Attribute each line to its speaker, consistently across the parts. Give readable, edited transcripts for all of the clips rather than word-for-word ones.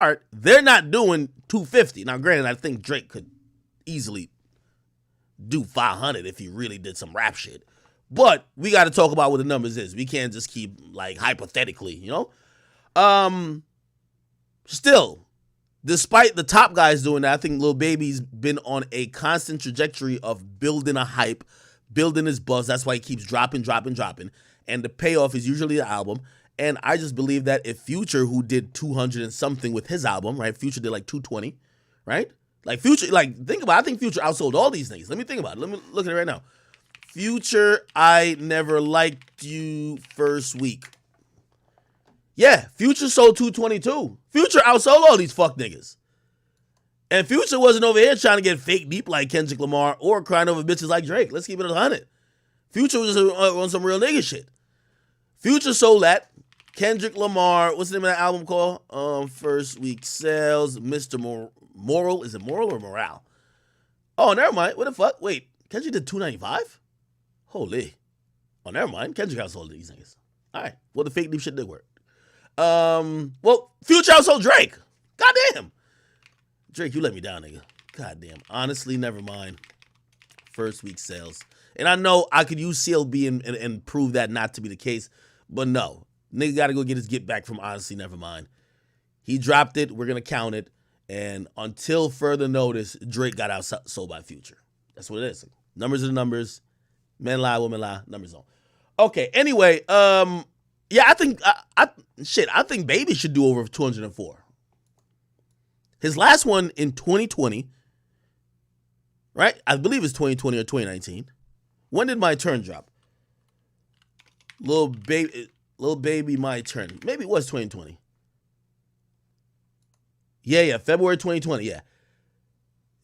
Speaker 1: chart, they're not doing 250. Now, granted, I think Drake could easily do 500 if he really did some rap shit. But we got to talk about what the numbers is. We can't just keep, like, hypothetically, you know? Still, despite the top guys doing that, I think Lil Baby's been on a constant trajectory of building a hype, building his buzz. That's why he keeps dropping. And the payoff is usually the album. And I just believe that if Future, who did 200 and something with his album, right? Future did like 220, right? Like Future, like think about it. I think Future outsold all these niggas. Let me think about it. Let me look at it right now. Future, I Never Liked You first week. Yeah, Future sold 222. Future outsold all these fuck niggas. And Future wasn't over here trying to get fake deep like Kendrick Lamar or crying over bitches like Drake. Let's keep it 100. Future was on some real nigga shit. Future sold that. Kendrick Lamar, what's the name of that album called? First week sales, Mr. Moral. Is it Moral or Morale? Oh, never mind. What the fuck? Wait, Kendrick did 295? Holy. Oh, never mind. Kendrick outsold these niggas. All right. Well, the fake deep shit did work. Well, Future outsold Drake. Goddamn. Drake, you let me down, nigga. Goddamn. Honestly, never mind. First week sales. And I know I could use CLB and prove that not to be the case, but no. Nigga got to go get his get back from Honestly Never Mind. He dropped it. We're going to count it. And until further notice, Drake got outsold by Future. That's what it is. Numbers are the numbers. Men lie, women lie. Numbers don't. Okay, anyway, yeah, I think, I think Baby should do over 204. His last one in 2020, right? I believe it's 2020 or 2019. When did My Turn drop? Lil Baby, My Turn. Maybe it was 2020. Yeah, February 2020, yeah.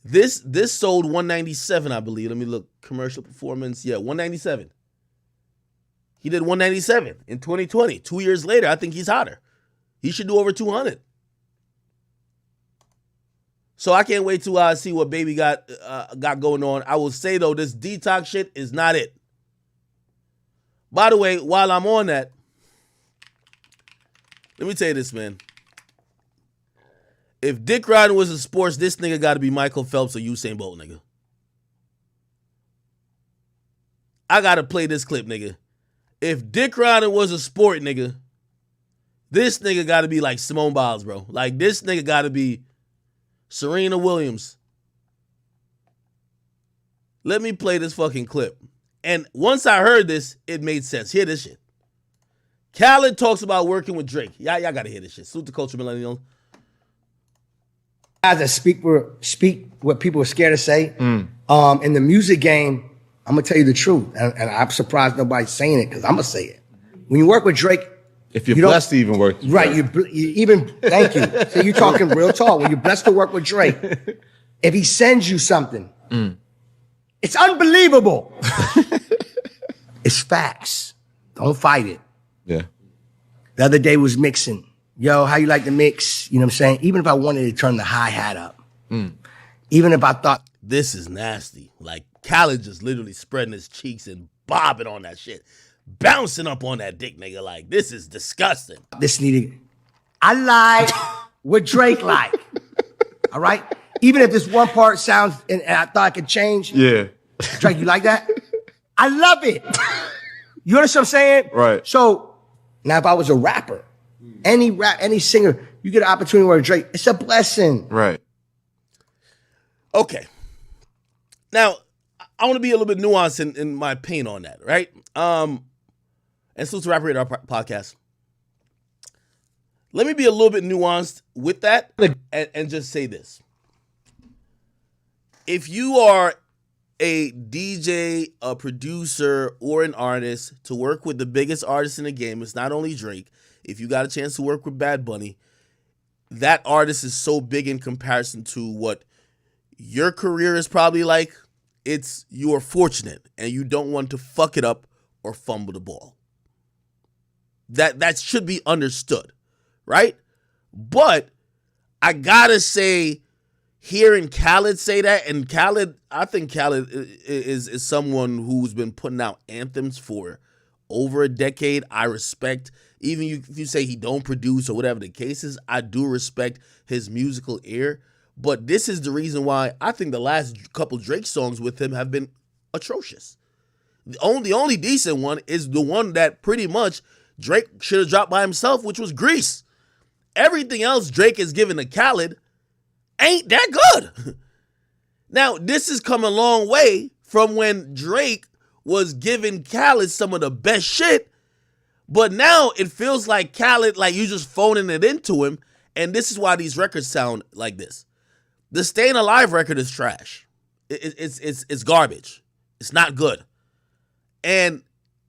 Speaker 1: This sold 197, I believe. Let me look. Commercial performance, yeah, 197. He did 197 in 2020. 2 years later, I think he's hotter. He should do over 200. So I can't wait to see what Baby got going on. I will say, though, this detox shit is not it. By the way, while I'm on that, let me tell you this, man. If dick riding was a sport, this nigga got to be Michael Phelps or Usain Bolt, nigga. I got to play this clip, nigga. If dick riding was a sport, nigga, this nigga got to be like Simone Biles, bro. Like, this nigga got to be Serena Williams. Let me play this fucking clip. And once I heard this, it made sense. Hear this shit. Khaled talks about working with Drake. Y'all got to hear this shit. Salute the culture, millennials.
Speaker 2: Guys that speak what people are scared to say. In the music game, I'm going to tell you the truth. And I'm surprised nobody's saying it because I'm going to say it. When you work with Drake,
Speaker 3: if you're blessed to even work.
Speaker 2: Right. You even, thank you. So you're talking real talk. When you're blessed to work with Drake, if he sends you something, it's unbelievable. It's facts. Don't fight it.
Speaker 3: Yeah.
Speaker 2: The other day was mixing. Yo, how you like the mix? You know what I'm saying? Even if I wanted to turn the hi-hat up. Even if I thought.
Speaker 1: This is nasty. Like, Khaled just literally spreading his cheeks and bobbing on that shit. Bouncing up on that dick, nigga. Like, this is disgusting.
Speaker 2: This needed. I like what Drake like. All right? Even if this one part sounds, and I thought I could change.
Speaker 3: Yeah.
Speaker 2: Drake, you like that? I love it. You understand what I'm saying?
Speaker 3: Right.
Speaker 2: So, now if I was a rapper, any singer, you get an opportunity to work with Drake, it's a blessing.
Speaker 3: Right.
Speaker 1: Okay. Now, I want to be a little bit nuanced in my opinion on that, right? And so to Rap Radar podcast, let me be a little bit nuanced with that and just say this. If you are a DJ, a producer, or an artist to work with the biggest artist in the game, it's not only Drake. If you got a chance to work with Bad Bunny, that artist is so big in comparison to what your career is probably like. You are fortunate and you don't want to fuck it up or fumble the ball. That should be understood, right? But I gotta say, hearing Khaled say that, and Khaled, I think Khaled is someone who's been putting out anthems for over a decade. I respect Even if you say he don't produce or whatever the case is, I do respect his musical ear. But this is the reason why I think the last couple Drake songs with him have been atrocious. The only decent one is the one that pretty much Drake should have dropped by himself, which was Grease. Everything else Drake has given to Khaled ain't that good. Now, this has come a long way from when Drake was giving Khaled some of the best shit, but now it feels like Khaled, like you just phoning it into him, and this is why these records sound like this. The Staying Alive record is trash. It's garbage. It's not good. And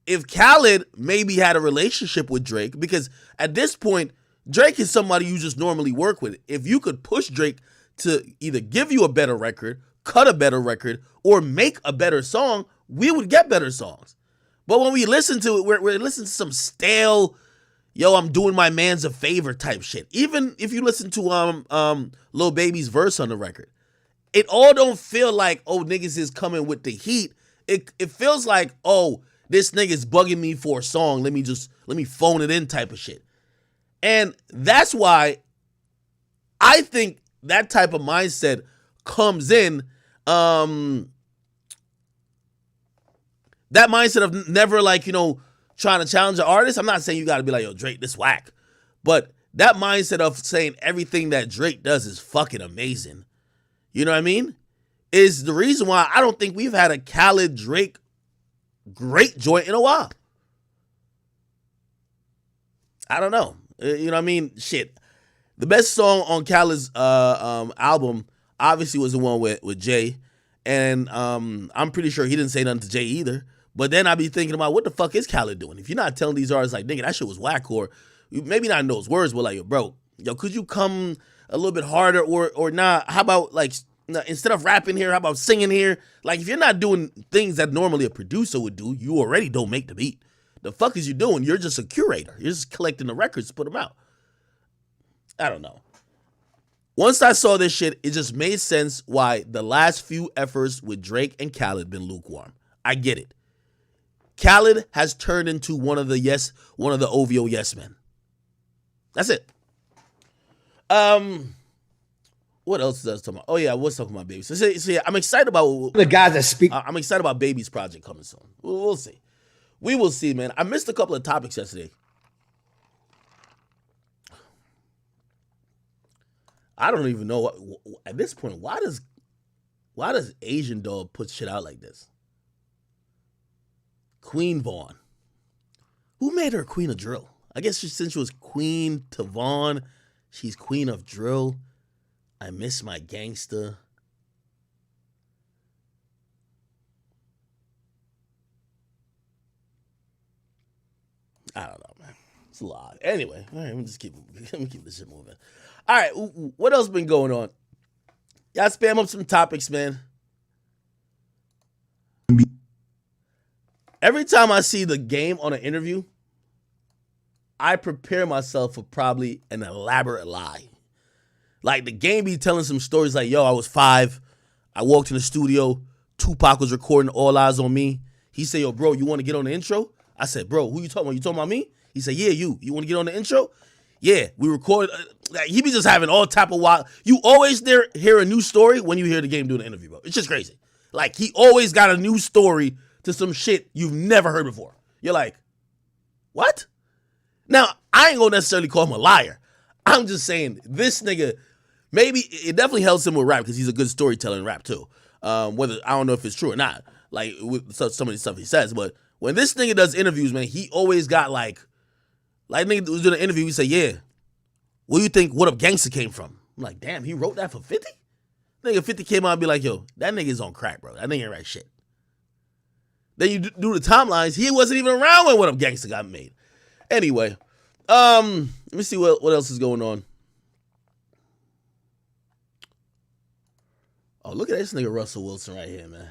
Speaker 1: if Khaled maybe had a relationship with Drake, because at this point, Drake is somebody you just normally work with. If you could push Drake to either give you a better record, cut a better record, or make a better song, we would get better songs. But when we listen to it, we're listening to some stale, yo, I'm doing my mans a favor type shit. Even if you listen to Lil Baby's verse on the record, it all don't feel like, oh, niggas is coming with the heat. It feels like, oh, this nigga's bugging me for a song. Let me phone it in type of shit. And that's why I think that type of mindset comes in. That mindset of never trying to challenge an artist. I'm not saying you got to be like, yo, Drake, this whack. But that mindset of saying everything that Drake does is fucking amazing. You know what I mean? Is the reason why I don't think we've had a Khaled Drake great joint in a while. I don't know. You know what I mean? Shit. The best song on Khaled's album obviously was the one with Jay. And I'm pretty sure he didn't say nothing to Jay either. But then I'd be thinking about, what the fuck is Khaled doing? If you're not telling these artists, like, nigga, that shit was whack, or maybe not in those words, but like, yo, could you come a little bit harder, or not? How about, like, instead of rapping here, how about singing here? Like, if you're not doing things that normally a producer would do, you already don't make the beat. The fuck is you doing? You're just a curator. You're just collecting the records to put them out. I don't know. Once I saw this shit, it just made sense why the last few efforts with Drake and Khaled been lukewarm. I get it. Khaled has turned into one of the OVO yes men. That's it. What else does talking about? Oh yeah, I was talking about Baby. So yeah, I'm excited about
Speaker 2: the guys that speak.
Speaker 1: I'm excited about Baby's project coming soon. We'll see. We will see, man. I missed a couple of topics yesterday. I don't even know at this point. Why does Asian Dog put shit out like this? Queen Vaughn. Who made her Queen of Drill? I guess since she was Queen to Vaughn, she's Queen of Drill. I miss my gangster. I don't know, man. It's a lot. Anyway, all right, let me keep this shit moving. All right, what else been going on? Y'all spam up some topics, man. Every time I see the game on an interview, I prepare myself for probably an elaborate lie. Like, the game be telling some stories like, yo, I was 5. I walked in the studio. Tupac was recording All Eyes on Me. He said, yo, bro, you want to get on the intro? I said, bro, who you talking about? You talking about me? He said, yeah, you. You want to get on the intro? Yeah, we recorded. He be just having all type of wild. You always hear a new story when you hear the game doing the interview, bro. It's just crazy. Like, he always got a new story to some shit you've never heard before. You're like, what? Now, I ain't gonna necessarily call him a liar. I'm just saying, this nigga, maybe it definitely helps him with rap because he's a good storyteller in rap too. Whether I don't know if it's true or not, like with some of the stuff he says, but when this nigga does interviews, man, he always got like nigga was doing an interview, he said, yeah, where you think What Up Gangsta came from? I'm like, damn, he wrote that for 50? Nigga 50 came out and be like, yo, that nigga's on crack, bro. That nigga ain't right shit. Then you do the timelines, he wasn't even around when What Up Gangsta got made. Anyway, let me see what else is going on. Oh, look at this nigga Russell Wilson right here, man.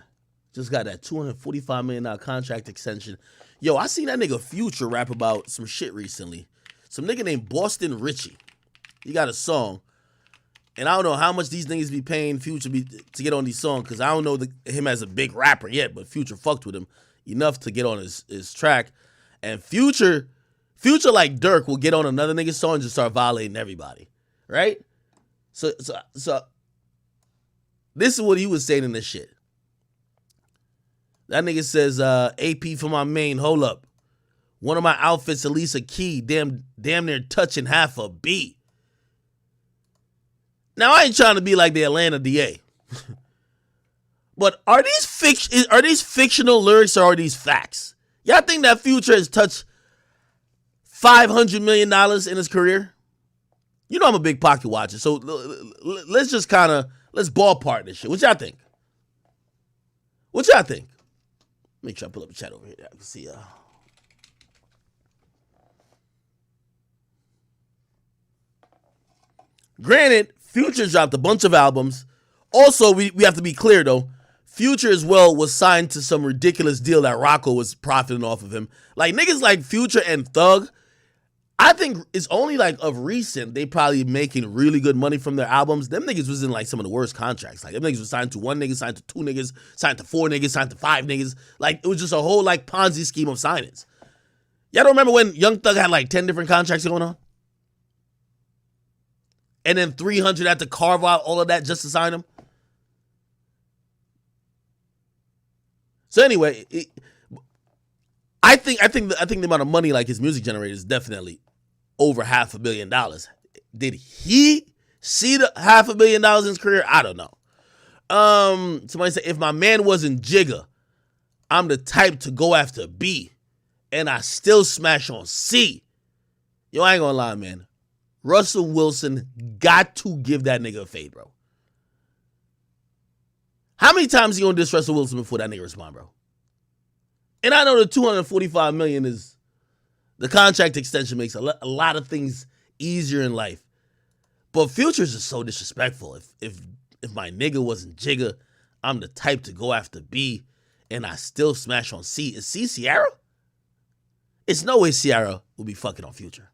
Speaker 1: Just got that $245 million contract extension. Yo, I seen that nigga Future rap about some shit recently. Some nigga named Boston Richie. He got a song. And I don't know how much these niggas be paying Future to get on these songs, because I don't know him as a big rapper yet, but Future fucked with him enough to get on his track. And Future Future, like Dirk, will get on another nigga's song and just start violating everybody, right? So this is what he was saying in this shit. That nigga says, AP for my main, hold up. One of my outfits, at least a key, damn near touching half a B. Now, I ain't trying to be like the Atlanta DA. But are these fictional lyrics or are these facts? Y'all think that Future has touched $500 million in his career? You know I'm a big pocket watcher, so let's just let's ballpark this shit. What y'all think? Make sure I pull up the chat over here. I can see Granted, Future dropped a bunch of albums. Also, we have to be clear though. Future as well was signed to some ridiculous deal that Rocco was profiting off of him. Like niggas like Future and Thug, I think it's only like of recent they probably making really good money from their albums. Them niggas was in like some of the worst contracts. Like them niggas was signed to one nigga, signed to two niggas, signed to four niggas, signed to five niggas. Like it was just a whole like Ponzi scheme of signings. Y'all don't remember when Young Thug had like 10 different contracts going on? And then 300 had to carve out all of that just to sign him? So anyway, I think the amount of money like his music generated is definitely over $500 million. Did he see the $500 million in his career? I don't know. Somebody said, if my man wasn't Jigga, I'm the type to go after B, and I still smash on C. Yo, I ain't gonna lie, man. Russell Wilson got to give that nigga a fade, bro. How many times you gonna diss Russell Wilson before that nigga respond, bro? And I know the $245 million is the contract extension makes a lot of things easier in life, but Future's just so disrespectful. If my nigga wasn't Jigga, I'm the type to go after B, and I still smash on C. Is C Ciara? It's no way Ciara will be fucking on Future.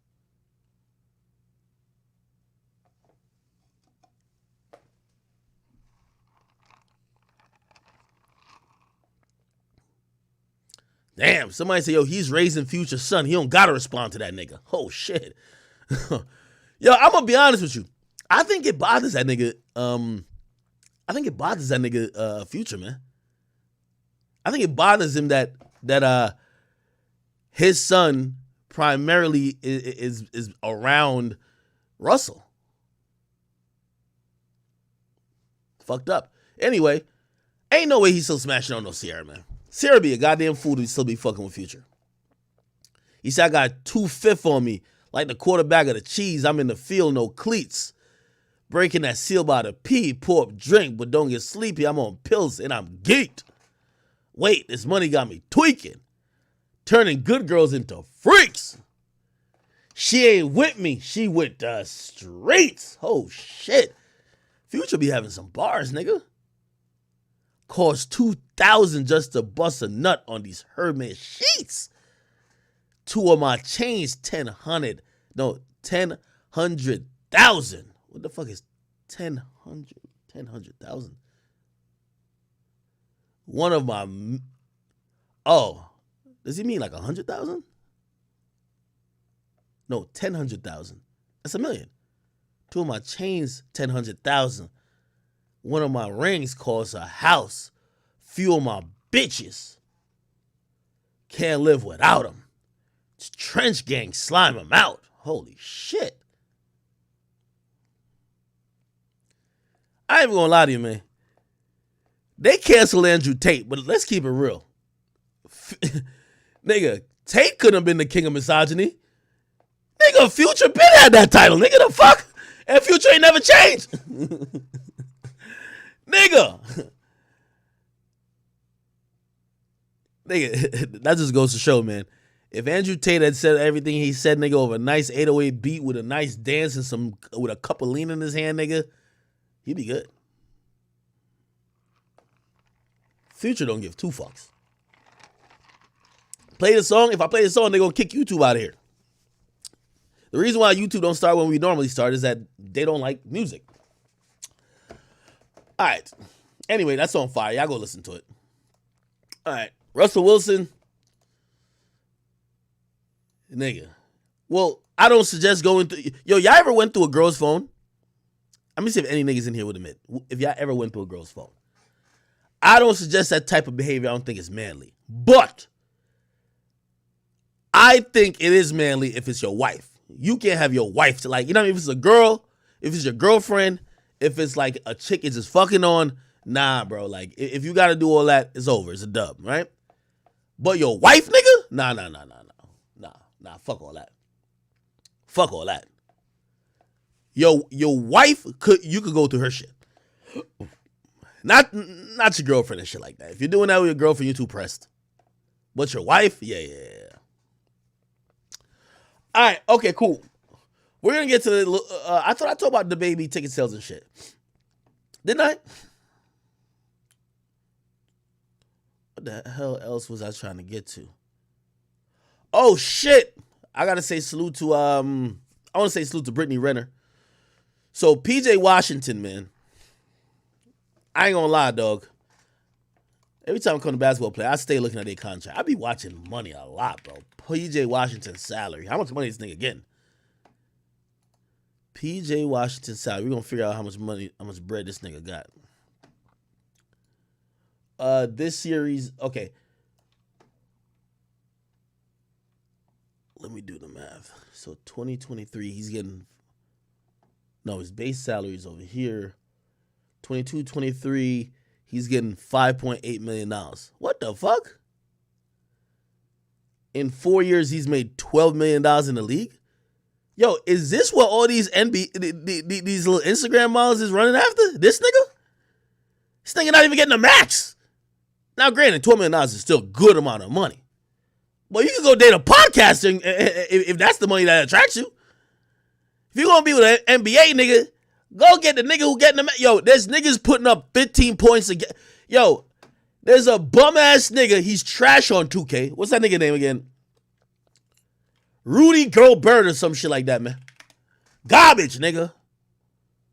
Speaker 1: Damn, somebody say, yo, he's raising Future's son. He don't gotta respond to that nigga. Oh, shit. Yo, I'm gonna be honest with you. I think it bothers that nigga. Future, man. I think it bothers him that his son primarily is around Russell. Fucked up. Anyway, ain't no way he's still smashing on no Ciara, man. Ciara be a goddamn fool to still be fucking with Future. He said, I got 2/5 on me, like the quarterback of the cheese. I'm in the field, no cleats. Breaking that seal by the P, pour up drink, but don't get sleepy. I'm on pills and I'm geeked. Wait, this money got me tweaking. Turning good girls into freaks. She ain't with me, she with the streets. Oh, shit. Future be having some bars, nigga. Cost $2,000 just to bust a nut on these Hermes sheets. 2 of my chains, 10,000. What the fuck is 10,000? One of my, does he mean like 100,000? No, 10,000. That's $1 million. 2 of my chains, 10,000. One of my rings costs a house. Few of my bitches can't live without them. It's trench gang, slime them out. Holy shit. I ain't even gonna lie to you, man. They canceled Andrew Tate, but let's keep it real. Nigga, Tate couldn't have been the king of misogyny. Nigga, Future been had that title. Nigga, the fuck? And Future ain't never changed. Nigga, that just goes to show, man. If Andrew Tate had said everything he said, nigga, over a nice 808 beat with a nice dance and with a cup of lean in his hand, nigga, he'd be good. Future don't give two fucks. Play the song. If I play the song, they're gonna kick YouTube out of here. The reason why YouTube don't start when we normally start is that they don't like music. All right. Anyway, that's on fire. Y'all go listen to it. All right. Russell Wilson. Nigga. Well, I don't suggest going through. Yo, y'all ever went through a girl's phone? Let me see if any niggas in here would admit. If y'all ever went through a girl's phone. I don't suggest that type of behavior. I don't think it's manly. But I think it is manly if it's your wife. You can't have your wife to like, you know what I mean? If it's a girl, if it's your girlfriend, if it's like a chick is just fucking on, nah, bro. Like, if you got to do all that, it's over. It's a dub, right? But your wife, nigga? Nah. Fuck all that. Fuck all that. Your wife, you could go through her shit. Not your girlfriend and shit like that. If you're doing that with your girlfriend, you're too pressed. But your wife, yeah. All right, okay, cool. We're gonna get to the. I thought I talked about Dababy ticket sales and shit. Didn't I? What the hell else was I trying to get to? Oh shit! I gotta say salute to I want to say salute to Brittany Renner. So PJ Washington, man. I ain't gonna lie, dog. Every time I come to basketball play, I stay looking at their contract. I be watching money a lot, bro. PJ Washington's salary. How much money is this nigga getting? PJ Washington's salary. We're gonna figure out how much money, how much bread this nigga got. This series, okay. Let me do the math. So 2023, he's getting, no, his base salary is over here. 22-23, he's getting $5.8 million. What the fuck? In 4 years, he's made $12 million in the league? Yo, is this what all these these little Instagram models is running after? This nigga? This nigga not even getting a max. Now, granted, $12 million is still a good amount of money. But you can go date a podcaster if that's the money that attracts you. If you're going to be with an NBA nigga, go get the nigga who getting the... Yo, there's niggas putting up 15 points a game. Yo, there's a bum-ass nigga. He's trash on 2K. What's that nigga name again? Rudy Gobert or some shit like that, man. Garbage, nigga.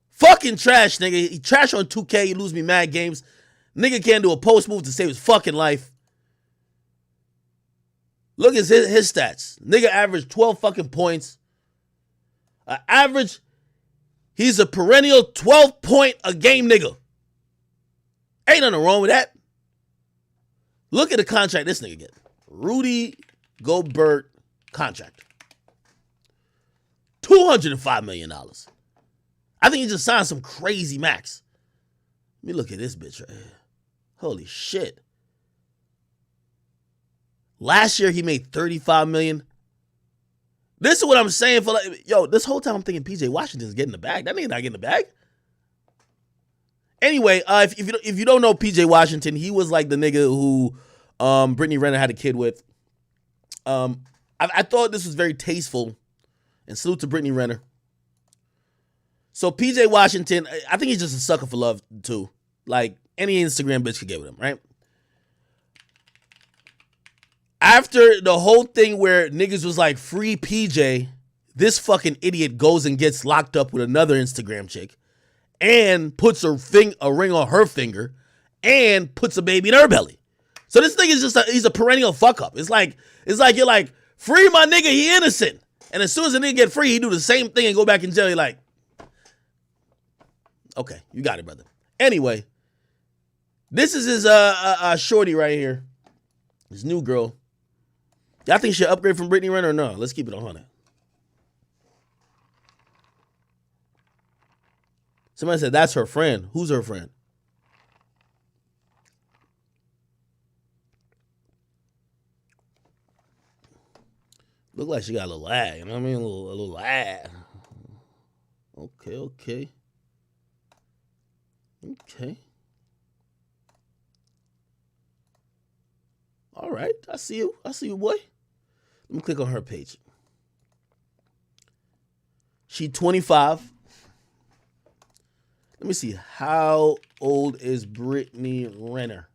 Speaker 1: Fucking trash, nigga. He trash on 2K. He lose me mad games. Nigga can't do a post move to save his fucking life. Look at his stats. Nigga averaged 12 fucking points. He's a perennial 12-point a game nigga. Ain't nothing wrong with that. Look at the contract this nigga get. Rudy Gobert contract. $205 million. I think he just signed some crazy max. Let me look at this bitch right here. Holy shit. Last year he made $35 million. This is what I'm saying for like, yo, this whole time I'm thinking PJ Washington's getting the bag. That nigga not getting the bag. Anyway, if you don't know PJ Washington, he was like the nigga who Brittany Renner had a kid with. I thought this was very tasteful, and salute to Brittany Renner. So PJ Washington, I think he's just a sucker for love too. Like any Instagram bitch could get with him, right? After the whole thing where niggas was like, free PJ, this fucking idiot goes and gets locked up with another Instagram chick and puts a ring on her finger and puts a baby in her belly. So this nigga is just he's a perennial fuck up. It's like you're like, free my nigga, he innocent. And as soon as the nigga get free, he do the same thing and go back in jail. You're like, okay, you got it, brother. Anyway, this is his shorty right here. His new girl. Y'all think she should upgrade from Brittany Renner or no? Let's keep it 100. Somebody said that's her friend. Who's her friend? Look like she got a little lag. You know what I mean? A little lag. Okay. All right. I see you, boy. Let me click on her page. She 25. Let me see. How old is Brittany Renner?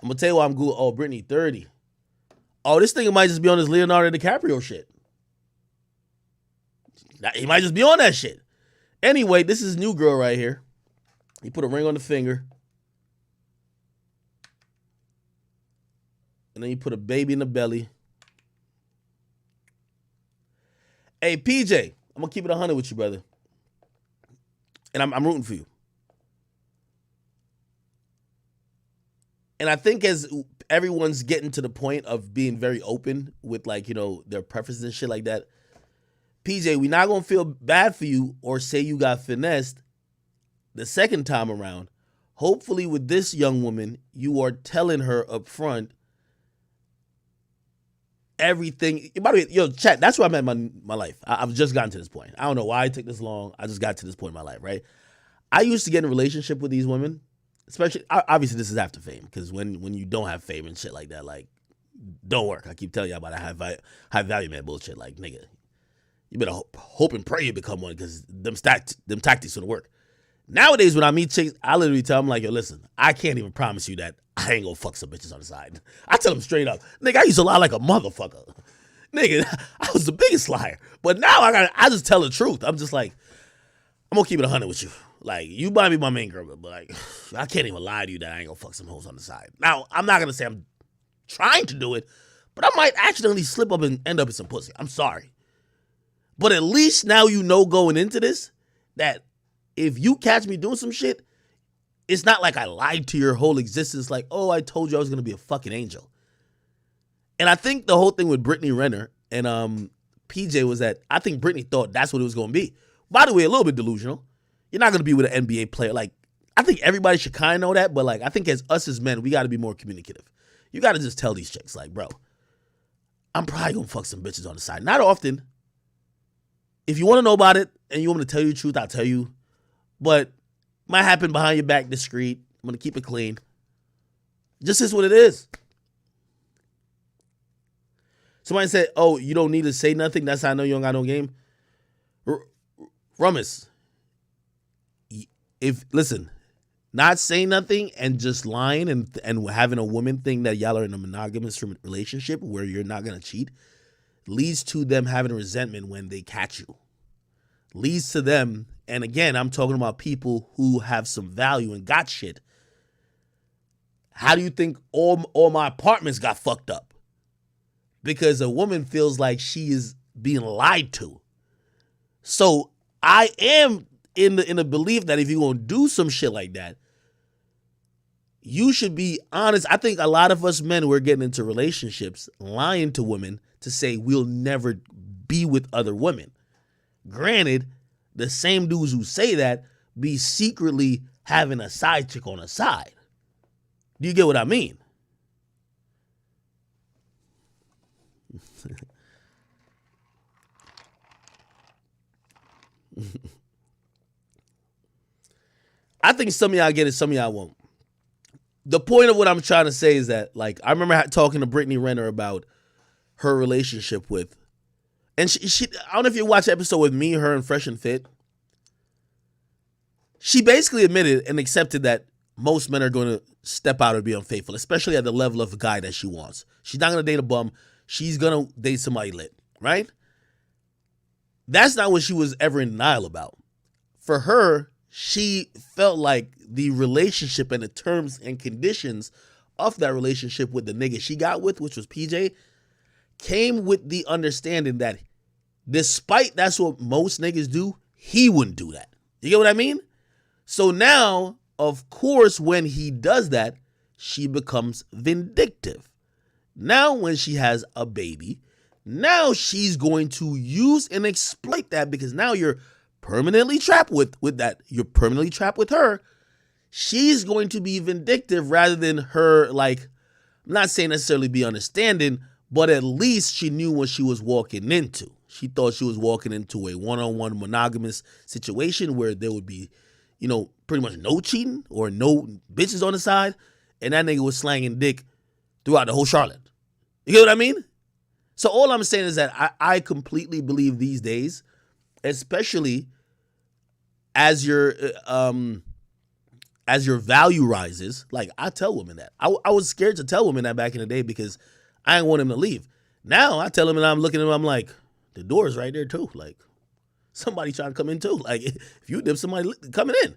Speaker 1: I'm going to tell you why I'm Google. Oh, Brittany 30. Oh, this thing might just be on this Leonardo DiCaprio shit. He might just be on that shit. Anyway, this is new girl right here. He put a ring on the finger. And then you put a baby in the belly. Hey, PJ, I'm gonna keep it 100 with you, brother, and I'm rooting for you. And I think as everyone's getting to the point of being very open with like, their preferences and shit like that, PJ, we're not gonna feel bad for you or say you got finessed the second time around. Hopefully with this young woman, you are telling her up front everything. By the way, chat, that's where I'm at my life. I've just gotten to this point. I don't know why it took this long. I just got to this point in my life, right? I used to get in a relationship with these women, especially, obviously this is after fame, because when you don't have fame and shit like that, like, don't work. I keep telling you about that high value man bullshit. Like, nigga, you better hope and pray you become one, because them tactics don't work. Nowadays, when I meet chicks, I literally tell them, like, yo, listen, I can't even promise you that I ain't gonna fuck some bitches on the side. I tell them straight up, nigga, I used to lie like a motherfucker. Nigga, I was the biggest liar. But now I just tell the truth. I'm just like, I'm gonna keep it 100 with you. Like, you might be my main girl, but like, I can't even lie to you that I ain't gonna fuck some hoes on the side. Now, I'm not gonna say I'm trying to do it, but I might accidentally slip up and end up in some pussy. I'm sorry. But at least now you know going into this that if you catch me doing some shit, it's not like I lied to your whole existence, like, oh, I told you I was going to be a fucking angel. And I think the whole thing with Brittany Renner and PJ was that I think Brittany thought that's what it was going to be. By the way, a little bit delusional. You're not going to be with an NBA player. Like, I think everybody should kind of know that, but like, I think as us as men, we got to be more communicative. You got to just tell these chicks, like, bro, I'm probably going to fuck some bitches on the side. Not often. If you want to know about it and you want me to tell you the truth, I'll tell you. But might happen behind your back, discreet. I'm going to keep it clean. Just is what it is. Somebody said, oh, you don't need to say nothing. That's how I know you don't got no game. Rummus. Listen, not saying nothing and just lying and having a woman think that y'all are in a monogamous relationship where you're not going to cheat leads to them having resentment when they catch you. Leads to them, and again, I'm talking about people who have some value and got shit. How do you think all my apartments got fucked up? Because a woman feels like she is being lied to. So I am in the belief that if you're going to do some shit like that, you should be honest. I think a lot of us men, we're getting into relationships, lying to women to say we'll never be with other women. Granted, the same dudes who say that be secretly having a side chick on the side. Do you get what I mean? I think some of y'all get it, some of y'all won't. The point of what I'm trying to say is that, like, I remember talking to Brittany Renner about her relationship with, and she I don't know if you watched the episode with me, her, and Fresh and Fit. She basically admitted and accepted that most men are going to step out and be unfaithful, especially at the level of guy that she wants. She's not going to date a bum. She's going to date somebody lit, right? That's not what she was ever in denial about. For her, she felt like the relationship and the terms and conditions of that relationship with the nigga she got with, which was PJ, came with the understanding that despite that's what most niggas do, he wouldn't do that. You get what I mean? So now, of course, when he does that, she becomes vindictive. Now, when she has a baby, now she's going to use and exploit that because now you're permanently trapped with that. You're permanently trapped with her. She's going to be vindictive rather than her, like, I'm not saying necessarily be understanding, but at least she knew what she was walking into. She thought she was walking into a one-on-one monogamous situation where there would be, pretty much no cheating or no bitches on the side, and that nigga was slanging dick throughout the whole Charlotte. You get what I mean? So all I'm saying is that I completely believe these days, especially as your value rises, like, I tell women that. I was scared to tell women that back in the day because I didn't want them to leave. Now I tell them and I'm looking at them, I'm like, the door's right there too. Like, somebody trying to come in too. Like, if you dip somebody coming in,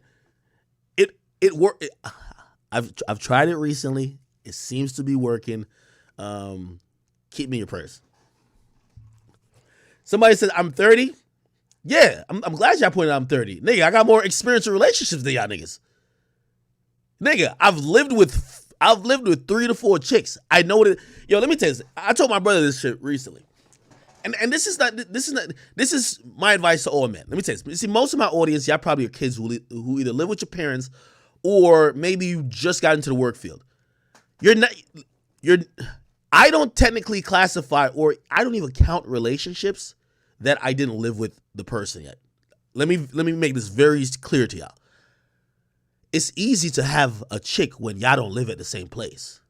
Speaker 1: it work. I've tried it recently. It seems to be working. Keep me in your prayers. Somebody said I'm 30. Yeah, I'm glad y'all pointed out I'm 30. Nigga, I got more experience in relationships than y'all niggas. Nigga, I've lived with 3 to 4 chicks. I know what it. Yo, let me tell you this. I told my brother this shit recently. And this is my advice to all men. Let me tell you this. You see, most of my audience, y'all probably are kids who either live with your parents or maybe you just got into the work field. I don't technically classify, or I don't even count relationships that I didn't live with the person yet. Let me make this very clear to y'all. It's easy to have a chick when y'all don't live at the same place.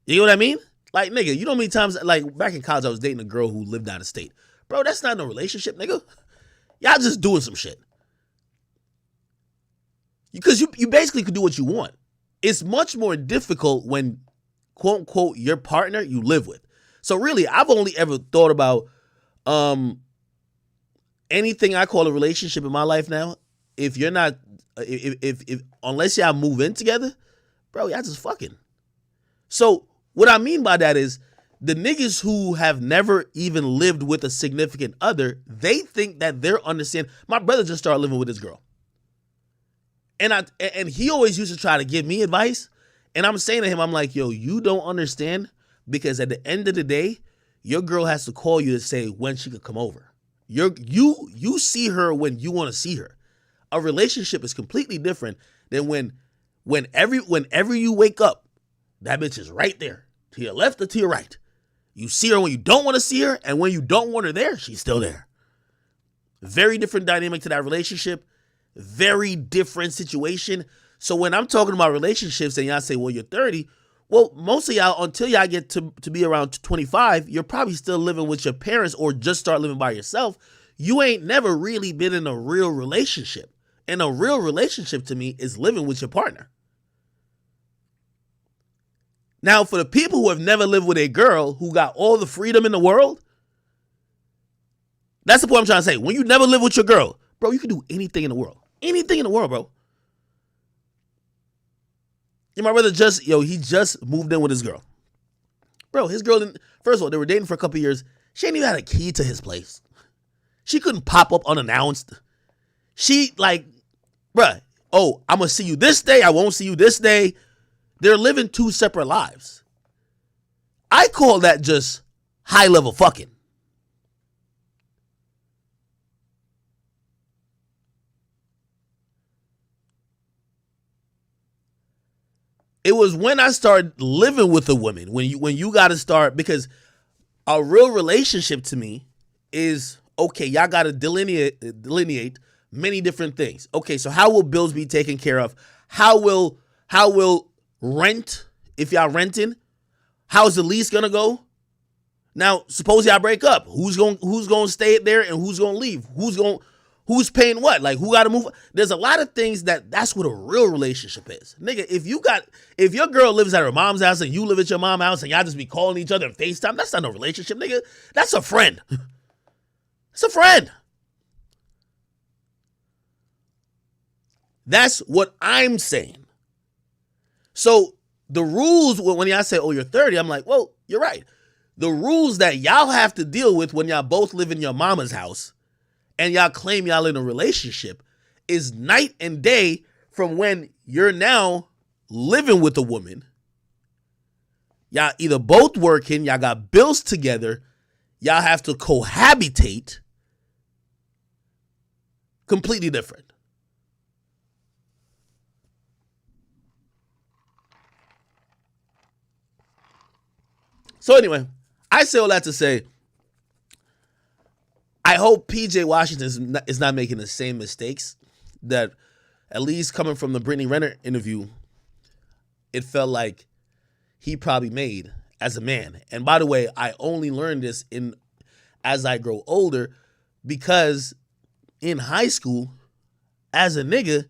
Speaker 1: You know what I mean? Like, nigga, you know how many times, like, back in college, I was dating a girl who lived out of state. Bro, that's not no relationship, nigga. Y'all just doing some shit. Because you basically could do what you want. It's much more difficult when, quote unquote, your partner you live with. So really, I've only ever thought about anything I call a relationship in my life now. If you're not, if unless y'all move in together, bro, y'all just fucking. So what I mean by that is the niggas who have never even lived with a significant other, they think that they're understanding. My brother just started living with his girl. And he always used to try to give me advice. And I'm saying to him, I'm like, yo, you don't understand, because at the end of the day, your girl has to call you to say when she could come over. You see her when you want to see her. A relationship is completely different than whenever you wake up, that bitch is right there, to your left or to your right. You see her when you don't want to see her, and when you don't want her there, she's still there. Very different dynamic to that relationship. Very different situation. So when I'm talking about relationships and y'all say, well, you're 30, well, most of y'all, until y'all get to be around 25, you're probably still living with your parents or just start living by yourself. You ain't never really been in a real relationship. And a real relationship to me is living with your partner. Now, for the people who have never lived with a girl who got all the freedom in the world, that's the point I'm trying to say. When you never live with your girl, bro, you can do anything in the world. Anything in the world, bro. My brother he just moved in with his girl. Bro, his girl didn't, first of all, they were dating for a couple years. She ain't even had a key to his place. She couldn't pop up unannounced. She like, bruh, oh, I'm going to see you this day. I won't see you this day. They're living 2 separate lives. I call that just high level fucking. It was when I started living with a woman, when you got to start, because a real relationship to me is, okay, y'all got to delineate many different things. Okay, so how will bills be taken care of? How will rent, if y'all renting, how's the lease gonna go? Now, suppose y'all break up. Who's gonna stay there and who's gonna leave? Who's paying what? Like, who gotta move? There's a lot of things that's what a real relationship is. Nigga, if your girl lives at her mom's house and you live at your mom's house and y'all just be calling each other on FaceTime, that's not no relationship, nigga. That's a friend. It's a friend. That's what I'm saying. So the rules, when y'all say, oh, you're 30, I'm like, well, you're right. The rules that y'all have to deal with when y'all both live in your mama's house and y'all claim y'all in a relationship is night and day from when you're now living with a woman. Y'all either both working, y'all got bills together, y'all have to cohabitate. Completely different. So anyway, I say all that to say, I hope PJ Washington is not making the same mistakes that, at least coming from the Brittany Renner interview, it felt like he probably made as a man. And by the way, I only learned this as I grow older, because in high school, as a nigga,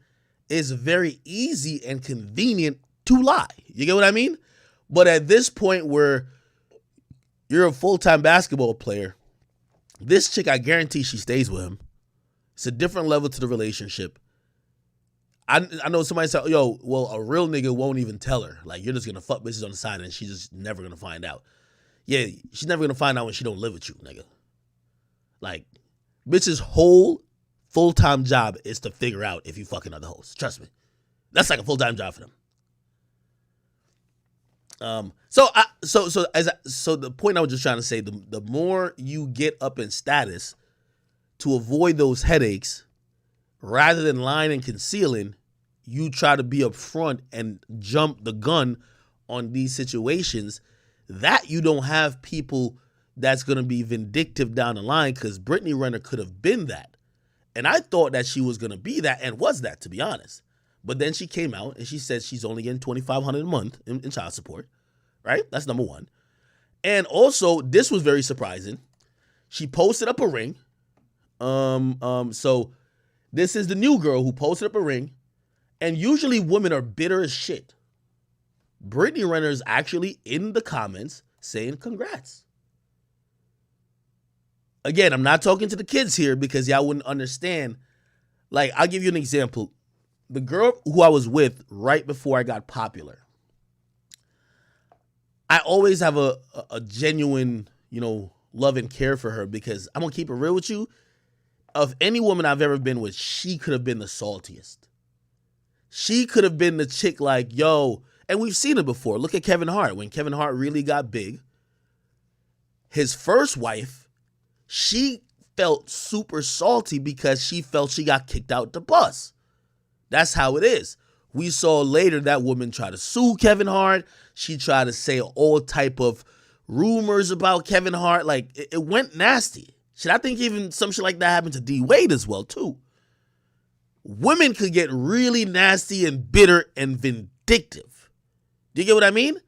Speaker 1: it's very easy and convenient to lie. You get what I mean? But at this point where you're a full-time basketball player, this chick, I guarantee she stays with him. It's a different level to the relationship. I know somebody said, yo, well, a real nigga won't even tell her. Like, you're just going to fuck bitches on the side and she's just never going to find out. Yeah, she's never going to find out when she don't live with you, nigga. Like, bitch's whole full-time job is to figure out if you fucking other hoes. Trust me. That's like a full-time job for them. So the point I was just trying to say, the more you get up in status to avoid those headaches, rather than lying and concealing, you try to be upfront and jump the gun on these situations, that you don't have people that's going to be vindictive down the line, because Brittany Renner could have been that. And I thought that she was going to be that and was that, to be honest. But then she came out and she said she's only getting $2,500 a month in child support, right? That's number one. And also, this was very surprising. She posted up a ring. So this is the new girl who posted up a ring. And usually women are bitter as shit. Brittany Renner is actually in the comments saying congrats. Again, I'm not talking to the kids here because y'all wouldn't understand. Like, I'll give you an example. The girl who I was with right before I got popular, I always have a genuine, love and care for her, because I'm going to keep it real with you. Of any woman I've ever been with, she could have been the saltiest. She could have been the chick like, yo, and we've seen it before. Look at Kevin Hart. When Kevin Hart really got big, his first wife, she felt super salty because she felt she got kicked out the bus. That's how it is. We saw later that woman try to sue Kevin Hart. She tried to say all type of rumors about Kevin Hart. Like, it went nasty. Shit, I think even some shit like that happened to D. Wade as well, too. Women could get really nasty and bitter and vindictive. Do you get what I mean?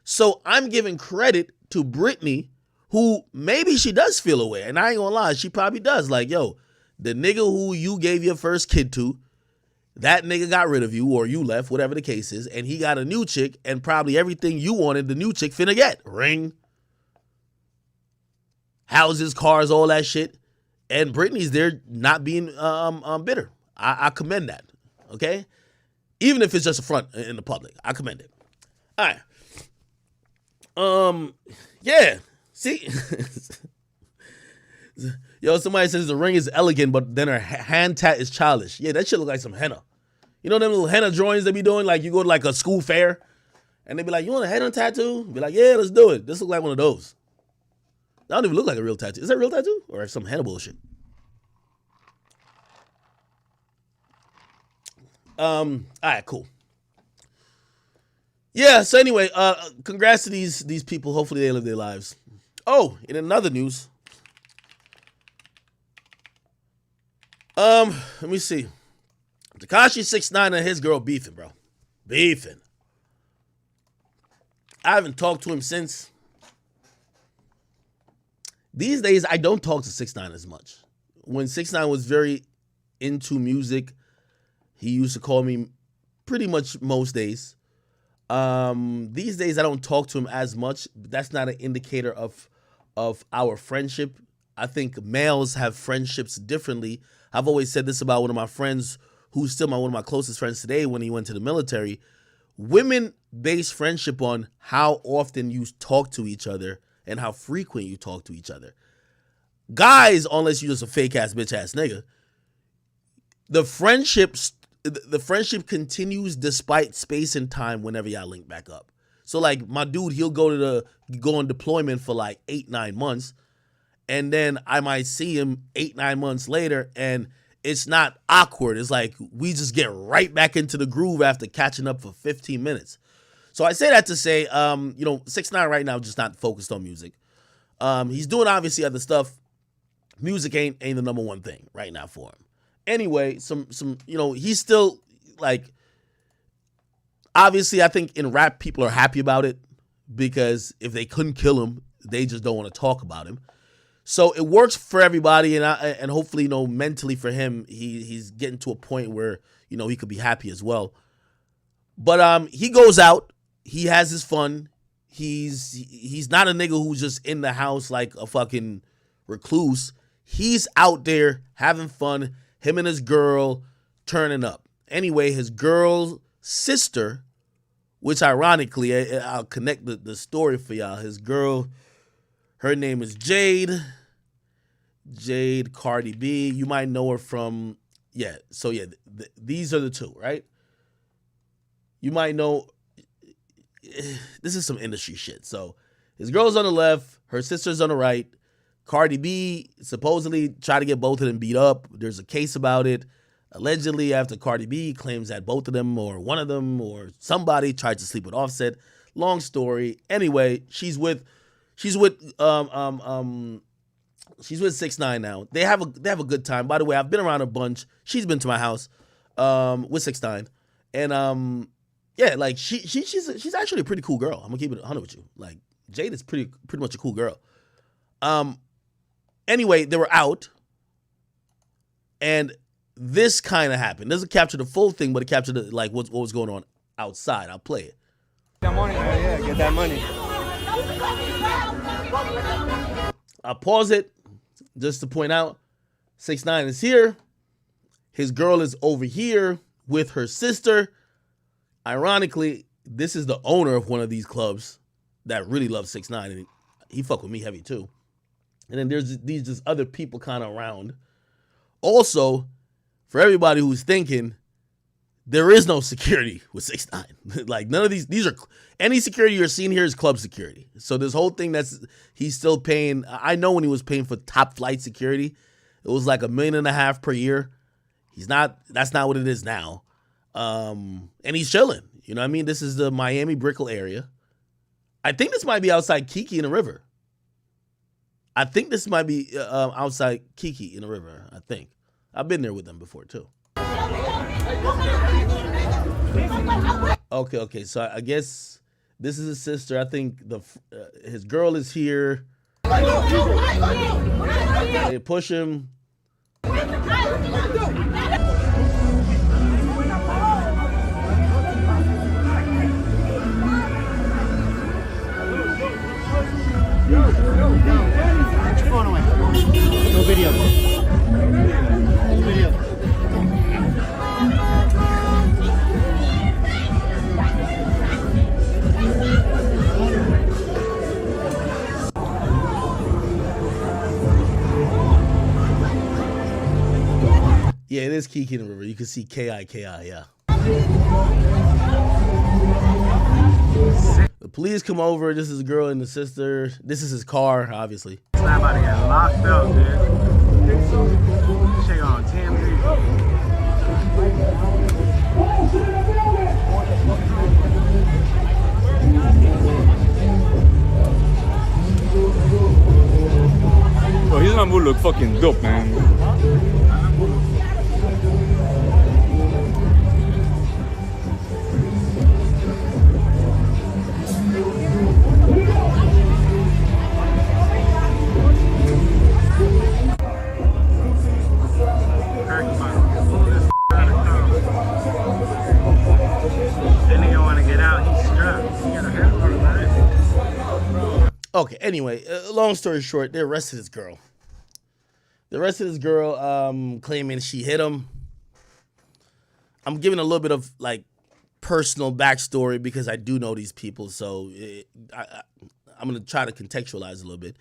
Speaker 1: So I'm giving credit to Brittany, who maybe she does feel away. And I ain't gonna lie, she probably does. Like, yo, the nigga who you gave your first kid to, that nigga got rid of you, or you left, whatever the case is, and he got a new chick, and probably everything you wanted the new chick finna get. Ring, houses, cars, all that shit. And Brittany's there not being bitter. I commend that, okay? Even if it's just a front in the public, I commend it. All right. Yeah. See? Yo, somebody says the ring is elegant, but then her hand tat is childish. Yeah, that shit look like some henna. You know them little henna drawings they be doing? Like, you go to like a school fair, and they be like, you want a henna tattoo? Be like, yeah, let's do it. This look like one of those. That don't even look like a real tattoo. Is that a real tattoo? Or some henna bullshit? All right, cool. Yeah, so anyway, congrats to these people. Hopefully they live their lives. Oh, in another news. Let me see. Tekashi 6ix9ine and his girl beefing, bro. Beefing. I haven't talked to him since. These days, I don't talk to 6ix9ine as much. When 6ix9ine was very into music, he used to call me pretty much most days. These days, I don't talk to him as much. That's not an indicator of our friendship. I think males have friendships differently. I've always said this about one of my friends who's still one of my closest friends today when he went to the military. Women base friendship on how often you talk to each other and how frequent you talk to each other. Guys, unless you're just a fake ass bitch ass nigga, the friendship continues despite space and time whenever y'all link back up. So like my dude, he'll go on deployment for like 8-9 months, and then I might see him 8-9 months later, and it's not awkward. It's like we just get right back into the groove after catching up for 15 minutes. So I say that to say, 6ix9ine right now just not focused on music. He's doing obviously other stuff. Music ain't the number one thing right now for him. Anyway, he's still like, obviously I think in rap people are happy about it because if they couldn't kill him, they just don't want to talk about him. So it works for everybody, and hopefully, mentally for him, he's getting to a point where, he could be happy as well. But he goes out, he has his fun. He's not a nigga who's just in the house like a fucking recluse. He's out there having fun, him and his girl turning up. Anyway, his girl's sister, which ironically, I'll connect the story for y'all. His girl, her name is Jade. Jade, Cardi B. You might know her from, yeah. So yeah, these are the two, right? You might know, this is some industry shit. So his girl's on the left, her sister's on the right. Cardi B supposedly tried to get both of them beat up. There's a case about it. Allegedly, after Cardi B claims that both of them or one of them or somebody tried to sleep with Offset. Long story. Anyway, she's with 6ix9ine now. They have a good time. By the way, I've been around a bunch. She's been to my house with 6ix9ine. And yeah, like she's actually a pretty cool girl. I'm gonna keep it 100 with you. Like Jade is pretty much a cool girl. Anyway, they were out, and this kind of happened. It doesn't capture the full thing, but it captured like what was going on outside. I'll play it.
Speaker 4: That money, yeah, get that money.
Speaker 1: I'll pause it just to point out 6ix9ine is here. His girl is over here with her sister. Ironically, this is the owner of one of these clubs that really loves 6ix9ine, and he fuck with me heavy too. And then there's these just other people kind of around. Also, for everybody who's thinking, there is no security with 6ix9ine. Like none of these are, any security you're seeing here is club security. So this whole thing he's still paying, I know when he was paying for top flight security, it was like $1.5 million per year. That's not what it is now. And he's chilling. You know what I mean? This is the Miami Brickell area. I think this might be outside Kiki in the river. I think this might be outside Kiki in the river, I think. I've been there with them before, too. Okay, so I guess this is his sister. I think his girl is here. They push him.
Speaker 4: Put your phone away. No video. No video.
Speaker 1: Yeah, it is Kiki in the river. You can see K-I-K-I, yeah. The police come over. This is a girl and the sister. This is his car, obviously.
Speaker 4: It's not about to get locked up, dude. Shit on TMZ.
Speaker 3: Bro, his number look fucking dope, man.
Speaker 1: Okay, anyway, long story short, they arrested this girl. Claiming she hit him. I'm giving a little bit of like personal backstory because I do know these people, so I'm gonna try to contextualize a little bit.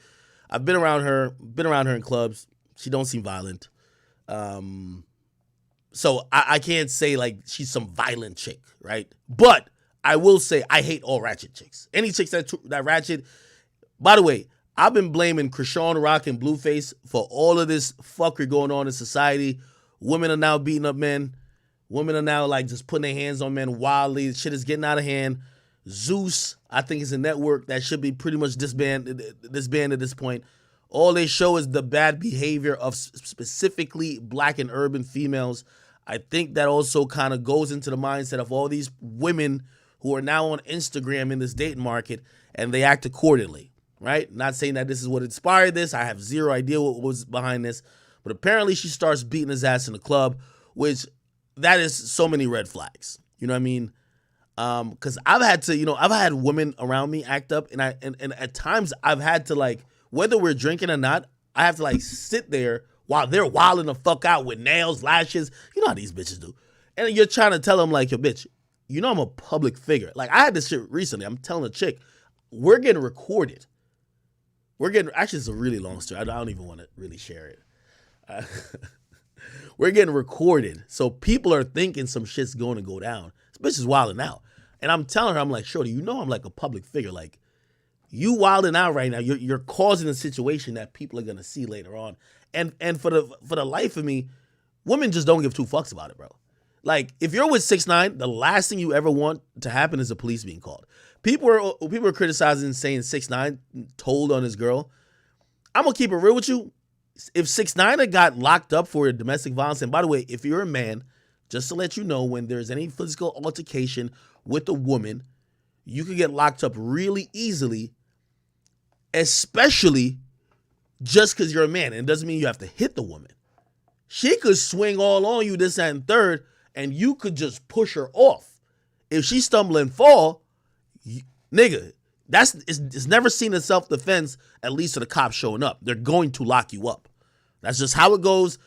Speaker 1: I've been around her in clubs. She don't seem violent, so I can't say like she's some violent chick, right? But I will say I hate all ratchet chicks. Any chicks that ratchet. By the way, I've been blaming Krishan Rock and Blueface for all of this fuckery going on in society. Women are now beating up men. Women are now like just putting their hands on men wildly. Shit is getting out of hand. Zeus, I think, is a network that should be pretty much disbanded at this point. All they show is the bad behavior of specifically black and urban females. I think that also kind of goes into the mindset of all these women who are now on Instagram in this dating market, and they act accordingly. Right? Not saying that this is what inspired this. I have zero idea what was behind this. But apparently she starts beating his ass in the club, which that is so many red flags. You know what I mean? Because I've had women around me act up, and at times I've had to, like, whether we're drinking or not, I have to like sit there while they're wilding the fuck out with nails, lashes. You know how these bitches do. And you're trying to tell them like, yo, bitch, you know I'm a public figure. Like I had this shit recently. I'm telling a chick, we're getting recorded. actually, it's a really long story. I don't even want to really share it. We're getting recorded. So people are thinking some shit's going to go down. This bitch is wilding out. And I'm telling her, I'm like, shorty, you know I'm like a public figure. Like, you wilding out right now. You're causing a situation that people are going to see later on. And for the life of me, women just don't give two fucks about it, bro. Like, if you're with 6ix9ine, the last thing you ever want to happen is the police being called. People are criticizing, saying 6ix9ine told on his girl. I'm going to keep it real with you. If 6ix9ine had got locked up for domestic violence, and by the way, if you're a man, just to let you know, when there's any physical altercation with a woman, you can get locked up really easily, especially just because you're a man. And it doesn't mean you have to hit the woman. She could swing all on you, this, that, and third, and you could just push her off. If she stumble and fall, nigga, it's never seen as self-defense, at least to the cops showing up. They're going to lock you up. That's just how it goes.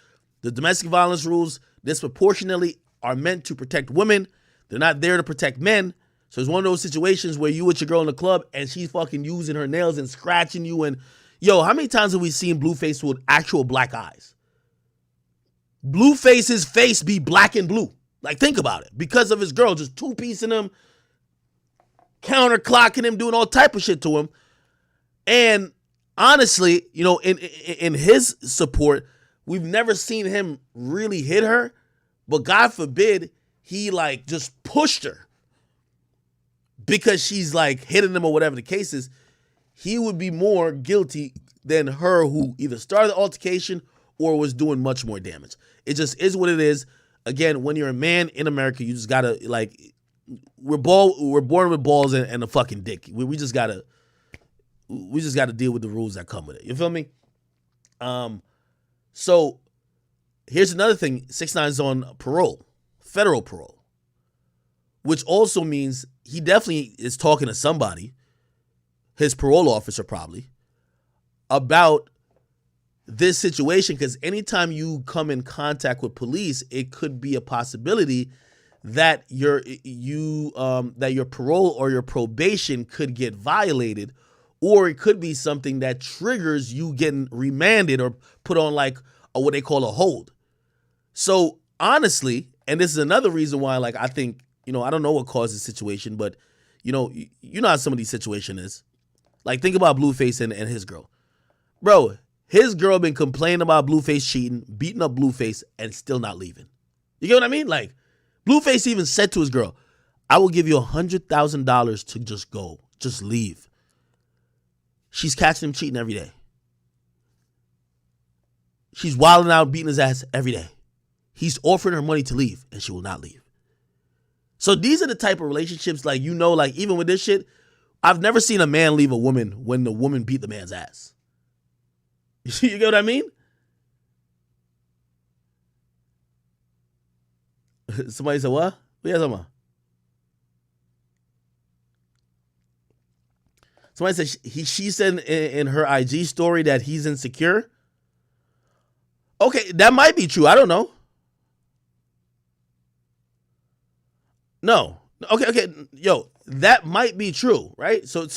Speaker 1: The domestic violence rules disproportionately are meant to protect women. They're not there to protect men. So it's one of those situations where you with your girl in the club and she's fucking using her nails and scratching you. And yo, how many times have we seen Blueface with actual black eyes? Blueface's face be black and blue. Like, think about it. Because of his girl, just two-piecing him, counterclocking him, doing all type of shit to him. And honestly, you know, in his support, we've never seen him really hit her. But God forbid he, like, just pushed her because she's, like, hitting him or whatever the case is. He would be more guilty than her, who either started the altercation or was doing much more damage. It just is what it is. Again, when you're a man in America, you just gotta, like, we're born with balls and a fucking dick. We just gotta deal with the rules that come with it. You feel me? So here's another thing. 6ix9ine's on parole, federal parole, which also means he definitely is talking to somebody, his parole officer probably, about this situation, because anytime you come in contact with police, it could be a possibility that your parole or your probation could get violated, or it could be something that triggers you getting remanded or put on like what they call a hold. So honestly, and this is another reason why, like, I think, you know, I don't know what caused the situation, but you know how some of these situation is. Like, think about Blueface and his girl. Bro, his girl been complaining about Blueface cheating, beating up Blueface, and still not leaving. You get what I mean? Like, Blueface even said to his girl, I will give you $100,000 to just go. Just leave. She's catching him cheating every day. She's wilding out, beating his ass every day. He's offering her money to leave, and she will not leave. So these are the type of relationships, like, you know, like, even with this shit, I've never seen a man leave a woman when the woman beat the man's ass. You get what I mean? Somebody said, what? What are you talking about? Somebody said she said in her IG story that he's insecure. Okay, that might be true. I don't know. No. Okay. Yo, that might be true, right? So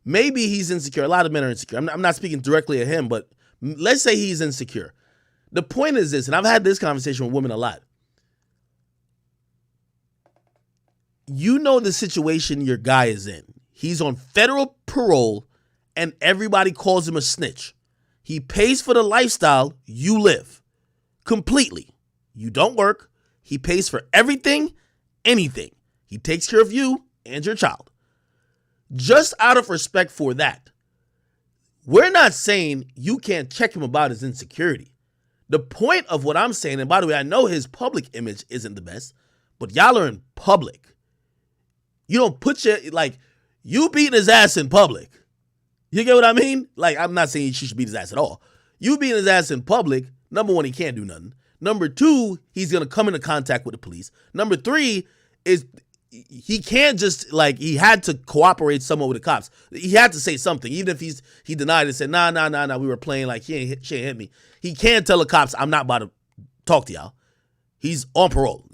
Speaker 1: maybe he's insecure. A lot of men are insecure. I'm not speaking directly at him, but let's say he's insecure. The point is this, and I've had this conversation with women a lot. You know the situation your guy is in. He's on federal parole, and everybody calls him a snitch. He pays for the lifestyle you live completely. You don't work. He pays for everything, anything. He takes care of you and your child. Just out of respect for that, we're not saying you can't check him about his insecurity. The point of what I'm saying, and by the way, I know his public image isn't the best, but y'all are in public. You don't put you beating his ass in public. You get what I mean? Like, I'm not saying she should beat his ass at all. You beating his ass in public, number one, he can't do nothing. Number two, he's going to come into contact with the police. Number three is he can't just, like, he had to cooperate somewhat with the cops. He had to say something, even if he denied and said, nah, we were playing, like, she ain't hit me. He can't tell the cops, I'm not about to talk to y'all. He's on parole.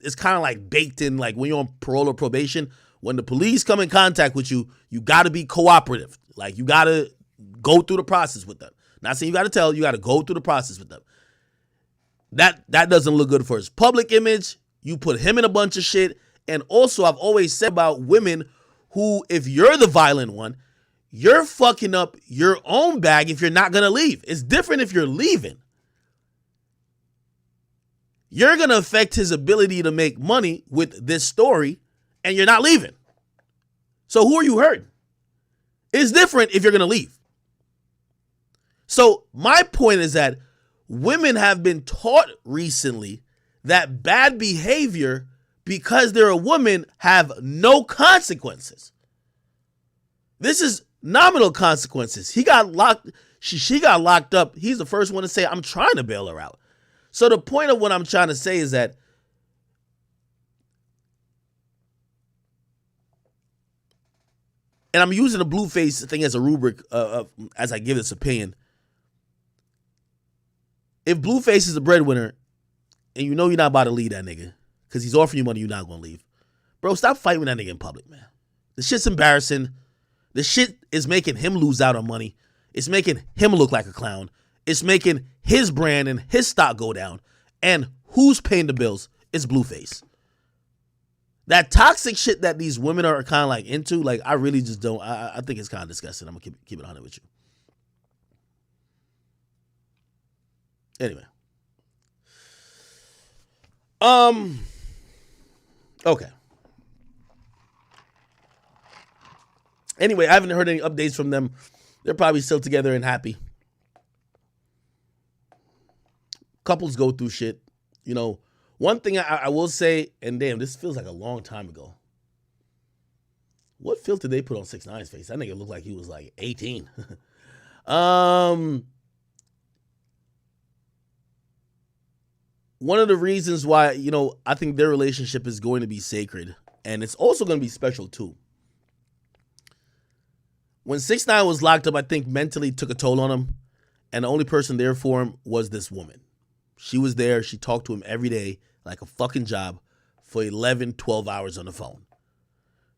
Speaker 1: It's kind of like baked in, like, when you're on parole or probation, when the police come in contact with you, you got to be cooperative. Like, you got to go through the process with them. Not saying you got to tell, you got to go through the process with them. That doesn't look good for his public image. You put him in a bunch of shit. And also, I've always said about women who, if you're the violent one, you're fucking up your own bag if you're not going to leave. It's different if you're leaving. You're going to affect his ability to make money with this story, and you're not leaving. So who are you hurting? It's different if you're going to leave. So my point is that women have been taught recently that bad behavior, because they're a woman, have no consequences. This is nominal consequences. He got locked. She got locked up. He's the first one to say, I'm trying to bail her out. So the point of what I'm trying to say is that and I'm using the Blueface thing as a rubric as I give this opinion. If Blueface is the breadwinner and you know you're not about to leave that nigga because he's offering you money, you're not going to leave. Bro, stop fighting with that nigga in public, man. The shit's embarrassing. The shit is making him lose out on money. It's making him look like a clown. It's making his brand and his stock go down. And who's paying the bills? It's Blueface. That toxic shit that these women are kind of like into, like, I really just don't. I think it's kind of disgusting. I'm going to keep it 100 with you. Anyway. Okay. Anyway, I haven't heard any updates from them. They're probably still together and happy. Couples go through shit. You know, one thing I will say, and damn, this feels like a long time ago. What filter did they put on 6ix9ine's face? That nigga looked like he was like 18. One of the reasons why, you know, I think their relationship is going to be sacred, and it's also going to be special too. When 6ix9ine was locked up, I think mentally took a toll on him, and the only person there for him was this woman. She was there. She talked to him every day like a fucking job for 11, 12 hours on the phone.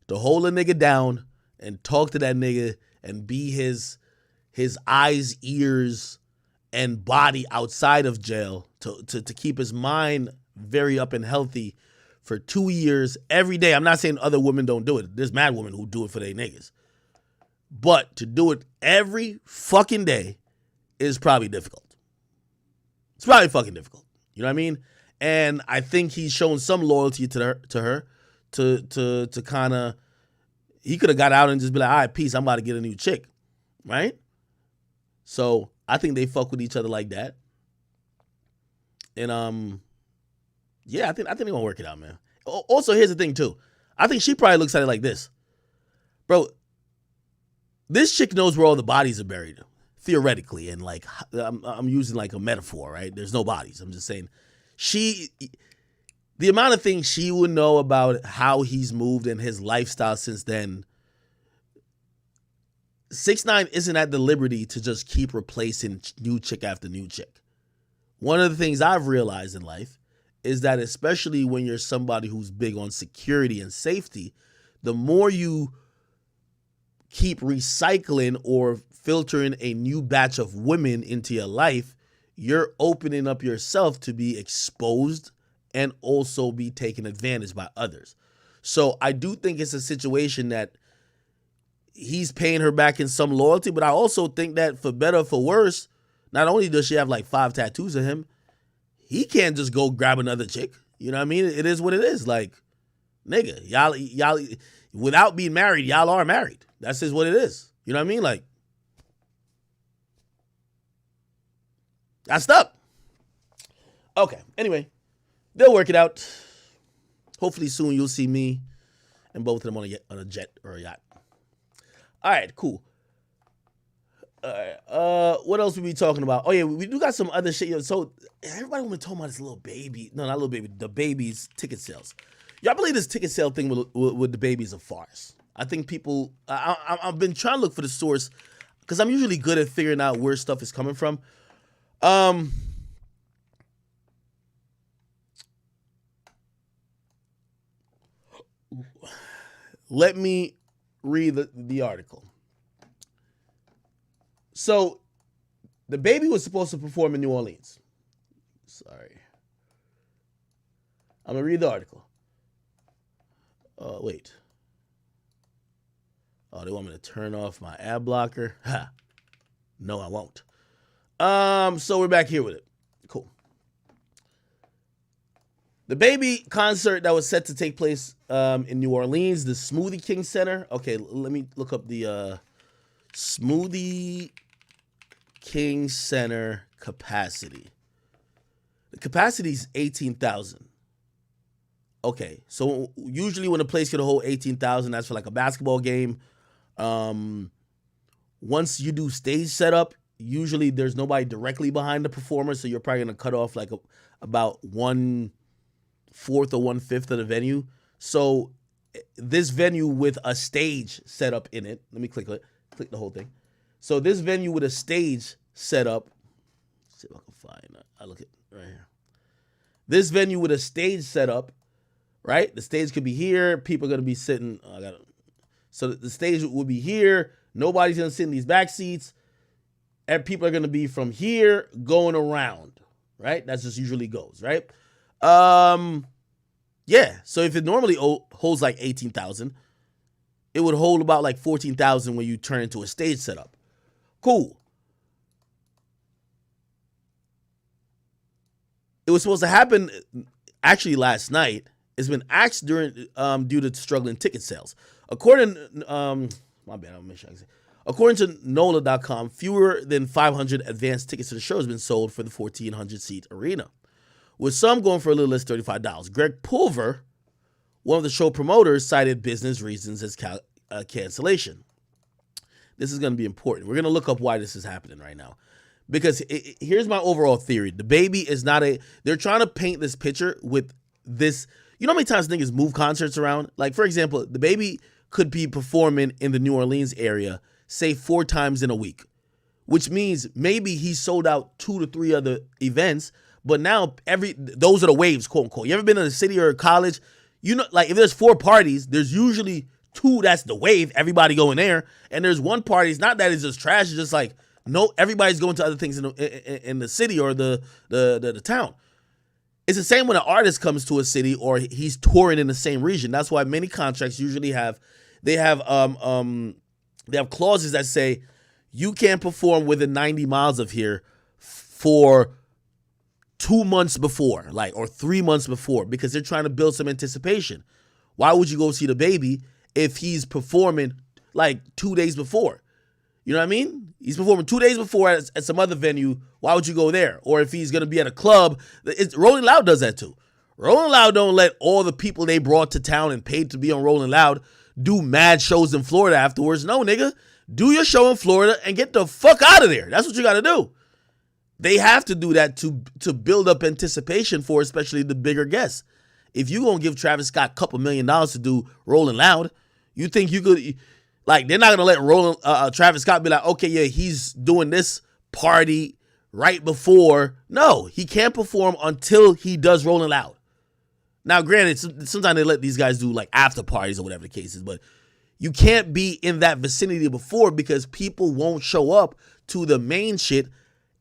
Speaker 1: To hold a nigga down and talk to that nigga and be his eyes, ears, and body outside of jail to keep his mind very up and healthy for 2 years every day. I'm not saying other women don't do it. There's mad women who do it for their niggas. But to do it every fucking day is probably difficult. It's probably fucking difficult. You know what I mean? And I think he's shown some loyalty to her to kind of, he could have got out and just be like, all right, peace, I'm about to get a new chick. Right? So I think they fuck with each other like that. And yeah, I think they're gonna work it out, man. Also, here's the thing too. I think she probably looks at it like this. Bro, this chick knows where all the bodies are buried. Theoretically, and like I'm using like a metaphor, right? There's no bodies. I'm just saying the amount of things she would know about how he's moved and his lifestyle since then. 6ix9ine isn't at the liberty to just keep replacing new chick after new chick. One of the things I've realized in life is that especially when you're somebody who's big on security and safety, the more you keep recycling or filtering a new batch of women into your life, you're opening up yourself to be exposed and also be taken advantage by others. So I do think it's a situation that he's paying her back in some loyalty, but I also think that for better or for worse, not only does she have like 5 tattoos of him, he can't just go grab another chick. You know what I mean? It is what it is. Like, nigga, y'all, without being married, y'all are married. That's just what it is. You know what I mean? Like, that's up. Okay. Anyway, they'll work it out. Hopefully soon you'll see me and both of them on a jet or a yacht. All right, cool. All right. What else we be talking about? Oh yeah, we do got some other shit. So everybody been talking about this little baby. No, not little baby. The baby's ticket sales. Y'all believe this ticket sale thing with the baby is a farce? I think people. I've been trying to look for the source because I'm usually good at figuring out where stuff is coming from. Let me read the article. So Dababy was supposed to perform in New Orleans. Sorry. I'm going to read the article. Wait. Oh, they want me to turn off my ad blocker? Ha. No, I won't. So we're back here with it. Cool. Dababy concert that was set to take place in New Orleans, the Smoothie King Center. Okay, let me look up the Smoothie King Center capacity. The capacity is 18,000. Okay, so usually when a place can hold 18,000, that's for like a basketball game. Once you do stage setup, usually there's nobody directly behind the performer, so you're probably gonna cut off like about 1/4 or 1/5 of the venue. So this venue with a stage set up in it. Let me click the whole thing. So this venue with a stage set up. Let's see if I can find it. I look at right here. This venue with a stage set up, right? The stage could be here. People are gonna be sitting. So the stage would be here. Nobody's gonna sit in these back seats. And people are gonna be from here going around, right? That's just usually goes, right? Yeah. So if it normally holds like 18,000, it would hold about like 14,000 when you turn into a stage setup. Cool. It was supposed to happen actually last night. It's been axed due to struggling ticket sales. According to NOLA.com, fewer than 500 advanced tickets to the show has been sold for the 1,400-seat arena, with some going for a little less than $35. Greg Pulver, one of the show promoters, cited business reasons as cancellation. This is going to be important. We're going to look up why this is happening right now. Because here's my overall theory. Dababy is not they're trying to paint this picture with this. You know how many times niggas move concerts around? Like, for example, Dababy could be performing in the New Orleans area, say 4 times in a week, which means maybe he sold out 2 to 3 other events, but now those are the waves, quote unquote. You ever been in a city or a college? You know, like if there's 4 parties, there's usually 2 that's the wave, everybody going there, and there's 1 party. It's not that it's just trash, it's just like no, everybody's going to other things in the city or the town. It's the same when an artist comes to a city or he's touring in the same region. That's why many contracts usually have clauses that say you can't perform within 90 miles of here for 2 months before, like, or 3 months before, because they're trying to build some anticipation. Why would you go see Dababy if he's performing like 2 days before? You know what I mean? He's performing 2 days before at some other venue. Why would you go there? Or if he's going to be at a club, Rolling Loud does that too. Rolling Loud don't let all the people they brought to town and paid to be on Rolling Loud do mad shows in Florida afterwards. No, nigga. Do your show in Florida and get the fuck out of there. That's what you got to do. They have to do that to build up anticipation for especially the bigger guests. If you going to give Travis Scott a couple $1 million to do Rolling Loud, you think you could... Like, they're not going to let Travis Scott be like, okay, yeah, he's doing this party right before. No, he can't perform until he does Rolling Loud. Now, granted, sometimes they let these guys do, like, after parties or whatever the case is, but you can't be in that vicinity before because people won't show up to the main shit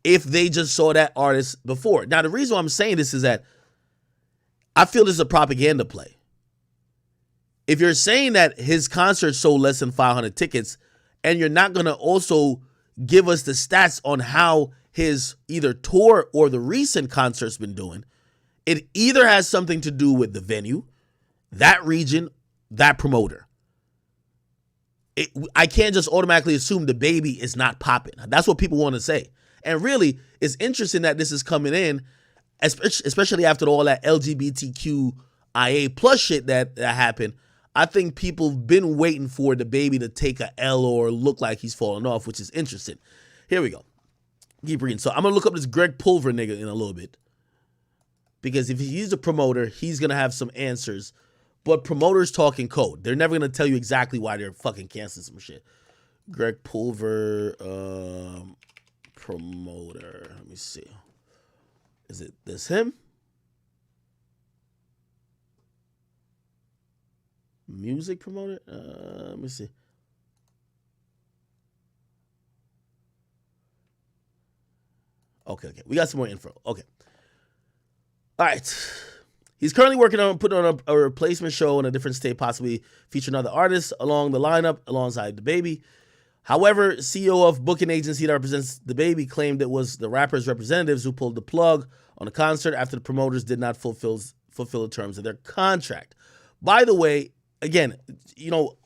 Speaker 1: if they just saw that artist before. Now, the reason why I'm saying this is that I feel this is a propaganda play. If you're saying that his concert sold less than 500 tickets and you're not going to also give us the stats on how his either tour or the recent concert's been doing, it either has something to do with the venue, that region, that promoter. I can't just automatically assume Dababy is not popping. That's what people want to say. And really, it's interesting that this is coming in, especially after all that LGBTQIA plus shit that happened. I think people have been waiting for Dababy to take a L or look like he's falling off, which is interesting. Here we go. Keep reading. So I'm going to look up this Greg Pulver nigga in a little bit. Because if he's a promoter, he's going to have some answers. But promoters talk in code. They're never going to tell you exactly why they're fucking canceling some shit. Greg Pulver, promoter. Let me see. Is it this him? Music promoter? Let me see. Okay. We got some more info. Okay. All right. He's currently working on putting on a replacement show in a different state, possibly featuring other artists along the lineup alongside Dababy. However, CEO of booking agency that represents Dababy claimed it was the rapper's representatives who pulled the plug on the concert after the promoters did not fulfill the terms of their contract. By the way, again,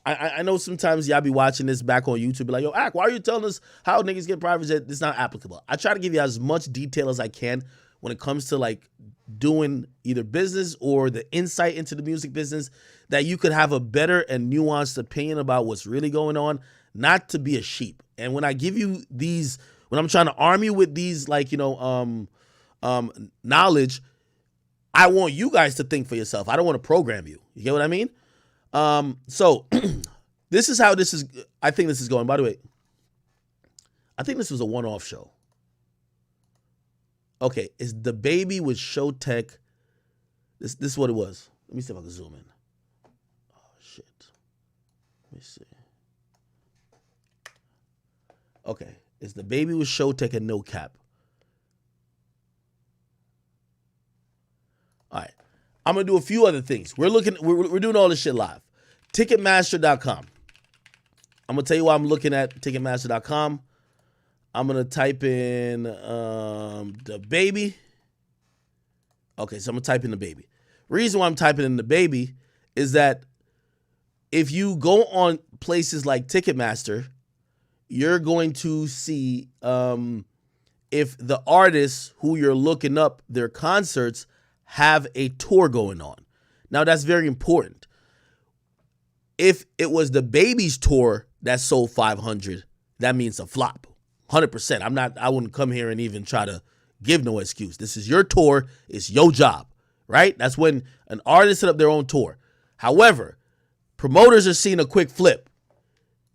Speaker 1: I know sometimes y'all be watching this back on YouTube, be like, yo, Ak, why are you telling us how niggas get private jet? It's not applicable. I try to give you as much detail as I can when it comes to like doing either business or the insight into the music business, that you could have a better and nuanced opinion about what's really going on, not to be a sheep. And when I give you these, when I'm trying to arm you with these, like, knowledge, I want you guys to think for yourself. I don't want to program you. You get what I mean? So this is how I think this is going. By the way, I think this was a one-off show. Okay, is Dababy with Showtech? This is what it was. Let me see if I can zoom in. Oh shit. Let me see. Okay, it's Dababy with Showtech and No Cap. All right, I'm gonna do a few other things. We're doing all this shit live. Ticketmaster.com. I'm gonna tell you why I'm looking at Ticketmaster.com. I'm gonna type in Dababy. Okay, so I'm gonna type in Dababy. Reason why I'm typing in Dababy is that if you go on places like Ticketmaster, you're going to see if the artists who you're looking up their concerts have a tour going on. Now that's very important. If it was Dababy's tour that sold 500, that means a flop. 100%. I wouldn't come here and even try to give no excuse. This is your tour. It's your job, right? That's when an artist set up their own tour. However, promoters are seeing a quick flip.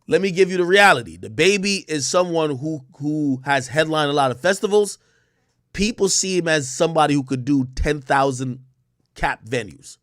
Speaker 1: Let me give you the reality. Dababy is someone who has headlined a lot of festivals. People see him as somebody who could do 10,000 cap venues.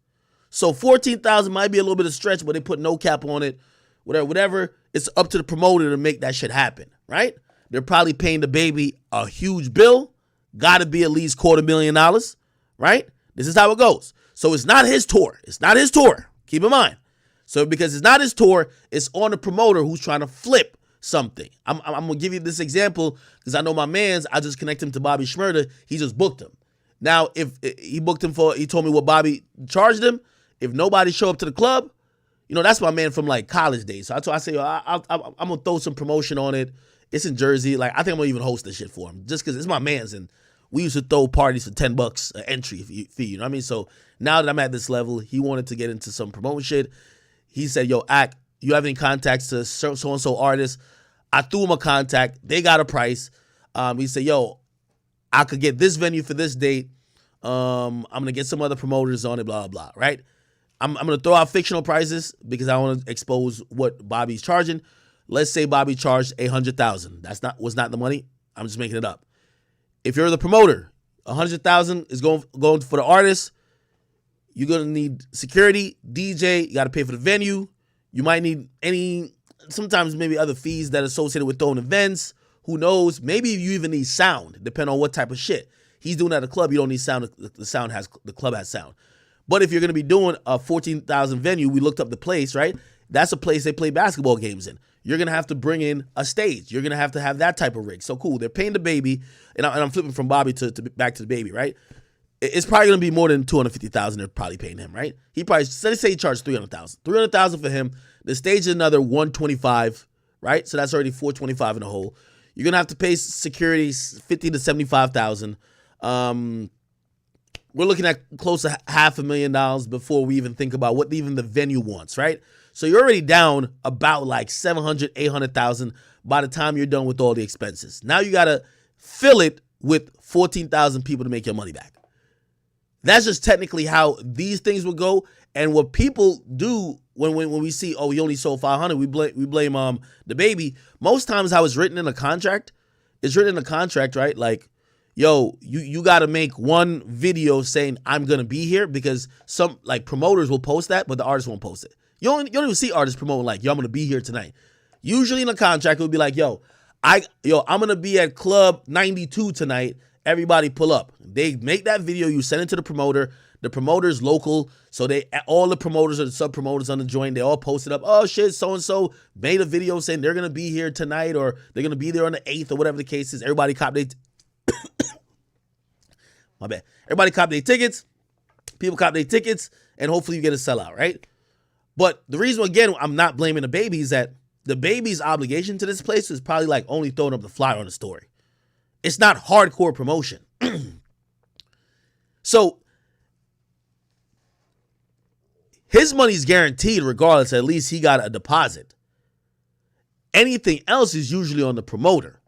Speaker 1: So 14,000 might be a little bit of stretch, but they put no cap on it. Whatever. It's up to the promoter to make that shit happen, right? They're probably paying Dababy a huge bill. Got to be at least $250,000, right? This is how it goes. So it's not his tour. It's not his tour. Keep in mind. So because it's not his tour, it's on the promoter who's trying to flip something. I'm going to give you this example because I know my mans, I just connect him to Bobby Shmurda. He just booked him. Now, if he booked him he told me what Bobby charged him. If nobody show up to the club, that's my man from like college days. So I say, I'm going to throw some promotion on it. It's in Jersey. Like, I think I'm going to even host this shit for him just because it's my man's. And we used to throw parties for $10 an entry fee. You know what I mean? So now that I'm at this level, he wanted to get into some promotion shit. He said, yo, Ak, you have any contacts to so-and-so artists? I threw him a contact. They got a price. He said, yo, I could get this venue for this date. I'm going to get some other promoters on it, blah, blah, blah, right? I'm going to throw out fictional prices because I want to expose what Bobby's charging. Let's say Bobby charged $800,000. Was not the money. I'm just making it up. If you're the promoter, $100,000 is going for the artist. You're going to need security, DJ. You got to pay for the venue. You might need sometimes maybe other fees that are associated with throwing events. Who knows? Maybe you even need sound, depending on what type of shit. He's doing at a club. You don't need sound. The club has sound. But if you're going to be doing a 14,000 venue, we looked up the place, right? That's a place they play basketball games in. You're going to have to bring in a stage. You're going to have that type of rig. So cool. They're paying Dababy, and I'm flipping from Bobby to back to Dababy, right? It's probably going to be more than $250,000 they're probably paying him, right? He probably, let's say he charged $300,000. $300,000 for him. The stage is another $125,000, right? So that's already $425,000 in the hole. You're going to have to pay security $50,000 to $75,000. We're looking at close to $500,000 before we even think about what even the venue wants, right? So you're already down about like $700,000, $800,000 by the time you're done with all the expenses. Now you got to fill it with 14,000 people to make your money back. That's just technically how these things would go. And what people do when we see, oh, we only sold 500, we blame Dababy. Most times how it's written in a contract, right? Like, yo, you got to make one video saying I'm going to be here, because some like promoters will post that, but the artist won't post it. You don't even see artists promoting like, yo, I'm going to be here tonight. Usually in a contract, it would be like, yo, I'm going to be at Club 92 tonight, everybody pull up. They make that video, you send it to the promoter. The promoter's local, so all the promoters or the sub-promoters on the joint, they all posted up, oh shit, so-and-so made a video saying they're going to be here tonight or they're going to be there on the 8th or whatever the case is. Everybody cop their my bad. Everybody cop their tickets. People cop their tickets, and hopefully you get a sellout, right? But the reason, again, I'm not blaming the baby is that the baby's obligation to this place is probably like only throwing up the flyer on the story. It's not hardcore promotion. So his money's guaranteed regardless. At least he got a deposit. Anything else is usually on the promoter.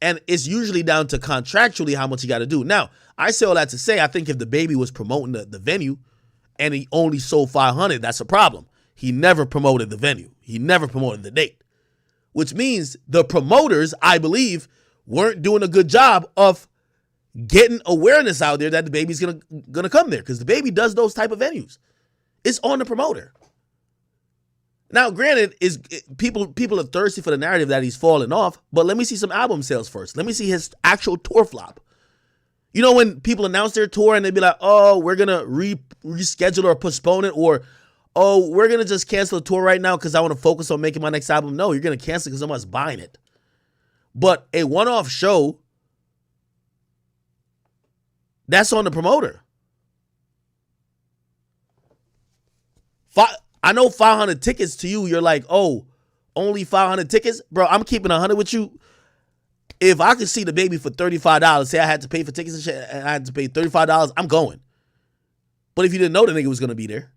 Speaker 1: And it's usually down to contractually how much you got to do. Now, I say all that to say, I think if the baby was promoting the venue and he only sold 500, that's a problem. He never promoted the venue. He never promoted the date. Which means the promoters, I believe, weren't doing a good job of getting awareness out there that the baby's gonna come there. Because the baby does those type of venues. It's on the promoter. Now, granted, people are thirsty for the narrative that he's falling off, but let me see some album sales first. Let me see his actual tour flop. You know when people announce their tour and they be like, oh, we're going to reschedule or postpone it, or, oh, we're going to just cancel the tour right now because I want to focus on making my next album. No, you're going to cancel because someone's buying it. But a one-off show, that's on the promoter. I know 500 tickets to you, you're like, oh, only 500 tickets? Bro, I'm keeping 100 with you. If I could see the baby for $35, say I had to pay for tickets and shit, and I had to pay $35, I'm going. But if you didn't know the nigga was going to be there.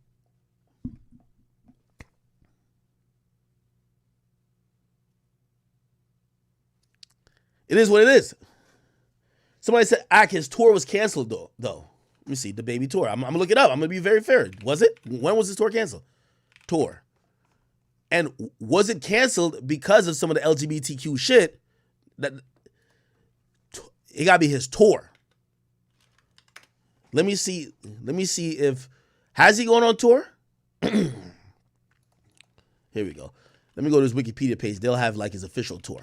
Speaker 1: It is what it is. Somebody said, his tour was canceled, though. Let me see, the baby tour. I'm going to look it up. I'm going to be very fair. Was it? When was this tour canceled? Tour. And was it canceled because of some of the LGBTQ shit? That it gotta be his tour. Let me see if has he gone on tour? Here we go. Let me go to his Wikipedia page. They'll have like his official tour.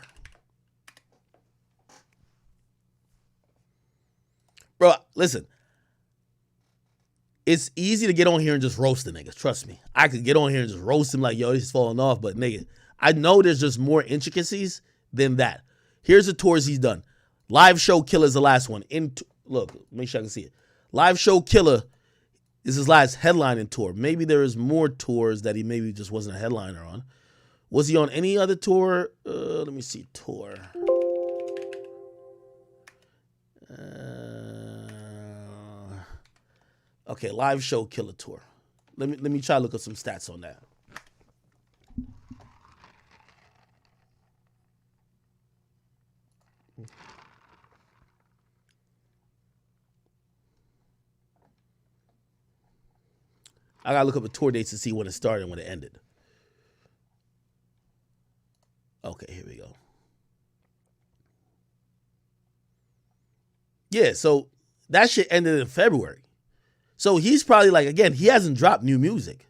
Speaker 1: Bro, listen. It's easy to get on here and just roast the niggas. Trust me. I could get on here and just roast him like, yo, this is falling off. But nigga, I know there's just more intricacies than that. Here's the tours he's done. Live Show Killer is the last one. Look, make sure I can see it. Live Show Killer is his last headlining tour. Maybe there is more tours that he maybe just wasn't a headliner on. Was he on any other tour? Let me see. Tour. Okay, Live Show Killer tour. Let me try to look at some stats on that. I gotta look up the tour dates to see when it started and when it ended. Okay, here we go. Yeah, so that shit ended in February. So he's probably like, again, he hasn't dropped new music.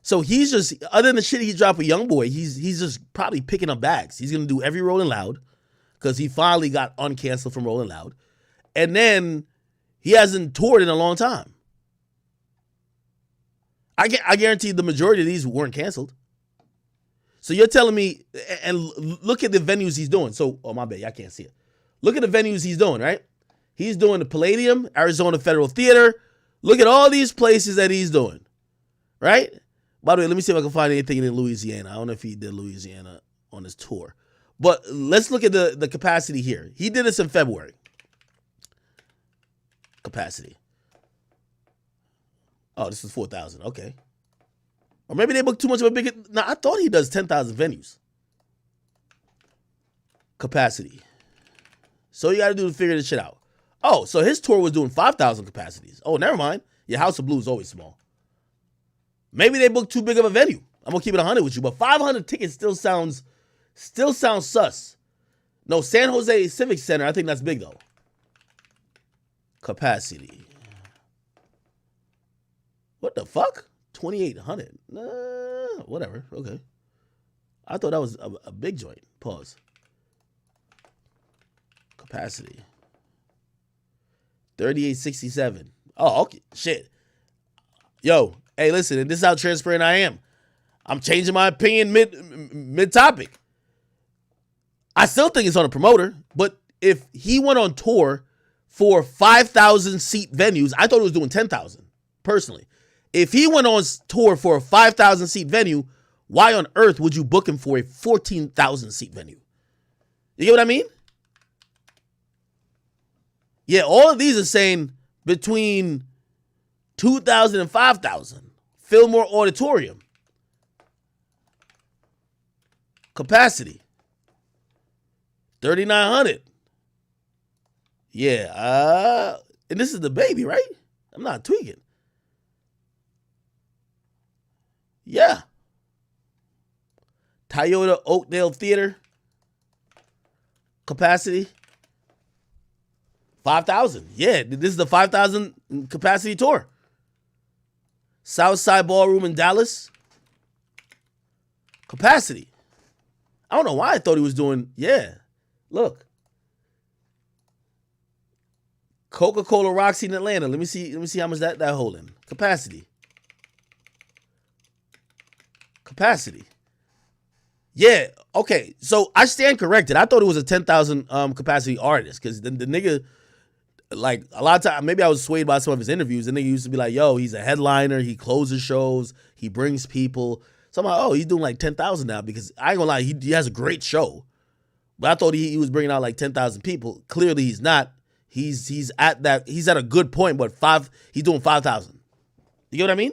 Speaker 1: So he's just, other than the shit he dropped with Youngboy, he's just probably picking up bags. He's going to do every Rolling Loud because he finally got uncanceled from Rolling Loud. And then he hasn't toured in a long time. I guarantee the majority of these weren't canceled. So you're telling me, and look at the venues he's doing. So, oh my bad, I can't see it. Look at the venues he's doing, right? He's doing the Palladium, Arizona Federal Theater. Look at all these places that he's doing, right? By the way, let me see if I can find anything in Louisiana. I don't know if he did Louisiana on his tour. But let's look at the capacity here. He did this in February. Capacity. Oh, this is 4,000. Okay. Or maybe they booked too much of a big... Now, I thought he does 10,000 venues. Capacity. So you got to do to figure this shit out. Oh, so his tour was doing 5,000 capacities. Oh, never mind. Your House of Blues is always small. Maybe they booked too big of a venue. I'm gonna keep it 100 with you, but 500 tickets still sounds sus. No, San Jose Civic Center. I think that's big though. Capacity. What the fuck? 2,800. Whatever. Okay. I thought that was a big joint. Pause. Capacity. 38.67. Oh, okay. Shit. Yo, hey, listen, and this is how transparent I am. I'm changing my opinion mid-topic. I still think it's on a promoter, but if he went on tour for 5,000 seat venues, I thought he was doing 10,000, personally. If he went on tour for a 5,000 seat venue, why on earth would you book him for a 14,000 seat venue? You get what I mean? Yeah, all of these are saying between 2,000 and 5,000. Fillmore Auditorium. Capacity. 3,900. Yeah, and this is Dababy, right? I'm not tweaking. Yeah. Toyota Oakdale Theater. Capacity. 5,000. Yeah, this is the 5,000 capacity tour. Southside Ballroom in Dallas. Capacity. I don't know why I thought he was doing, yeah. Look. Coca-Cola Roxy in Atlanta. Let me see how much that holding. Capacity. Capacity. Yeah, okay. So I stand corrected. I thought it was a 10,000 capacity artist because the nigga, like, a lot of times, maybe I was swayed by some of his interviews. The nigga used to be like, yo, he's a headliner. He closes shows. He brings people. So I'm like, oh, he's doing like 10,000 now because I ain't gonna lie, he has a great show. But I thought he was bringing out like 10,000 people. Clearly he's not. He's at a good point, but he's doing 5,000. You get what I mean?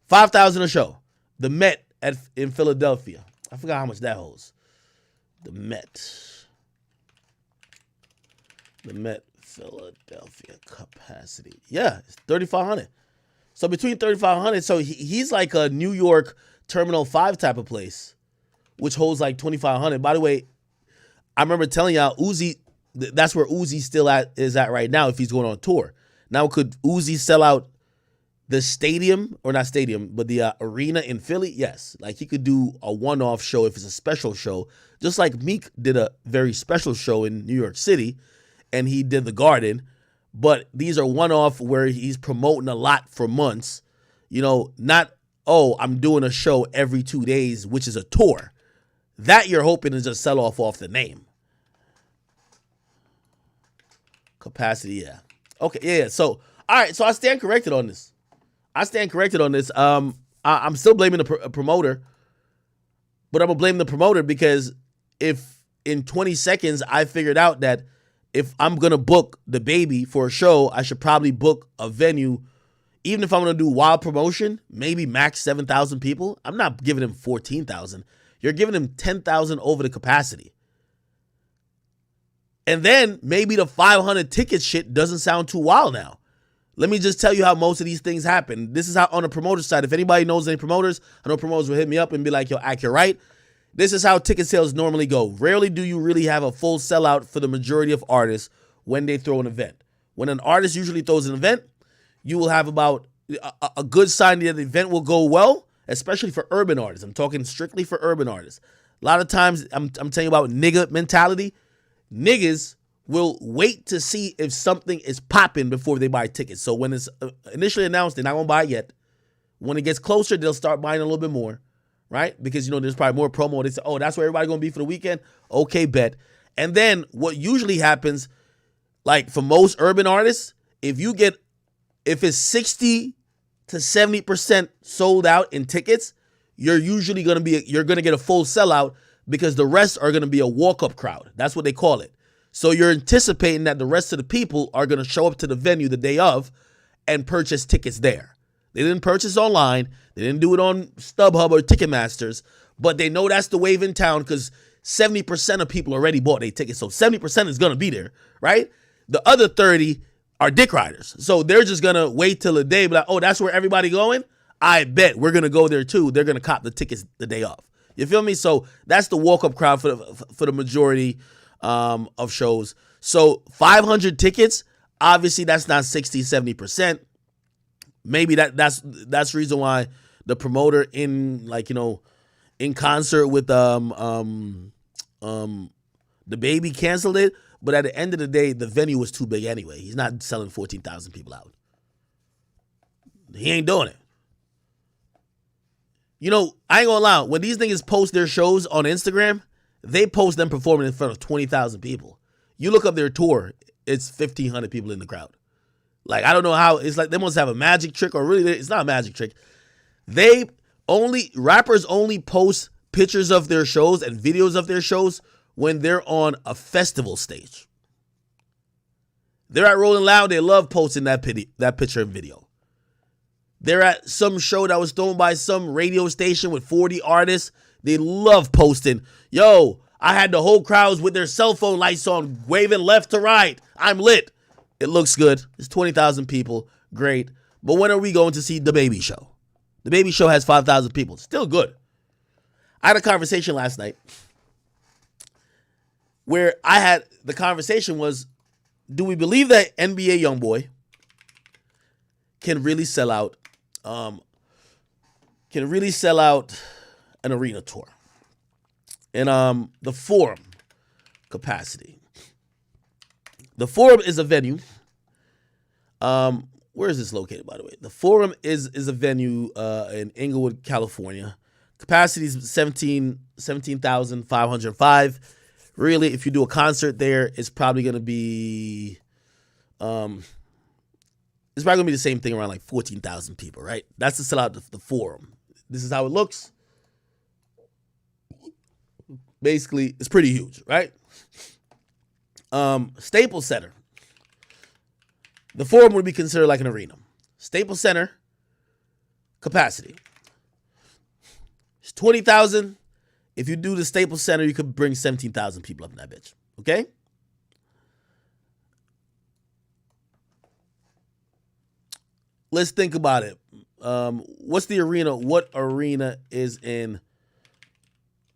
Speaker 1: 5,000 a show. The Met in Philadelphia. I forgot how much that holds. The Met Philadelphia capacity. Yeah, it's 3,500. So between 3,500, so he's like a New York Terminal 5 type of place, which holds like 2,500. By the way, I remember telling y'all Uzi, that's where Uzi is at right now if he's going on tour. Now, could Uzi sell out the stadium, or not stadium, but the arena in Philly? Yes. Like, he could do a one-off show if it's a special show, just like Meek did a very special show in New York City, and he did the Garden. But these are one-off where he's promoting a lot for months. You know, not, oh, I'm doing a show every 2 days, which is a tour. That you're hoping to just sell off the name. Capacity, yeah. Okay, yeah. So, all right. So I stand corrected on this. I'm still blaming the promoter, but I'm gonna blame the promoter because if in 20 seconds I figured out that if I'm gonna book Dababy for a show, I should probably book a venue, even if I'm gonna do wild promotion, maybe max 7,000 people. I'm not giving him 14,000. You're giving him 10,000 over the capacity. And then maybe the 500 ticket shit doesn't sound too wild now. Let me just tell you how most of these things happen. This is how on the promoter side, if anybody knows any promoters, I know promoters will hit me up and be like, yo, Ak, you're right. This is how ticket sales normally go. Rarely do you really have a full sellout for the majority of artists when they throw an event. When an artist usually throws an event, you will have about a good sign that the event will go well, especially for urban artists. I'm talking strictly for urban artists. A lot of times, I'm telling you about nigga mentality. Niggas will wait to see if something is popping before they buy tickets. So when it's initially announced, they're not going to buy it yet. When it gets closer, they'll start buying a little bit more, right? Because, you know, there's probably more promo. They say, oh, that's where everybody's going to be for the weekend? Okay, bet. And then what usually happens, like for most urban artists, if it's 60 to 70% sold out in tickets, you're going to get a full sellout because the rest are going to be a walk-up crowd. That's what they call it. So you're anticipating that the rest of the people are going to show up to the venue the day of and purchase tickets there. They didn't purchase online. They didn't do it on StubHub or Ticketmasters, but they know that's the wave in town because 70% of people already bought their tickets. So 70% is going to be there, right? The other 30 are dick riders. So they're just going to wait till the day, be like, oh, that's where everybody going? I bet we're going to go there too. They're going to cop the tickets the day of. You feel me? So that's the walk-up crowd for the majority of shows. So 500 tickets, obviously that's not 60, 70%. Maybe that's the reason why the promoter in concert with Dababy canceled it. But at the end of the day, the venue was too big anyway. He's not selling 14,000 people out. He ain't doing it. You know, I ain't gonna lie. When these niggas post their shows on Instagram, they post them performing in front of 20,000 people. You look up their tour, it's 1,500 people in the crowd. Like, I don't know how. It's like they must have a magic trick, or really, it's not a magic trick. Rappers only post pictures of their shows and videos of their shows when they're on a festival stage. They're at Rolling Loud, they love posting that picture and video. They're at some show that was thrown by some radio station with 40 artists. They love posting, yo, I had the whole crowds with their cell phone lights on, waving left to right. I'm lit. It looks good. It's 20,000 people. Great. But when are we going to see Dababy show? Dababy show has 5,000 people. Still good. I had a conversation last night where the conversation was, do we believe that NBA YoungBoy can really sell out an arena tour in the Forum capacity? The Forum is a venue. Where is this located, by the way? The Forum is a venue in Inglewood, California. Capacity is 17,505. Really, if you do a concert there, it's probably going to be the same thing, around like 14,000 people, right? That's to sell out the Forum. This is how it looks. Basically, it's pretty huge, right? Staples Center. The Forum would be considered like an arena. Staples Center capacity. It's 20,000. If you do the Staples Center, you could bring 17,000 people up in that bitch. Okay? Let's think about it. What's the arena? What arena is in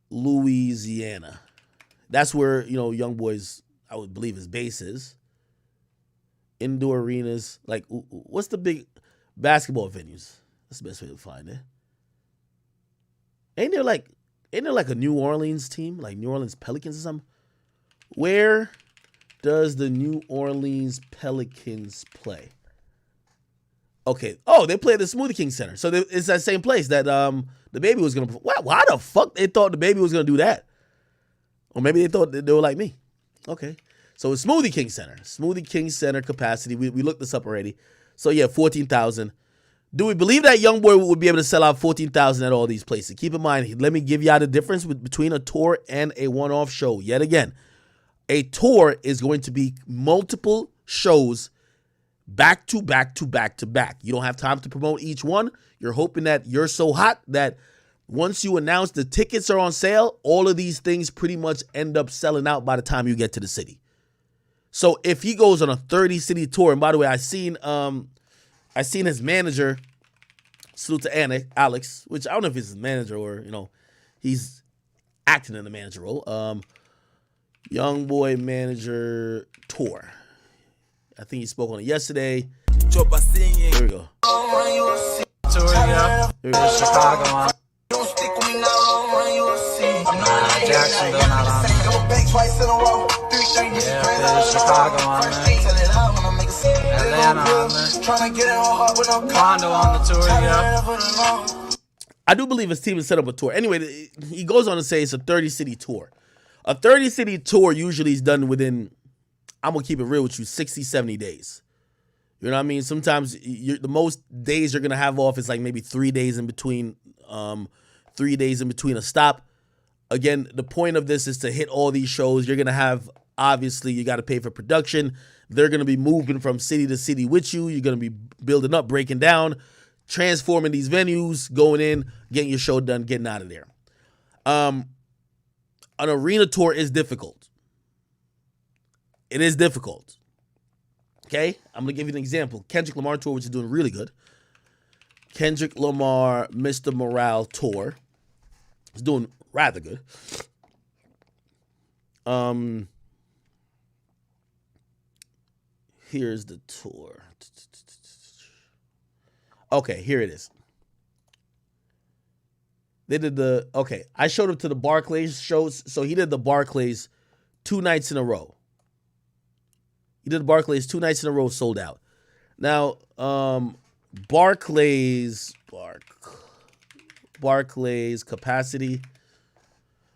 Speaker 1: Louisiana? That's where, YoungBoy's, I would believe, his base is. Indoor arenas. Like, what's the big basketball venues? That's the best way to find it. Ain't there like a New Orleans team? Like New Orleans Pelicans or something? Where does the New Orleans Pelicans play? Okay. Oh, they play at the Smoothie King Center. So it's that same place that Dababy was going to... Why the fuck they thought Dababy was going to do that? Or maybe they thought they were like me. Okay. So it's Smoothie King Center. Smoothie King Center capacity. We looked this up already. So yeah, 14,000. Do we believe that YoungBoy would be able to sell out 14,000 at all these places? Keep in mind, let me give y'all the difference between a tour and a one-off show. Yet again, a tour is going to be multiple shows back to back to back to back. You don't have time to promote each one. You're hoping that you're so hot that once you announce the tickets are on sale, all of these things pretty much end up selling out by the time you get to the city. So if he goes on a 30-city tour, and by the way, I seen his manager, salute to Alex, which I don't know if he's his manager or, he's acting in the manager role. YoungBoy manager tour. I think he spoke on it yesterday. Here we go. Here we go.
Speaker 5: Chicago. Jacksonville, not on yeah, Chicago on there. Atlanta on there. Condo on the tour, yeah.
Speaker 1: I do believe his team has set up a tour. Anyway, he goes on to say it's a 30-city tour. A 30-city tour usually is done within, I'm going to keep it real with you, 60, 70 days. You know what I mean? Sometimes the most days you're going to have off is like maybe 3 days in between, 3 days in between a stop. Again, the point of this is to hit all these shows. You're going to have, obviously, you got to pay for production. They're going to be moving from city to city with you. You're going to be building up, breaking down, transforming these venues, going in, getting your show done, getting out of there. An arena tour is difficult. It is difficult. Okay? I'm going to give you an example. Kendrick Lamar tour, which is doing really good. Kendrick Lamar Mr. Morale tour is doing rather good. Here's the tour. Okay, here it is. They did I showed up to the Barclays shows. So he did the Barclays 2 nights in a row. He did the Barclays 2 nights in a row, sold out. Now, Barclays capacity.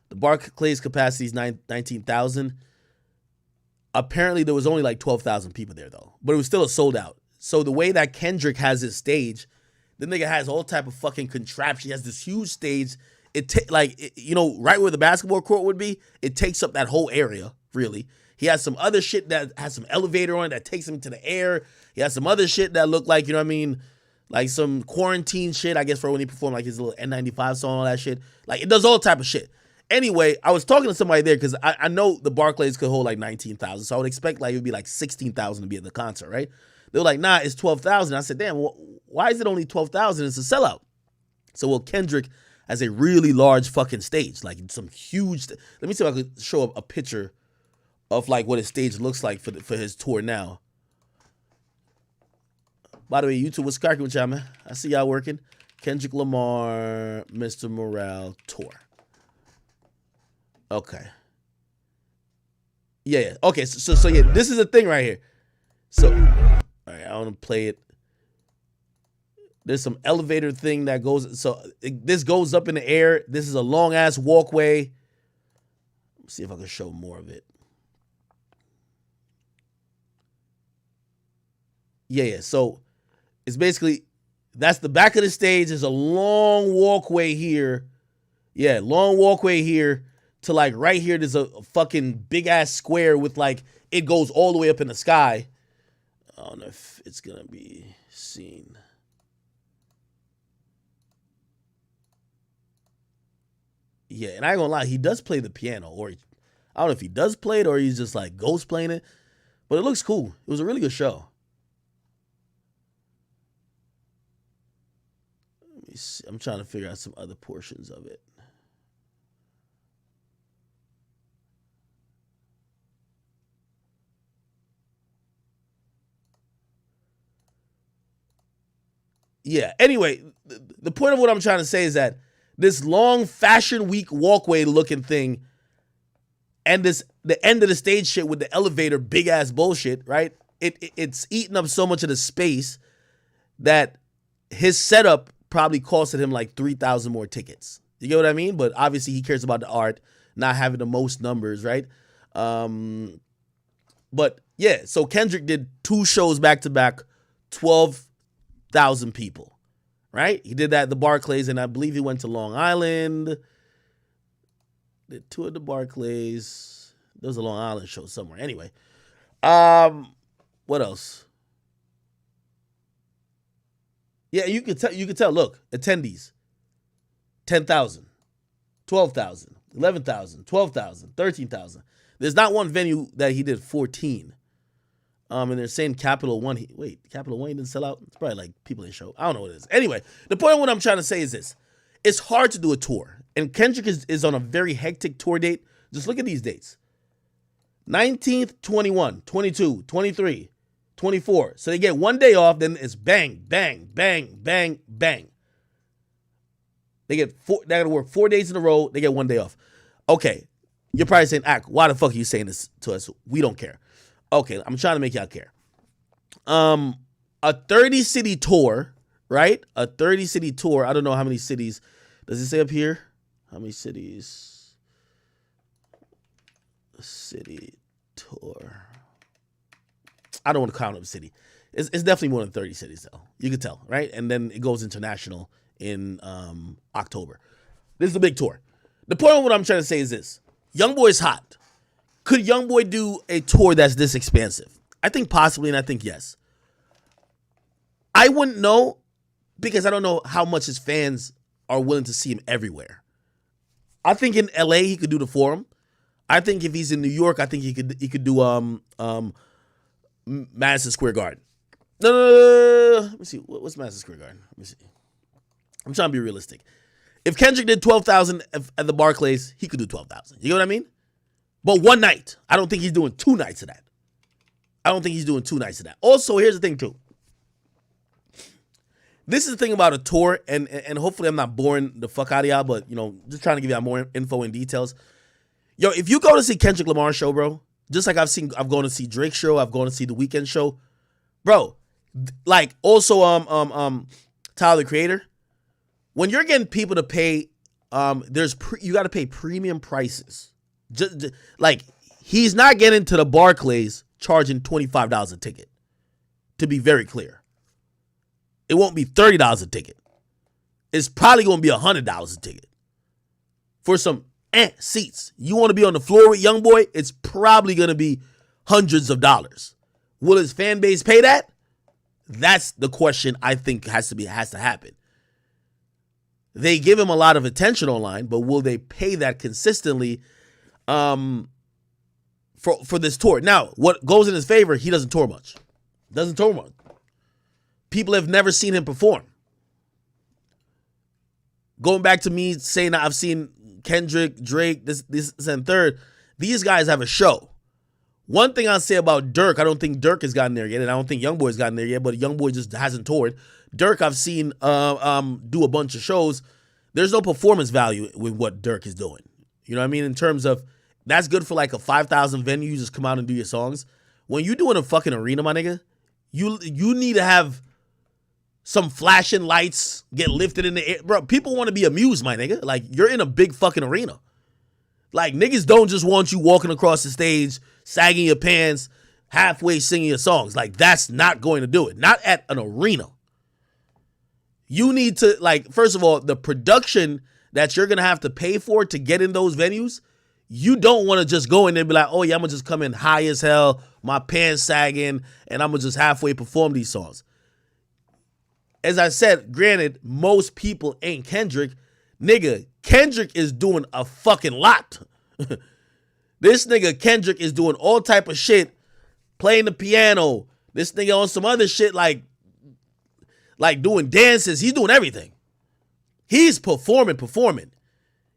Speaker 1: The Barclays capacity is 19,000. Apparently, there was only like 12,000 people there, though. But it was still a sold out. So the way that Kendrick has his stage, the nigga has all type of fucking contraption. He has this huge stage. Right where the basketball court would be, it takes up that whole area, really. He has some other shit that has some elevator on it that takes him to the air. He has some other shit that look like, like some quarantine shit, I guess, for when he performed like his little N95 song, all that shit. Like, it does all type of shit. Anyway, I was talking to somebody there because I know the Barclays could hold like 19,000, so I would expect like it would be like 16,000 to be at the concert, right? They were like, nah, it's 12,000. I said, damn, why is it only 12,000? It's a sellout. So, Kendrick has a really large fucking stage, like some huge. Let me see if I could show up a picture of like what his stage looks like for his tour now. By the way, YouTube, what's cracking with y'all, man? I see y'all working. Kendrick Lamar, Mr. Morale tour. Okay. Yeah. Okay. So yeah, this is the thing right here. So, all right, I want to play it. There's some elevator thing that goes. So this goes up in the air. This is a long ass walkway. Let's see if I can show more of it. Yeah. So it's basically that's the back of the stage. There's a long walkway here. Yeah, long walkway here. To like right here, there's a fucking big ass square with like, it goes all the way up in the sky. I don't know if it's gonna be seen. Yeah, and I ain't gonna lie, he does play the piano, or I don't know if he does play it or he's just like ghost playing it, but it looks cool. It was a really good show. Let me see. I'm trying to figure out some other portions of it. Yeah, anyway, the point of what I'm trying to say is that this long Fashion Week walkway looking thing and the end of the stage shit with the elevator big ass bullshit, right? It's eating up so much of the space that his setup probably costed him like 3,000 more tickets. You get what I mean? But obviously he cares about the art, not having the most numbers, right? But yeah, so Kendrick did 2 shows back to back, 12,000 people, right? He did that at the Barclays, and I believe he went to Long Island. Did 2 at the Barclays. There was a Long Island show somewhere. Anyway, what else? Yeah, you could tell. Look, attendees: 10,000, 12,000, 11,000, 12,000, 13,000. There's not one venue that he did 14. And they're saying Capital One. Capital One didn't sell out? It's probably like people didn't show. I don't know what it is. Anyway, the point of what I'm trying to say is this. It's hard to do a tour. And Kendrick is on a very hectic tour date. Just look at these dates. 19th, 21, 22, 23, 24. So they get one day off, then it's bang, bang, bang, bang, bang. They gotta work 4 days in a row, they get one day off. Okay, you're probably saying, Ak, why the fuck are you saying this to us? We don't care. Okay, I'm trying to make y'all care. A 30-city tour, right? A 30-city tour. I don't know how many cities. Does it say up here? How many cities? City tour. I don't want to count up city. It's definitely more than 30 cities, though. You can tell, right? And then it goes international in October. This is a big tour. The point of what I'm trying to say is this. Youngboy's hot. Could Youngboy do a tour that's this expansive? I think possibly, and I think yes. I wouldn't know because I don't know how much his fans are willing to see him everywhere. I think in LA he could do the Forum. I think if he's in New York, I think he could do Madison Square Garden. No. Let me see. What's Madison Square Garden? Let me see. I'm trying to be realistic. If Kendrick did 12,000 at the Barclays, he could do 12,000. You know what I mean? But one night. I don't think he's doing 2 nights of that. Also, here's the thing too. This is the thing about a tour, and hopefully I'm not boring the fuck out of y'all, but just trying to give y'all more info and details. Yo, if you go to see Kendrick Lamar's show, bro, Just like I've gone to see Drake's show, I've gone to see the Weeknd show. Bro, like also Tyler the Creator. When you're getting people to pay, you got to pay premium prices. Just, like he's not getting to the Barclays charging $25 a ticket. To be very clear, it won't be $30 a ticket. It's probably going to be $100 a ticket for some seats. You want to be on the floor with YoungBoy? It's probably going to be hundreds of dollars. Will his fan base pay that? That's the question I think has to happen. They give him a lot of attention online, but will they pay that consistently for this tour? Now, what goes in his favor, he doesn't tour much. People have never seen him perform. Going back to me saying that I've seen Kendrick, Drake, this and third, these guys have a show. One thing I'll say about Dirk, I don't think Dirk has gotten there yet, and I don't think YoungBoy's gotten there yet, but YoungBoy just hasn't toured. Dirk, I've seen do a bunch of shows. There's no performance value with what Dirk is doing. You know what I mean? In terms of, that's good for like a 5,000 venue, you just come out and do your songs. When you doing a fucking arena, my nigga, you need to have some flashing lights, get lifted in the air. Bro, people want to be amused, my nigga. Like, you're in a big fucking arena. Like, niggas don't just want you walking across the stage, sagging your pants, halfway singing your songs. Like, that's not going to do it. Not at an arena. You need to, like, first of all, the production that you're going to have to pay for to get in those venues, you don't want to just go in there and be like, oh, yeah, I'm going to just come in high as hell, my pants sagging, and I'm going to just halfway perform these songs. As I said, granted, most people ain't Kendrick. Nigga, Kendrick is doing a fucking lot. This nigga Kendrick is doing all type of shit, playing the piano. This nigga on some other shit like doing dances. He's doing everything. He's performing.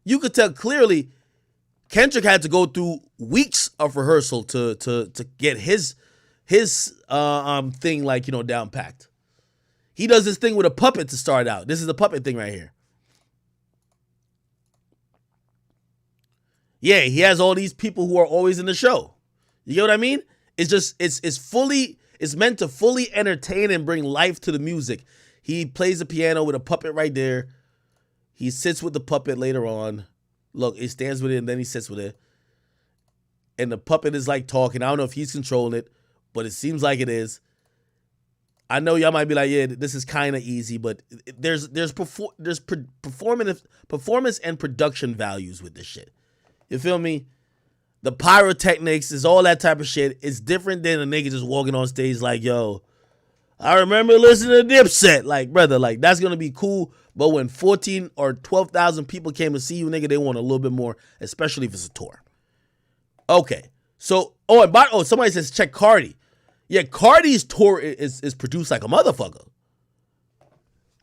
Speaker 1: You could tell clearly Kendrick had to go through weeks of rehearsal to get his thing like, you know, down packed. He does this thing with a puppet to start out. This is the puppet thing right here. Yeah, he has all these people who are always in the show. You get what I mean? It's just, it's meant to fully entertain and bring life to the music. He plays the piano with a puppet right there. He sits with the puppet later on. Look, he stands with it and then he sits with it. And the puppet is like talking. I don't know if he's controlling it, but it seems like it is. I know y'all might be like, yeah, this is kind of easy, but there's performance and production values with this shit. You feel me? The pyrotechnics is all that type of shit. It's different than a nigga just walking on stage like, yo, I remember listening to Dipset. Like, brother, like, that's going to be cool. But when 14 or 12,000 people came to see you, nigga, they want a little bit more, especially if it's a tour. Okay. So, somebody says check Cardi. Yeah, Cardi's tour is produced like a motherfucker.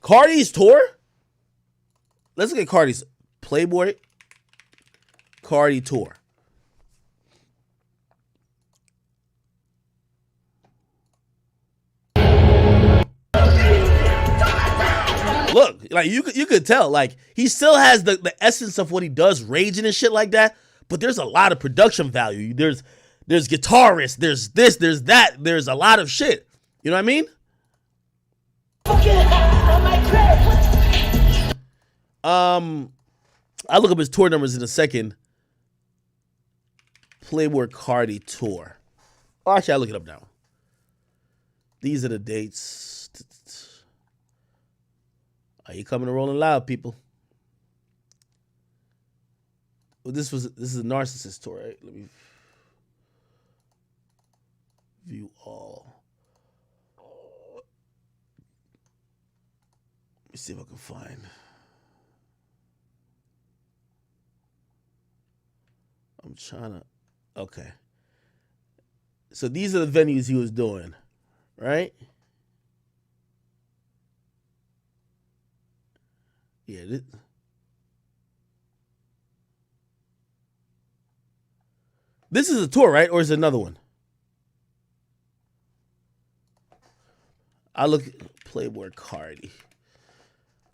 Speaker 1: Cardi's tour? Let's look at Cardi's Playboy Cardi tour. Look, like you could tell, like he still has the essence of what he does, raging and shit like that. But there's a lot of production value. There's guitarists, there's this, there's that, there's a lot of shit. You know what I mean? I'll look up his tour numbers in a second. Playboy Cardi tour. Oh, actually, I'll look it up now. These are the dates. Are you coming to Rolling Loud, people? Well, this is a Narcissist tour, right? Let me view all. Let me see if I can find. I'm trying to. Okay. So these are the venues he was doing, right? Yeah. This is a tour, right? Or is it another one? I look at Playboy Cardi.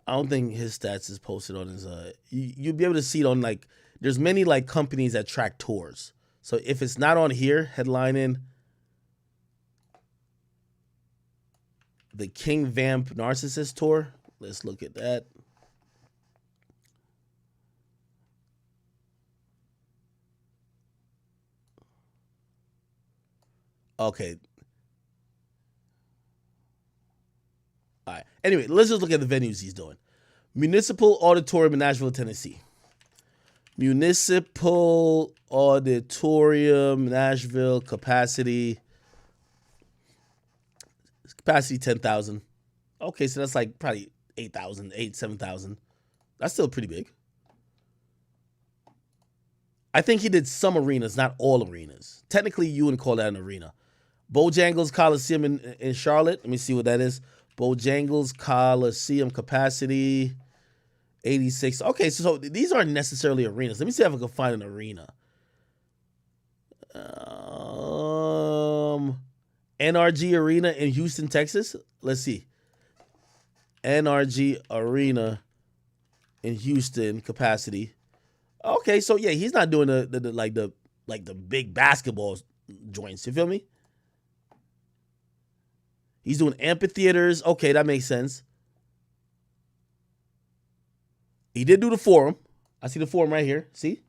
Speaker 1: I don't think his stats is posted on his. You'll be able to see it on like. There's many like companies that track tours. So if it's not on here, headlining the King Vamp Narcissist Tour. Let's look at that. Okay. All right. Anyway, let's just look at the venues he's doing. Municipal Auditorium in Nashville, Tennessee. Municipal Auditorium, Nashville, capacity 10,000. Okay, so that's like probably 7,000. That's still pretty big. I think he did some arenas, not all arenas. Technically, you wouldn't call that an arena. Bojangles Coliseum in Charlotte. Let me see what that is. Bojangles Coliseum capacity 86. Okay, so these aren't necessarily arenas. Let me see if I can find an arena. NRG Arena in Houston, Texas. Let's see. NRG Arena in Houston capacity. Okay, so yeah, he's not doing the big basketball joints. You feel me? He's doing amphitheaters. Okay, that makes sense. He did do the Forum. I see the Forum right here. See?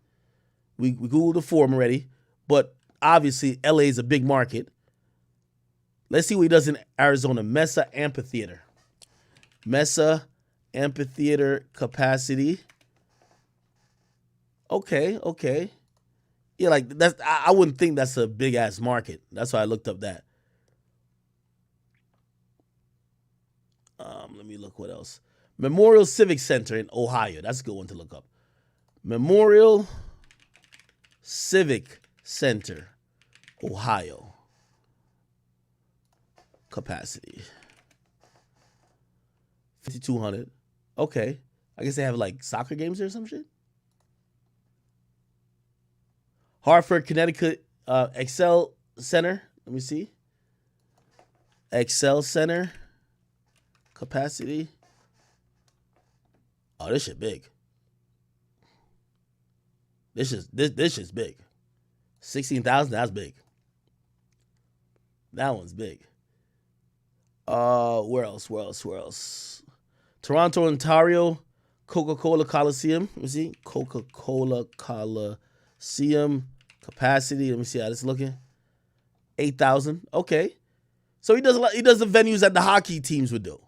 Speaker 1: We Googled the Forum already. But obviously, LA is a big market. Let's see what he does in Arizona. Mesa Amphitheater. Mesa Amphitheater capacity. Okay. Yeah, like that's I wouldn't think that's a big ass market. That's why I looked up that. Let me look what else. Memorial Civic Center in Ohio. That's a good one to look up. Memorial Civic Center, Ohio. Capacity 5,200. Okay. I guess they have like soccer games there or some shit. Hartford, Connecticut, Excel Center. Let me see. Excel Center. Capacity. Oh, this shit big. This shit's big. 16,000, that's big. That one's big. Where else? Toronto, Ontario, Coca-Cola Coliseum. Let me see. Coca-Cola Coliseum capacity. Let me see how this is looking. 8,000. Okay. So he does the venues that the hockey teams would do.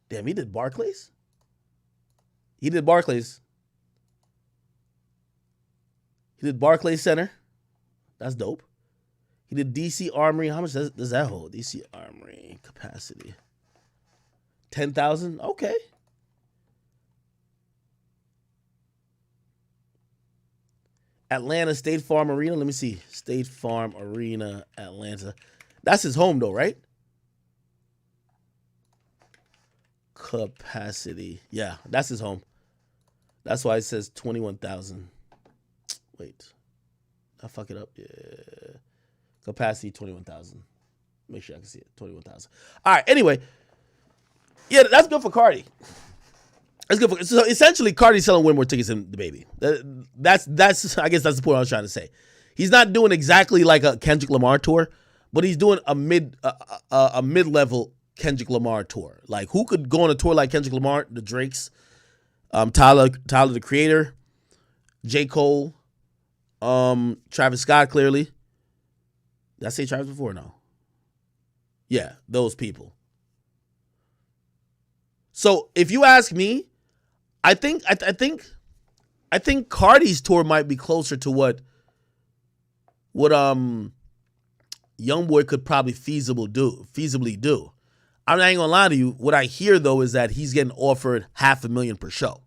Speaker 1: Damn, he did Barclays? He did Barclays Center. That's dope. He did DC Armory. How much does that hold? DC Armory capacity. 10,000? Okay. Atlanta State Farm Arena. Let me see. State Farm Arena, Atlanta. That's his home though, right? Capacity. Yeah, that's his home. That's why it says 21,000. Wait. I fuck it up. Yeah. Capacity 21,000. Make sure I can see it. 21,000. All right. Anyway. Yeah, that's good for Cardi. That's good for. So essentially, Cardi's selling way more tickets than Dababy. That's. I guess that's the point I was trying to say. He's not doing exactly like a Kendrick Lamar tour, but he's doing a mid-level Kendrick Lamar tour. Like, who could go on a tour like Kendrick Lamar? The Drakes, Tyler the Creator, J. Cole, Travis Scott. Clearly, did I say Travis before? No. Yeah, those people. So if you ask me, I think Cardi's tour might be closer to what YoungBoy could probably feasibly do. I'm not even gonna lie to you. What I hear though is that he's getting offered $500,000 per show.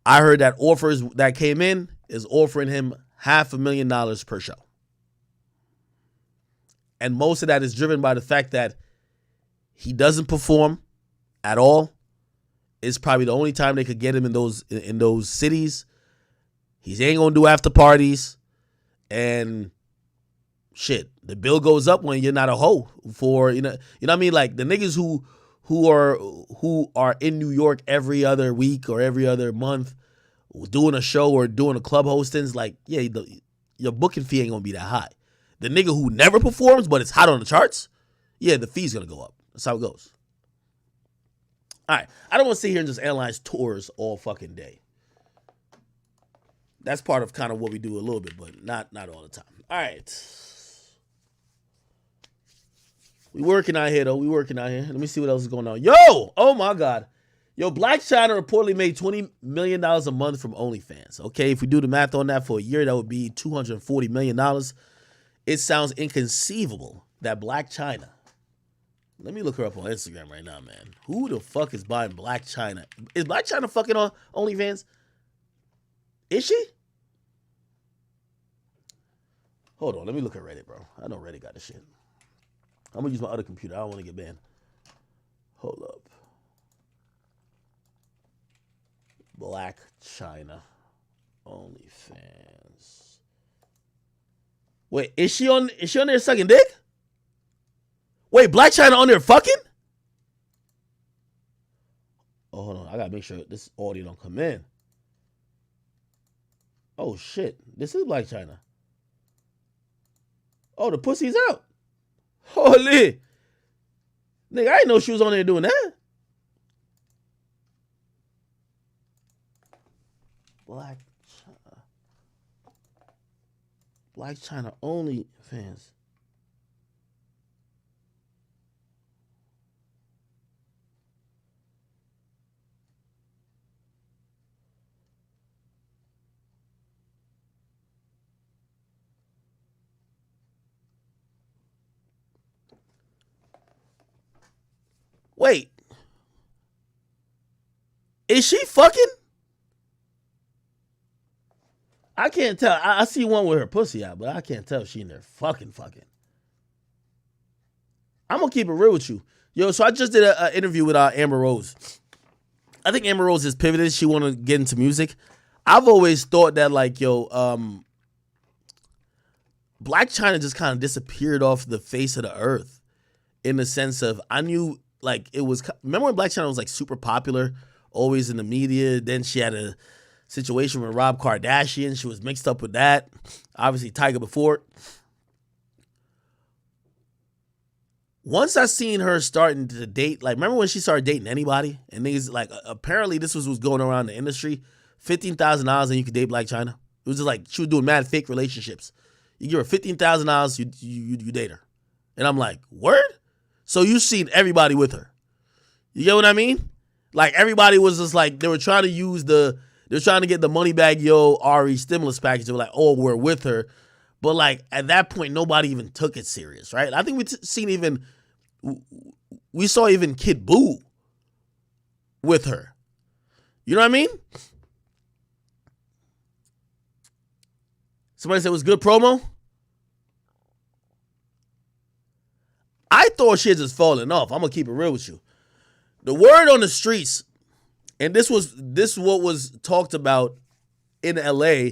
Speaker 1: I heard that offers that came in is offering him $500,000 per show. And most of that is driven by the fact that he doesn't perform at all. It's probably the only time they could get him in those cities. He ain't gonna do after parties. And shit, the bill goes up when you're not a hoe for, you know what I mean? Like the niggas who who are in New York every other week or every other month doing a show or doing a club hostings, like, yeah, your booking fee ain't gonna be that high. The nigga who never performs but it's hot on the charts, yeah, the fee's gonna go up. That's how it goes. All right, I don't want to sit here and just analyze tours all fucking day. That's part of kind of what we do a little bit, but not all the time. All right. We working out here, though. We working out here. Let me see what else is going on. Yo! Oh, my God. Yo, Black China reportedly made $20 million a month from OnlyFans. Okay, if we do the math on that for a year, that would be $240 million. It sounds inconceivable that Black China... Let me look her up on Instagram right now, man. Who the fuck is buying Black China? Is Black China fucking on OnlyFans? Is she? Hold on, let me look at Reddit, bro. I know Reddit got this shit. I'm gonna use my other computer. I don't want to get banned. Hold up. Black China OnlyFans. Wait, is she on there sucking dick? Wait, Black China on there fucking? Oh, hold on. I gotta make sure this audio don't come in. Oh shit. This is Black China. Oh, the pussy's out. Holy. Nigga, I didn't know she was on there doing that. Black China only fans. Wait. Is she fucking? I can't tell. I see one with her pussy out, but I can't tell if she in there fucking. I'm going to keep it real with you. Yo, so I just did an interview with Amber Rose. I think Amber Rose is pivoted. She want to get into music. I've always thought that, like, Black China just kind of disappeared off the face of the earth in the sense of, I knew, like, it was, remember when Black China was, like, super popular, always in the media? Then she had a situation with Rob Kardashian. She was mixed up with that. Obviously, Tiger before. Once I seen her starting to date, like, remember when she started dating anybody? And niggas, like, apparently this was going around the industry. $15,000 and you could date Black China. It was just like, she was doing mad fake relationships. You give her $15,000, you date her. And I'm like, word? So you seen everybody with her. You get what I mean? Like, everybody was just like, they were trying to get the money bag, Ari stimulus package. They were like, oh, we're with her. But, like, at that point, nobody even took it serious, right? I think we saw even Kid Boo with her. You know what I mean? Somebody said it was good promo. I thought she had just fallen off. I'm going to keep it real with you. The word on the streets, and this what was talked about in LA,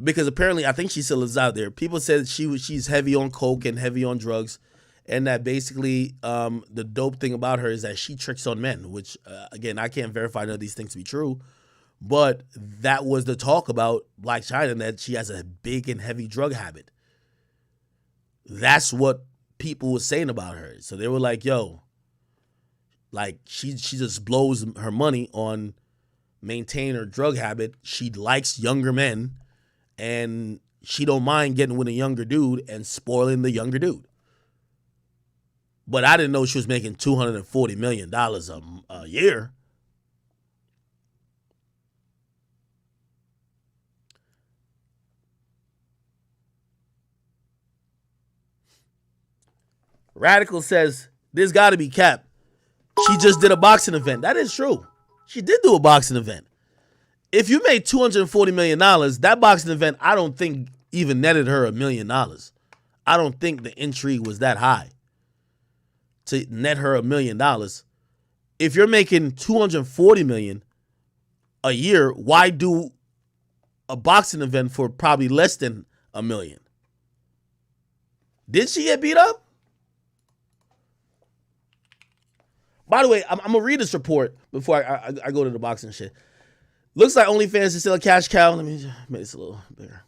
Speaker 1: because apparently I think she still is out there. People said she's heavy on coke and heavy on drugs, and that basically the dope thing about her is that she tricks on men, which, again, I can't verify none of these things to be true, but that was the talk about Blac Chyna, that she has a big and heavy drug habit. That's what people were saying about her. So they were like, yo, like, she just blows her money on maintaining her drug habit. She likes younger men, and she don't mind getting with a younger dude and spoiling the younger dude. But I didn't know she was making $240 million a year. Radical says, there's got to be cap. She just did a boxing event. That is true. She did do a boxing event. If you made $240 million, that boxing event, I don't think even netted her $1 million. I don't think the intrigue was that high to net her $1 million. If you're making $240 million a year, why do a boxing event for probably less than $1 million? Did she get beat up? By the way, I'm gonna read this report before I go to the boxing shit. Looks like OnlyFans is still a cash cow. Let me make this a little bigger.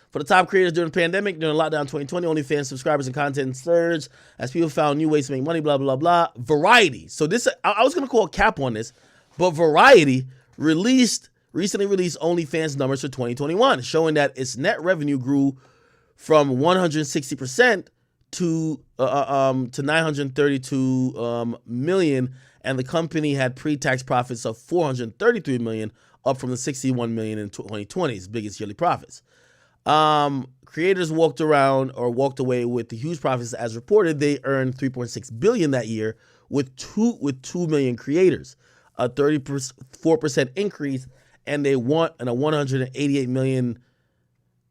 Speaker 1: For the top creators during the pandemic, during lockdown 2020, OnlyFans subscribers and content surged as people found new ways to make money, blah, blah, blah. Variety. So this, I was going to call a cap on this, but Variety recently released OnlyFans numbers for 2021, showing that its net revenue grew from 160% to 932 million, and the company had pre-tax profits of 433 million, up from the 61 million in 2020's biggest yearly profits. Creators walked away with the huge profits. As reported, they earned 3.6 billion that year with 2 million creators, a 34% increase, and they want a 188 million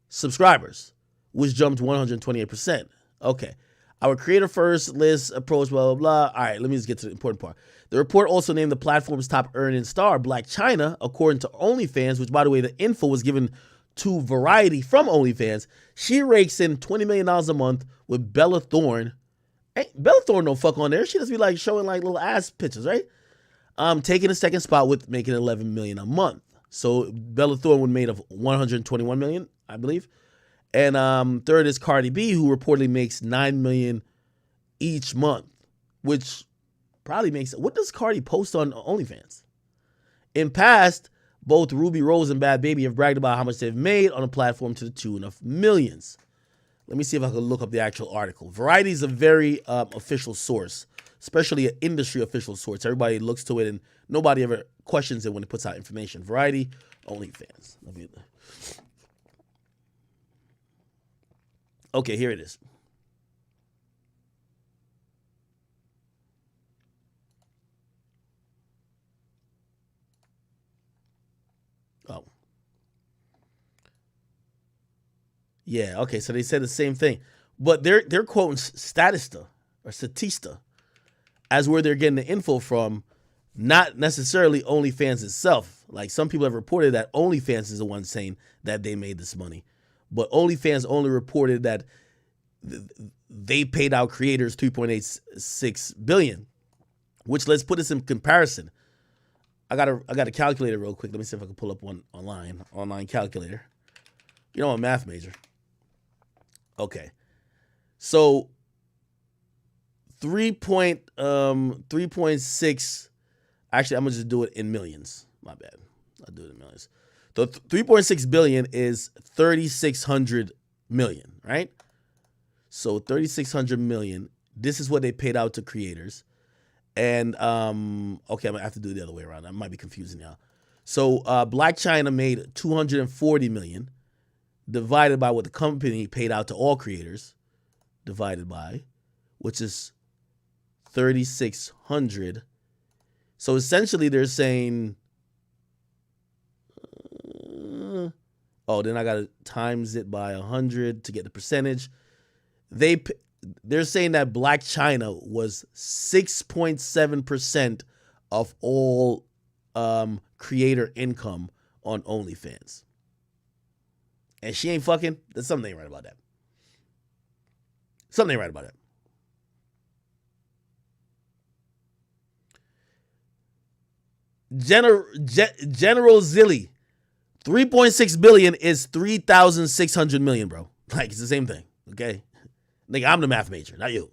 Speaker 1: subscribers, which jumped 128%. Okay. Our creator first list approach, blah, blah, blah. All right, let me just get to the important part. The report also named the platform's top earning star, Black China, according to OnlyFans, which, by the way, the info was given to Variety from OnlyFans. She rakes in $20 million a month with Bella Thorne. Hey, Bella Thorne don't fuck on there. She just be like showing like little ass pictures, right? Taking a second spot with making $11 million a month. So Bella Thorne would made of 121 million, I believe. And third is Cardi B, who reportedly makes $9 million each month, which probably makes. What does Cardi post on OnlyFans? In past, both Ruby Rose and Bad Baby have bragged about how much they've made on the platform to the tune of millions. Let me see if I can look up the actual article. Variety is a very official source, especially an industry official source. Everybody looks to it and nobody ever questions it when it puts out information. Variety, OnlyFans. Okay, here it is. Oh. Yeah, okay, so they said the same thing. But they're quoting Statista or Statista as where they're getting the info from, not necessarily OnlyFans itself. Like some people have reported that OnlyFans is the one saying that they made this money. But OnlyFans only reported that they paid out creators $3.86 billion, which, let's put this in comparison. I got a calculator real quick. Let me see if I can pull up one online calculator. You know, I'm a math major. Okay. So 3.6, actually, I'm going to just do it in millions. My bad. I'll do it in millions. So 3.6 billion is 3,600 million, right? So 3,600 million. This is what they paid out to creators. And, okay, I'm going to have to do it the other way around. That might be confusing y'all. So Black China made 240 million divided by what the company paid out to all creators, divided by, which is 3,600. So essentially they're saying, then I got to times it by 100 to get the percentage. They're saying that Black China was 6.7% of all creator income on OnlyFans. And she ain't fucking. There's something ain't right about that. Something ain't right about that. General Zilly, 3.6 billion is 3,600 million, bro. Like, it's the same thing, okay? Nigga, I'm the math major, not you.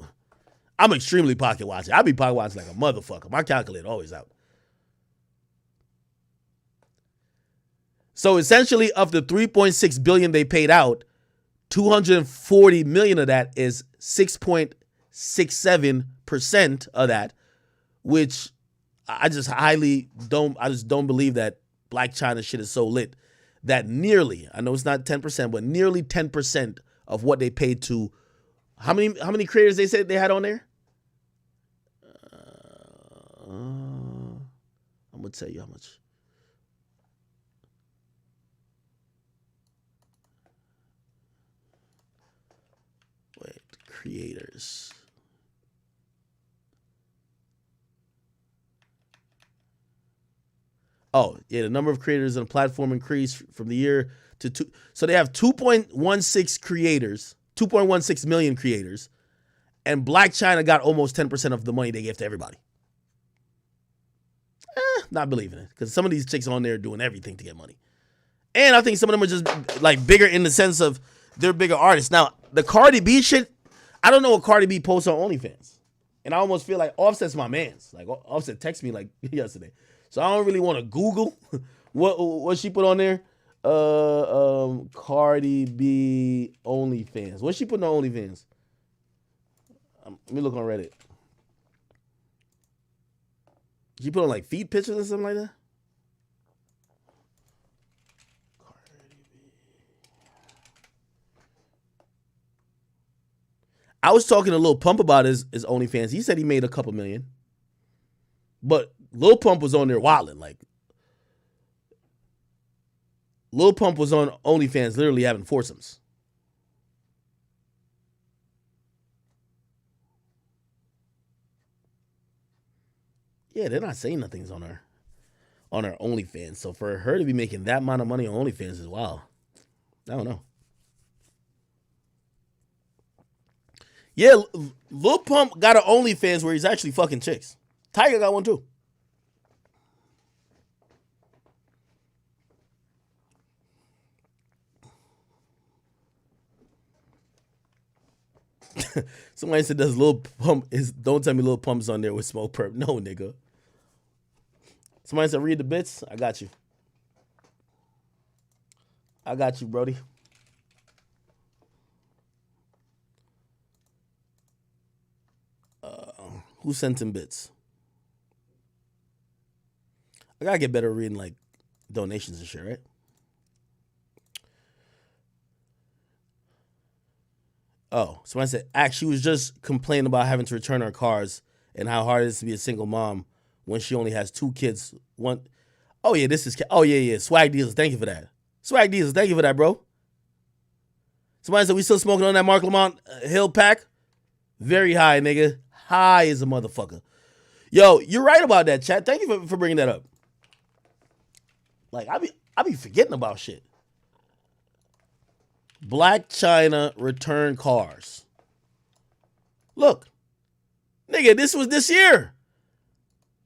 Speaker 1: I'm extremely pocket watching. I be pocket watching like a motherfucker. My calculator always out. So essentially, of the 3.6 billion they paid out, 240 million of that is 6.67% of that, which I just don't believe that Black China shit is so lit that nearly, I know it's not 10%, but nearly 10% of what they paid to, how many creators they said they had on there? I'm going to tell you how much. Wait, creators. Oh, yeah, the number of creators on the platform increased from the year to 2. So they have 2.16 million creators, and Black China got almost 10% of the money they gave to everybody. Not believing it. Because some of these chicks on there are doing everything to get money. And I think some of them are just like bigger in the sense of they're bigger artists. Now, the Cardi B shit, I don't know what Cardi B posts on OnlyFans. And I almost feel like Offset's my man's. Like Offset texted me like yesterday. So I don't really want to Google what she put on there. Cardi B OnlyFans. What's she putting on OnlyFans? Let me look on Reddit. She put on like feet pictures or something like that? I was talking to Lil Pump about his OnlyFans. He said he made a couple million. But Lil Pump was on there wilding. Like, Lil Pump was on OnlyFans literally having foursomes. Yeah, they're not saying nothing's on her OnlyFans. So for her to be making that amount of money on OnlyFans is wild. I don't know. Yeah, Lil Pump got an OnlyFans where he's actually fucking chicks. Tiger got one too. Somebody said, "Does Lil Pump is?" Don't tell me Lil Pump's on there with Smoke Perp. No, nigga. Somebody said, "Read the bits." I got you. I got you, Brody. Who sent him bits? I gotta get better at reading like donations and shit, right? Oh, somebody said, she was just complaining about having to return her cars and how hard it is to be a single mom when she only has 2 kids. Oh yeah, Swag Dealers, thank you for that. Swag Dealers, thank you for that, bro. Somebody said, we still smoking on that Mark Lamont Hill pack? Very high, nigga. High as a motherfucker. Yo, you're right about that, chat. Thank you for bringing that up. Like, I be forgetting about shit. Black China return cars. Look, nigga, this was this year.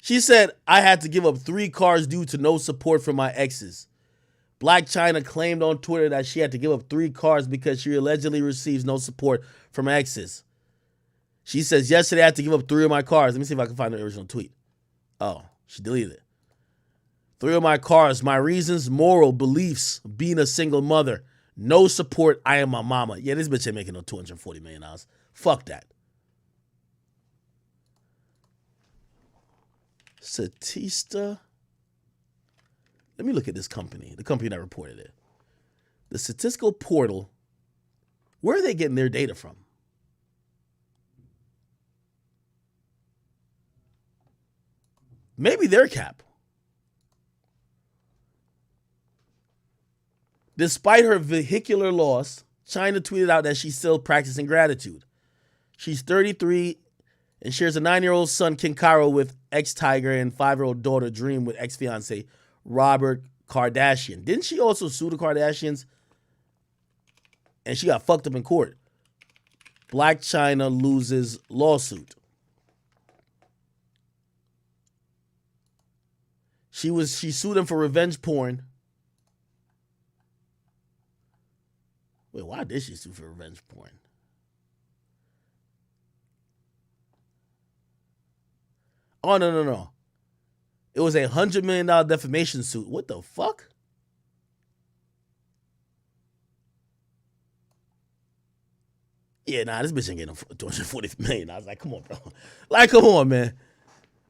Speaker 1: She said, I had to give up 3 cars due to no support from my exes. Black China claimed on Twitter that she had to give up 3 cars because she allegedly receives no support from her exes. She says, yesterday I had to give up 3 of my cars. Let me see if I can find the original tweet. Oh, she deleted it. 3 of my cars, my reasons, moral beliefs, being a single mother, no support, I am my mama. Yeah, this bitch ain't making no $240 million. Fuck that. Statista. Let me look at this company, the company that reported it. The statistical portal, where are they getting their data from? Maybe their cap. Despite her vehicular loss, China tweeted out that she's still practicing gratitude. She's 33 and shares a 9-year-old son, Kinkaro, with ex-Tiger and 5-year-old daughter, Dream, with ex-fiance, Robert Kardashian. Didn't she also sue the Kardashians? And she got fucked up in court. Black China loses lawsuit. She sued him for revenge porn. Wait, why did she sue for revenge porn? Oh, no. It was $100 million defamation suit. What the fuck? Yeah, nah, this bitch ain't getting $240 million. I was like, come on, bro. Like, come on, man.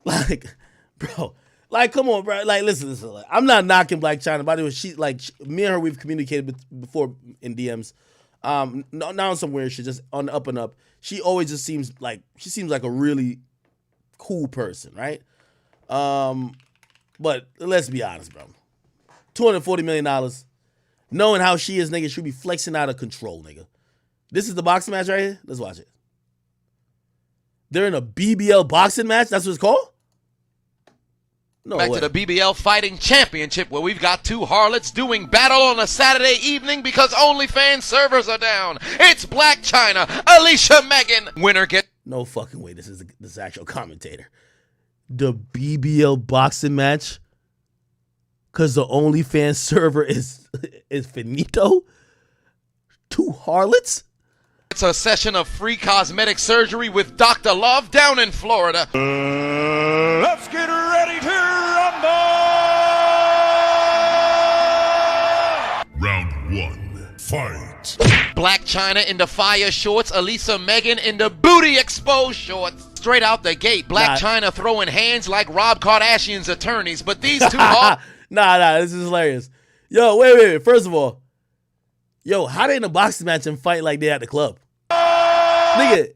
Speaker 1: Like, bro. Like, come on, bro. Like, listen. Like, I'm not knocking Black China. By the way, me and her, we've communicated before in DMs. Now some weird shit, just on the up and up. She always just seems like a really cool person, right? But let's be honest, bro. $240 million. Knowing how she is, nigga, she'll be flexing out of control, nigga. This is the boxing match right here. Let's watch it. They're in a BBL boxing match. That's what it's called? No
Speaker 6: Back
Speaker 1: way.
Speaker 6: to the BBL Fighting Championship, where we've got 2 harlots doing battle on a Saturday evening because OnlyFans servers are down. It's Black China, Alicia Megan. Winner gets...
Speaker 1: No fucking way. This is actual commentator. the BBL boxing match because the OnlyFans server is finito? 2 harlots?
Speaker 6: It's a session of free cosmetic surgery with Dr. Love down in Florida.
Speaker 3: Let's get ready to rumble!
Speaker 7: Round 1, fight.
Speaker 6: Black China in the fire shorts, Elisa Megan in the booty exposed shorts. Straight out the gate, Black China throwing hands like Rob Kardashian's attorneys, but these two
Speaker 1: Nah, this is hilarious. Yo, wait. First of all, how they in a boxing match and fight like they at the club? Nigga,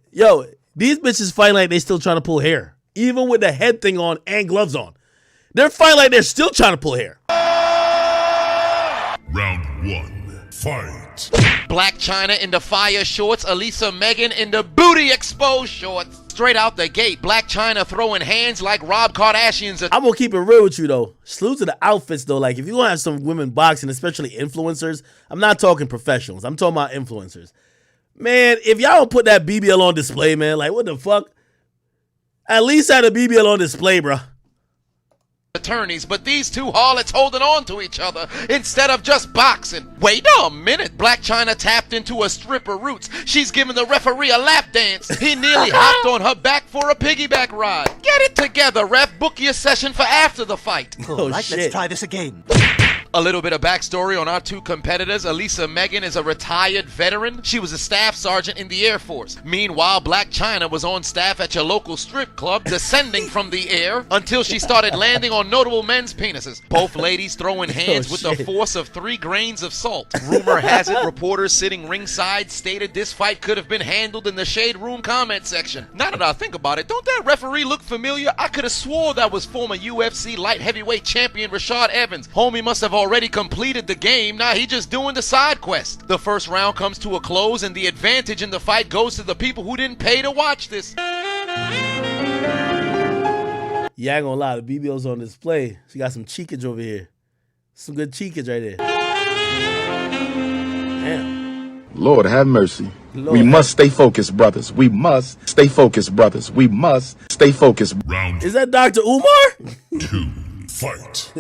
Speaker 1: these bitches fight like they still trying to pull hair. Even with the head thing on and gloves on. They're fighting like they're still trying to pull hair.
Speaker 7: Round 1, fight.
Speaker 6: Black China in the fire shorts, Elisa Megan in the booty exposed shorts. Straight out the gate, Black China throwing hands like Rob Kardashian's.
Speaker 1: I'm gonna keep it real with you though. Salute to the outfits though. Like if you're gonna have some women boxing, especially influencers, I'm not talking professionals. I'm talking about influencers. Man, if y'all don't put that BBL on display, man, like what the fuck? At least have a BBL on display, bro.
Speaker 6: Attorneys, but these two harlots holding on to each other instead of just boxing. Wait a minute, Black China tapped into a stripper roots. She's giving the referee a lap dance. He nearly hopped on her back for a piggyback ride. Get it together, ref. Book your session for after the fight.
Speaker 1: Oh, shit.
Speaker 4: Let's try this again.
Speaker 6: A little bit of backstory on our two competitors. Elisa Megan is a retired veteran. She was a staff sergeant in the Air Force. Meanwhile, Black China was on staff at your local strip club, descending from the air until she started landing on notable men's penises. Both ladies throwing hands with the force of 3 grains of salt. Rumor has it, reporters sitting ringside stated this fight could have been handled in the Shade Room comment section. Now that I think about it, don't that referee look familiar? I could have swore that was former UFC light heavyweight champion Rashad Evans. Homie must have already completed the game. Now he just doing the side quest. The first round comes to a close and the advantage in the fight goes to the people who didn't pay to watch this.
Speaker 1: Yeah, I ain't gonna lie, the BBL's on display. She got some cheekage over here. Some good cheekage right there. Damn.
Speaker 8: Lord have mercy. We must stay focused, brothers. We must stay focused, brothers. We must stay focused.
Speaker 7: Round
Speaker 1: Is that Dr. Umar?
Speaker 7: 2, fight.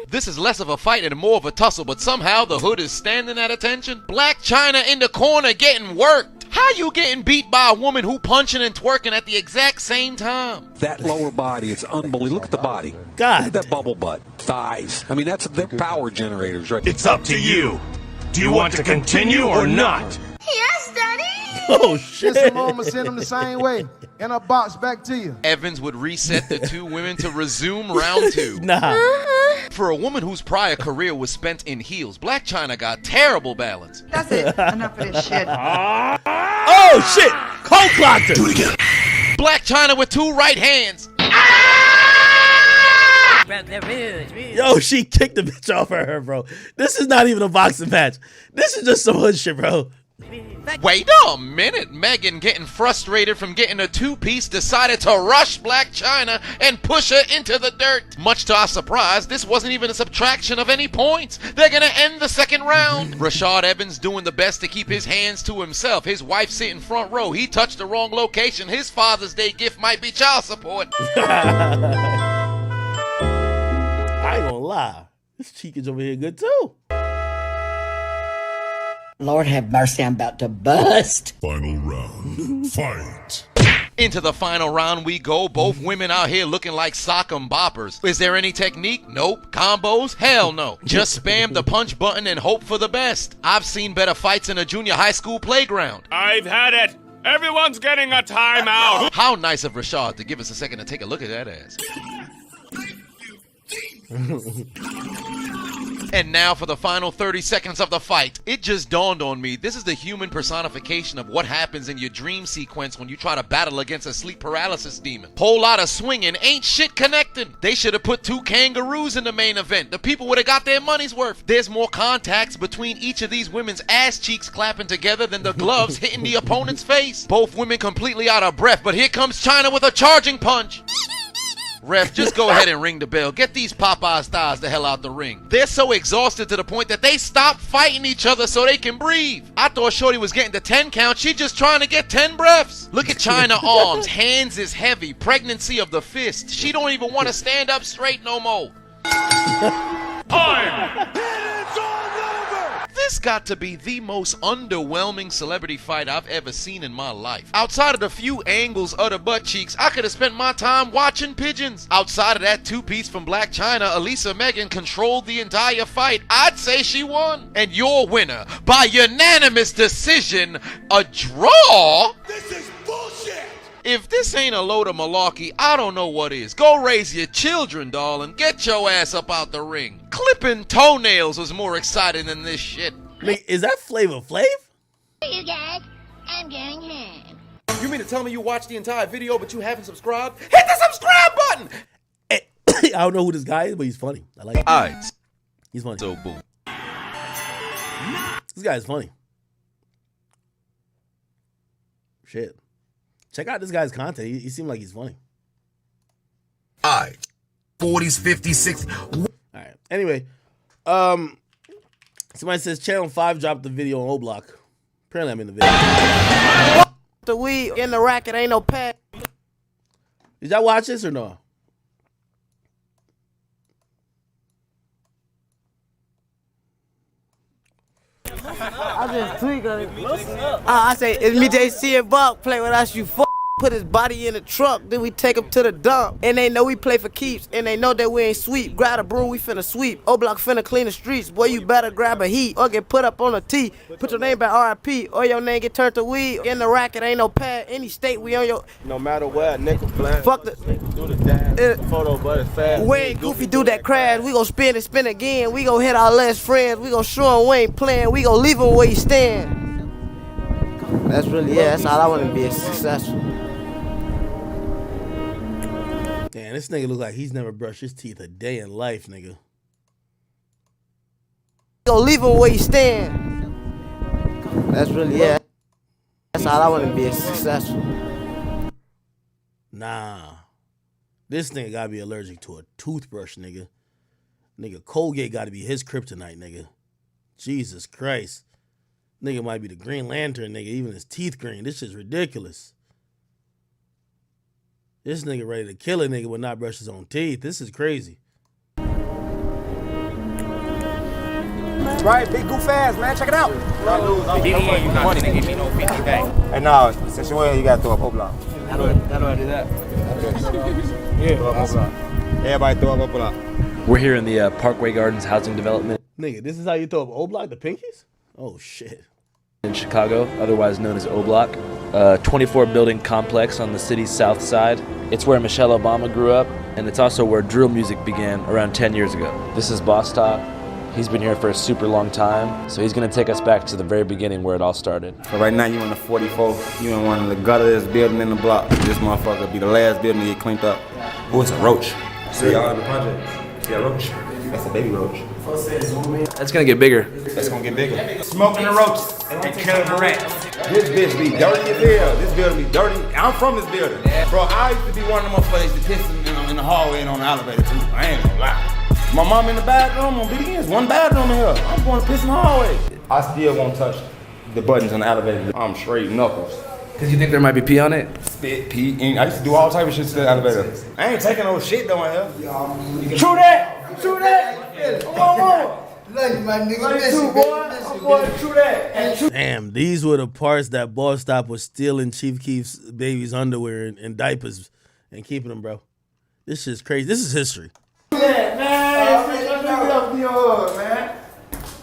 Speaker 6: This is less of a fight and more of a tussle, but somehow the hood is standing at attention. Black China in the corner getting worked. How you getting beat by a woman who punching and twerking at the exact same time?
Speaker 9: That lower body, it's unbelievable. Look at the body.
Speaker 1: God.
Speaker 9: Look at that bubble butt. Thighs. I mean, they're power generators, right?
Speaker 10: It's up to you. Do you want to continue or not?
Speaker 11: Yes, Daddy.
Speaker 1: Oh, shit.
Speaker 12: Just a moment, send them the same way. In a box back to you.
Speaker 6: Evans would reset the two women to resume round 2.
Speaker 1: Nah.
Speaker 6: For a woman whose prior career was spent in heels, Black China got terrible balance.
Speaker 11: That's it. Enough of this shit.
Speaker 1: Oh, shit. Cold clocked her.
Speaker 7: Do it again.
Speaker 6: Black China with 2 right hands.
Speaker 1: Yo, she kicked the bitch off of her, bro. This is not even a boxing match. This is just some hood shit, bro.
Speaker 6: Wait a minute. Megan, getting frustrated from getting a 2-piece, decided to rush Black China and push her into the dirt. Much to our surprise, this wasn't even a subtraction of any points. They're gonna end the second round. Rashad Evans doing the best to keep his hands to himself. His wife sitting front row. He touched the wrong location. His Father's Day gift might be child support.
Speaker 1: I ain't gonna lie. This cheekage over here good too.
Speaker 13: Lord have mercy, I'm about to bust.
Speaker 7: Final round, fight.
Speaker 6: Into the final round we go. Both women out here looking like sock'em boppers. Is there any technique? Nope. Combos? Hell no. Just spam the punch button and hope for the best. I've seen better fights in a junior high school playground.
Speaker 3: I've had it. Everyone's getting a timeout.
Speaker 6: How nice of Rashad to give us a second to take a look at that ass. And now for the final 30 seconds of the fight. It just dawned on me, this is the human personification of what happens in your dream sequence when you try to battle against a sleep paralysis demon. Whole lot of swinging, ain't shit connecting. They should have put 2 kangaroos in the main event. The people would have got their money's worth. There's more contacts between each of these women's ass cheeks clapping together than the gloves hitting the opponent's face. Both women completely out of breath, but here comes China with a charging punch. Ref, just go ahead and ring the bell. Get these Popeye stars the hell out the ring. They're so exhausted to the point that they stop fighting each other so they can breathe. I thought Shorty was getting the 10 count. She just trying to get 10 breaths. Look at China arms. Hands is heavy. Pregnancy of the fist. She don't even want to stand up straight no more.
Speaker 10: Time!
Speaker 6: This got to be the most underwhelming celebrity fight I've ever seen in my life. Outside of the few angles of the butt cheeks, I could have spent my time watching pigeons. Outside of that two-piece from Black China, Elisa Megan controlled the entire fight. I'd say she won. And your winner, by unanimous decision, a draw?
Speaker 10: This is bullshit!
Speaker 6: If this ain't a load of malarkey, I don't know what is. Go raise your children, darling. Get your ass up out the ring. Clipping toenails was more exciting than this shit.
Speaker 1: Is that Flavor Flav?
Speaker 14: You guys, I'm going home.
Speaker 15: You mean to tell me you watched the entire video but you haven't subscribed? Hit the subscribe button!
Speaker 1: I don't know who this guy is, but he's funny. I like him.
Speaker 6: Alright.
Speaker 1: He's funny.
Speaker 6: So boom.
Speaker 1: This guy's funny. Shit. Check out this guy's content. He seemed like he's funny.
Speaker 16: Alright. 40s, 50s, 60s.
Speaker 1: Alright. Anyway. Somebody says Channel 5 dropped the video on Oblock. Apparently I'm in the video.
Speaker 17: The weed in the racket ain't no pad.
Speaker 1: Did y'all watch this or no?
Speaker 17: I just tweak on it. I say, it's me, JC and Buck. Play with us, you put his body in the truck, then we take him to the dump. And they know we play for keeps, and they know that we ain't sweep. Grab a broom, we finna sweep. Oblock finna clean the streets. Boy, you better grab a heat or get put up on a T. Put your name by RIP or your name get turned to weed. In the racket, ain't no pad. Any state, we on your...
Speaker 15: No matter what, nickel plan.
Speaker 17: Fuck the...
Speaker 15: Do the dance. Photo, but it's fast.
Speaker 17: We ain't goofy, do that crash. We gon' spin and spin again. We gon' hit our last friends. We gon' show him we ain't playing. We gon' leave him where he stand. That's really, that's all I want to be, successful.
Speaker 1: Damn, this nigga look like he's never brushed his teeth a day in life, nigga.
Speaker 17: Go leave him where he stand. That's really, that's all I want to be, successful.
Speaker 1: Nah. This nigga gotta be allergic to a toothbrush, nigga. Nigga, Colgate gotta be his kryptonite, nigga. Jesus Christ. Nigga might be the Green Lantern, nigga. Even his teeth green. This shit's ridiculous. This nigga ready to kill a nigga but not brush his own teeth. This is crazy.
Speaker 15: Right, big goof ass, man. Check it out. Hey, no, since you're in, you gotta throw up Oblock.
Speaker 17: How do I do that?
Speaker 15: Yeah, throw up Oblock. Everybody throw up Oblock.
Speaker 18: We're here in the Parkway Gardens housing development.
Speaker 1: Nigga, this is how you throw up Oblock, the pinkies? Oh, shit.
Speaker 18: In Chicago, otherwise known as Oblock, a 24-building complex on the city's south side. It's where Michelle Obama grew up, and it's also where drill music began around 10 years ago. This is Boss Top. He's been here for a super long time, so he's gonna take us back to the very beginning where it all started.
Speaker 19: So right now you in the 44, you in one of the gutterest building in the block. This motherfucker be the last building to get cleaned up. Oh, it's a roach. See y'all in the project. See that roach? That's a baby roach.
Speaker 18: It's gonna get bigger.
Speaker 19: It's gonna get bigger. Smoking the roaches and killing the rats. This bitch be dirty as hell. This building be dirty. I'm from this building. Bro, I used to be one of them motherfuckers that piss in the hallway and on the elevator too. I ain't gonna lie. My mom in the bathroom on BDN's one bathroom in here. I'm going to piss in the hallway. I still won't touch the buttons on the elevator. I'm straight knuckles.
Speaker 18: Cause you think there might be pee on it?
Speaker 19: Spit, pee, and I used to do all type of shit to the elevator. I ain't taking no shit though in here. True that! True that! Come on! Love you, my nigga. Love you too, boy. I'm going to true that.
Speaker 1: Damn, these were the parts that Boss Stop was stealing Chief Keef's baby's underwear and diapers and keeping them, bro. This shit's crazy. This is history.
Speaker 19: Yeah, man.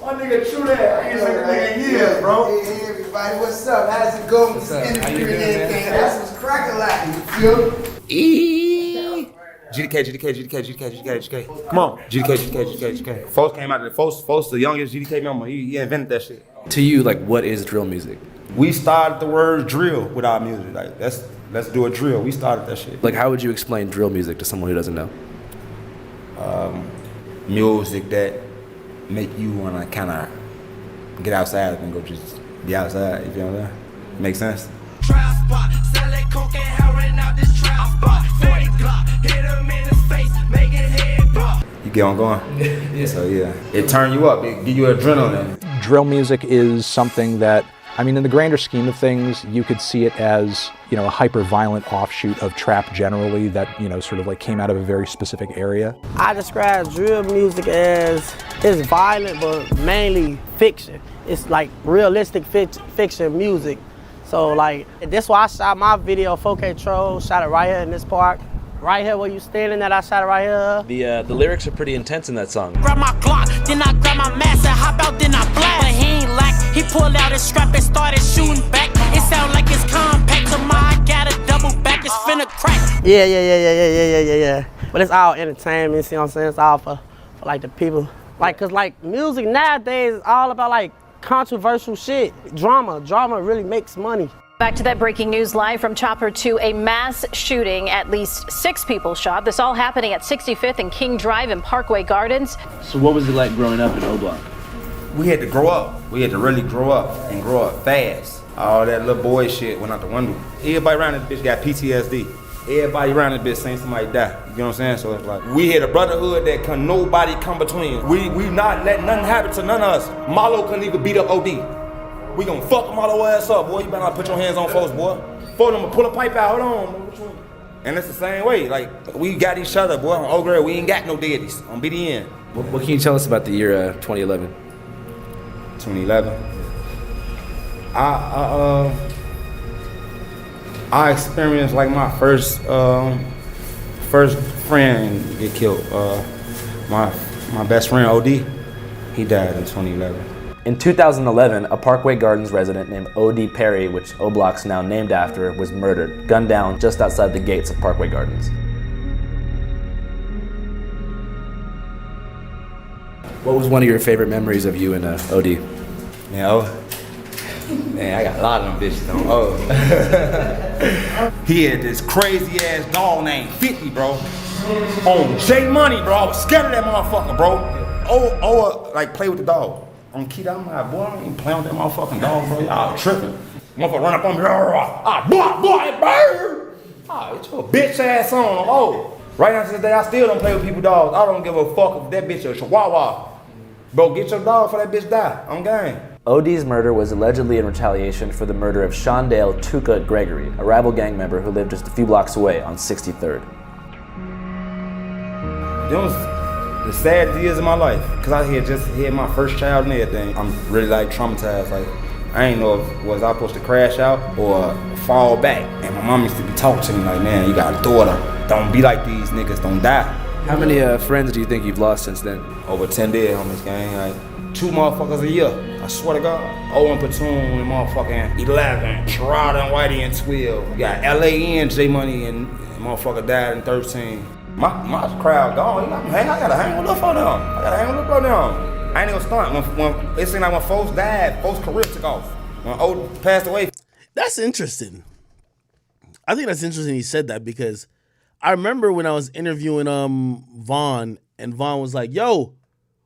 Speaker 19: My nigga, true that. I ain't like a nigga in years, bro.
Speaker 20: Hey, everybody, what's up? How's it going? What's up? How you doing, man? That's what's cracking like, you feel?
Speaker 19: GDK. Come on. GDK. Folks came out of the Folks, the youngest GDK member. He invented that shit.
Speaker 18: To you, like, what is drill music?
Speaker 19: We started the word drill with our music. Like, let's do a drill. We started that shit.
Speaker 18: Like, how would you explain drill music to someone who doesn't know?
Speaker 19: Music that make you wanna kinda get outside and go just be outside, you feel what I'm saying? Make sense?
Speaker 5: Trap spot, selling coke and heroin out this trap spot. 40 Glock, hit him in the
Speaker 19: You get on going? Yeah. So yeah, it turn you up, it give you adrenaline.
Speaker 21: Drill music is something that, I mean, in the grander scheme of things, you could see it as, you know, a hyper-violent offshoot of trap generally that, you know, sort of like came out of a very specific area.
Speaker 17: I describe drill music as, it's violent, but mainly fiction. It's like realistic fiction music. So like, that's why I shot my video 4K Troll, shot it right here in this park. Right here where you standing at, I shot it right here.
Speaker 18: The lyrics are pretty intense in that song.
Speaker 5: Grab my Glock, then I grab my mask and hop out, then I blast. But he ain't lack, he pulled out his strap and started shooting back. It sound like it's compact, to my I got a double back, it's finna crack.
Speaker 17: Yeah. But it's all entertainment, see what I'm saying? It's all for like the people. Like, cause like music nowadays is all about like controversial shit. Drama really makes money.
Speaker 22: Back to that breaking news live from Chopper 2, a mass shooting. At least 6 people shot. This all happening at 65th and King Drive in Parkway Gardens.
Speaker 18: So what was it like growing up in Oblock?
Speaker 19: We had to grow up. We had to really grow up and grow up fast. All that little boy shit went out the window. Everybody around this bitch got PTSD. Everybody around this bitch saying somebody die. You know what I'm saying? So it's like, we had a brotherhood that can nobody come between. We not letting nothing happen to none of us. Marlo couldn't even beat up OD. We gonna fuck Marlo ass up, boy. You better not put your hands on folks, boy. For them to pull a pipe out, hold on. And it's the same way. Like, we got each other, boy. On old girl, we ain't got no daddies on BDN.
Speaker 18: What can you tell us about the year 2011?
Speaker 19: 2011. I experienced like my first friend get killed. My best friend OD, he died in 2011.
Speaker 18: In 2011, a Parkway Gardens resident named O.D. Perry, which Oblock's now named after, was murdered, gunned down just outside the gates of Parkway Gardens. What was one of your favorite memories of you and O.D.?
Speaker 19: Man, I got a lot of them bitches on He had this crazy ass dog named 50, bro. On J Money, bro. I was scared of that motherfucker, bro. Like play with the dog. On Keith, I'm like, boy, I ain't playing with that motherfucking dog, bro. Y'all tripping. Motherfucker run up on me, boy, bird. It's your bitch ass on. Oh, right now to this day, I still don't play with people's dogs. I don't give a fuck if that bitch is a chihuahua. Bro, get your dog before that bitch die. I'm game.
Speaker 18: OD's murder was allegedly in retaliation for the murder of Shondale Tuka Gregory, a rival gang member who lived just a few blocks away on 63rd.
Speaker 19: The saddest years of my life, cause I had just had my first child and everything. I'm really like traumatized. Like, I ain't know if was I supposed to crash out or fall back. And my mom used to be talking to me like, man, you got a daughter. Don't be like these niggas, don't die.
Speaker 18: How many friends do you think you've lost since then?
Speaker 19: Over 10 dead on this gang. Like 2 motherfuckers a year. I swear to God. Owen Platoon and motherfucking 11. Sherrod and Whitey and 12. You got LAN, J Money and motherfucker died in 13. My crowd gone. I gotta hang with them for them. I ain't gonna stunt. When it seemed like when folks died, folks' career took off. When old passed away.
Speaker 1: That's interesting. I think that's interesting he said that because I remember when I was interviewing Vaughn, and Vaughn was like, yo,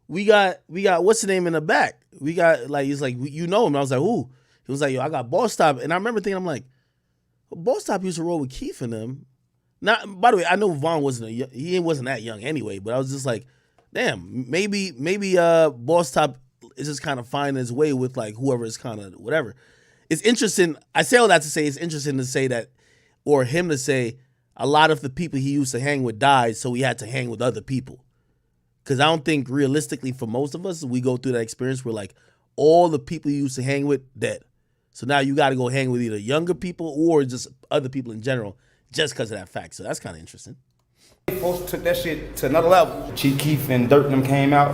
Speaker 1: we got what's the name in the back? We got like, he's like, you know him. And I was like, who? He was like, yo, I got Boss Top. And I remember thinking, I'm like, Boss Top used to roll with Keith and them. Now, by the way, I know Vaughn he wasn't that young anyway, but I was just like, damn, maybe Boss Top is just kind of finding his way with like whoever is kind of whatever. It's interesting. I say all that to say it's interesting to say that, or him to say a lot of the people he used to hang with died, so he had to hang with other people. Because I don't think realistically for most of us, we go through that experience where like all the people you used to hang with dead. So now you got to go hang with either younger people or just other people in general. Just because of that fact. So that's kind of interesting.
Speaker 19: Folks took that shit to another level. Chief Keef and Dirt and them came out.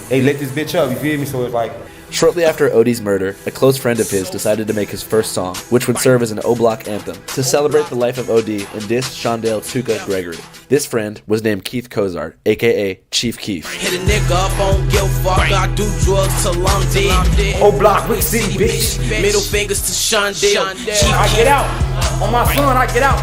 Speaker 19: They lit this bitch up, you feel me? So it's like...
Speaker 18: Shortly after OD's murder, a close friend of his decided to make his first song, which would serve as an Oblock anthem, to celebrate the life of OD and diss Shondale Tuka Gregory. This friend was named Keith Cozart, a.k.a. Chief Keef.
Speaker 5: Hit a nigga up on guilt, fuck, I do drugs till I'm dead.
Speaker 19: Oblock, Rick City, bitch.
Speaker 5: Middle fingers to Shondale.
Speaker 19: I get out. On my son, I get out.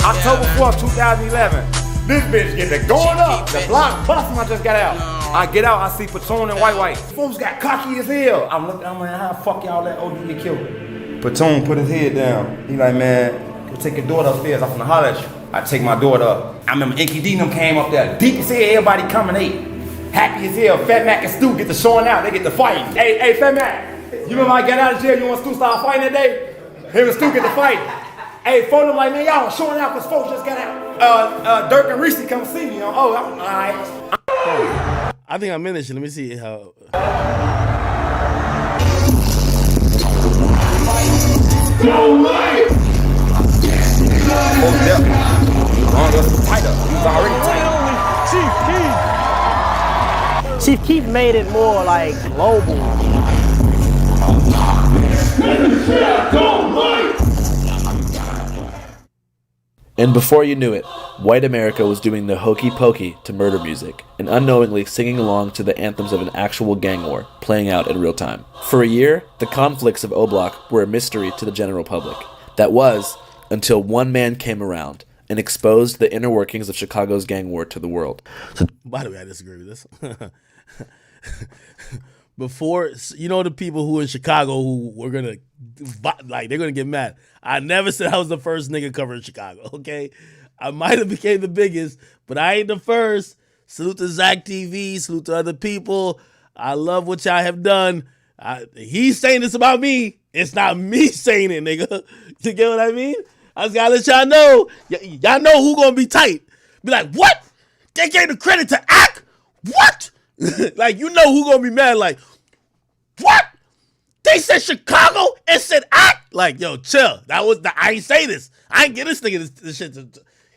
Speaker 19: October 4th, 2011. This bitch get the going up. The block busting, I just got out. I get out, I see Platoon and White. Folks got cocky as hell. I'm looking, I'm like, how the fuck y'all let OD get killed? Platoon put his head down. He like, man, go take your daughter upstairs. I'm finna holler at you. I take my daughter up. I remember Inky D them came up there, deep as hell, everybody coming ate. Happy as hell, Fat Mac and Stu get to showing out, they get to fighting. Hey, Fat Mac, you remember I got out of jail, you and Stu start fighting that day? Him and Stu get to fight. Hey, phone them like, man, y'all showing out because folks just got out. Dirk and Reese come see me. Oh, all right.
Speaker 1: I think I'm in this shit. Let me see how.
Speaker 7: No way!
Speaker 19: Oh, yeah. Tighter. He's already tight.
Speaker 17: Chief Keef made it more like global.
Speaker 18: And before you knew it, white America was doing the hokey pokey to murder music and unknowingly singing along to the anthems of an actual gang war playing out in real time. For a year, the conflicts of Oblock were a mystery to the general public. That was until one man came around and exposed the inner workings of Chicago's gang war to the world.
Speaker 1: By the way, I disagree with this. Before, you know, the people who in Chicago who were gonna, like, they're gonna get mad. I never said I was the first nigga covering Chicago, okay? I might have became the biggest, but I ain't the first. Salute to Zach TV, salute to other people. I love what y'all have done. He's saying this about me. It's not me saying it, nigga. You get what I mean? I just gotta let y'all know. Y'all know who gonna be tight. Be like, what? They gave the credit to Ak? What? Like, you know who gonna be mad, like, what? They said Chicago and said Ak? Like, yo, chill. I ain't say this. I ain't get this nigga this shit.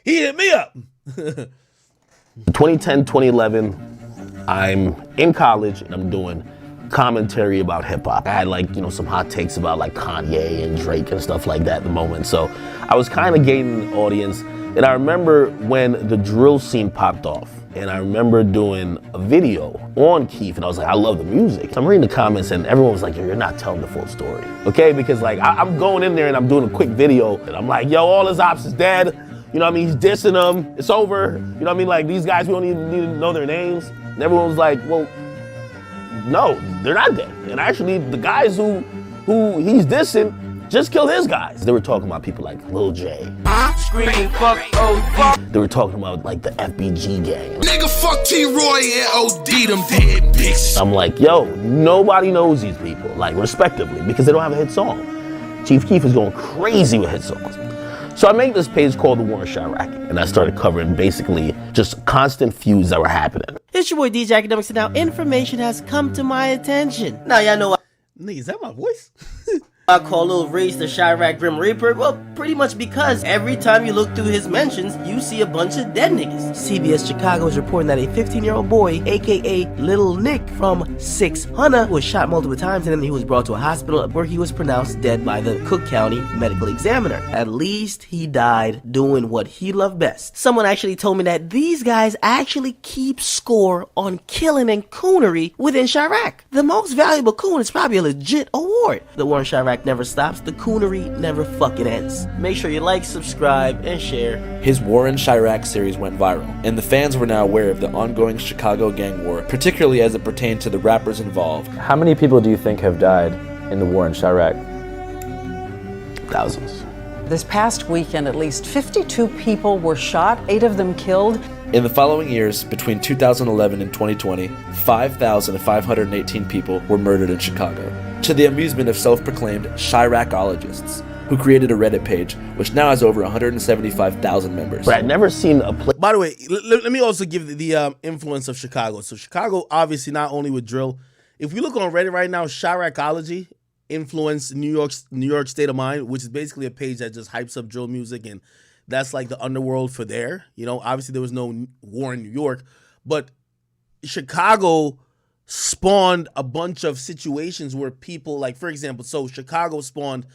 Speaker 1: He hit me up. 2010, 2011, I'm in college and I'm doing commentary about hip hop. I had, like, you know, some hot takes about like Kanye and Drake and stuff like that at the moment. So I was kind of gaining an audience. And I remember when the drill scene popped off. And I remember doing a video on Keef, and I was like, I love the music. So I'm reading the comments, and everyone was like, yo, you're not telling the full story, okay? Because, like, I'm going in there, and I'm doing a quick video, and I'm like, yo, all his ops is dead. You know what I mean? He's dissing them. It's over. You know what I mean? Like, these guys, we don't even need to know their names. And everyone was like, well, no, they're not dead. And actually, the guys who he's dissing just killed his guys. They were talking about people like Lil J.
Speaker 5: Screaming fuck, oh fuck.
Speaker 1: They were talking about like the FBG gang.
Speaker 16: Nigga, fuck T-Roy and OD, them dead bitches.
Speaker 1: I'm like, yo, nobody knows these people, like, respectively, because they don't have a hit song. Chief Keef is going crazy with hit songs. So I made this page called The War in Chirac, and I started covering basically just constant feuds that were happening.
Speaker 17: It's your boy DJ Akademiks, and now information has come to my attention. Now y'all know
Speaker 1: Nigga, is that my voice?
Speaker 17: I call Lil Reese the Chirac Grim Reaper? Well, pretty much because every time you look through his mentions, you see a bunch of dead niggas. CBS Chicago is reporting that a 15-year-old boy, aka Little Nick from 600, was shot multiple times and then he was brought to a hospital where he was pronounced dead by the Cook County medical examiner. At least he died doing what he loved best. Someone actually told me that these guys actually keep score on killing and coonery within Chirac. The most valuable coon is probably a legit award. The war in Chirac never stops, the coonery never fucking ends. Make sure you like, subscribe, and share.
Speaker 18: His War in Chirac series went viral, and the fans were now aware of the ongoing Chicago gang war, particularly as it pertained to the rappers involved.
Speaker 2: How many people do you think have died in the war in Chirac?
Speaker 1: Thousands.
Speaker 4: This past weekend, at least 52 people were shot, 8 of them killed.
Speaker 18: In the following years, between 2011 and 2020, 5,518 people were murdered in Chicago, to the amusement of self-proclaimed Chiracologists, who created a Reddit page, which now has over 175,000 members.
Speaker 1: But I'd never seen a play. By the way, let me also give the influence of Chicago. So Chicago, obviously, not only with drill. If we look on Reddit right now, Chiracology influenced New York State of Mind, which is basically a page that just hypes up drill music, and that's like the underworld for there. You know, obviously there was no war in New York, but Chicago spawned a bunch of situations where people, like, for example, so Chicago spawned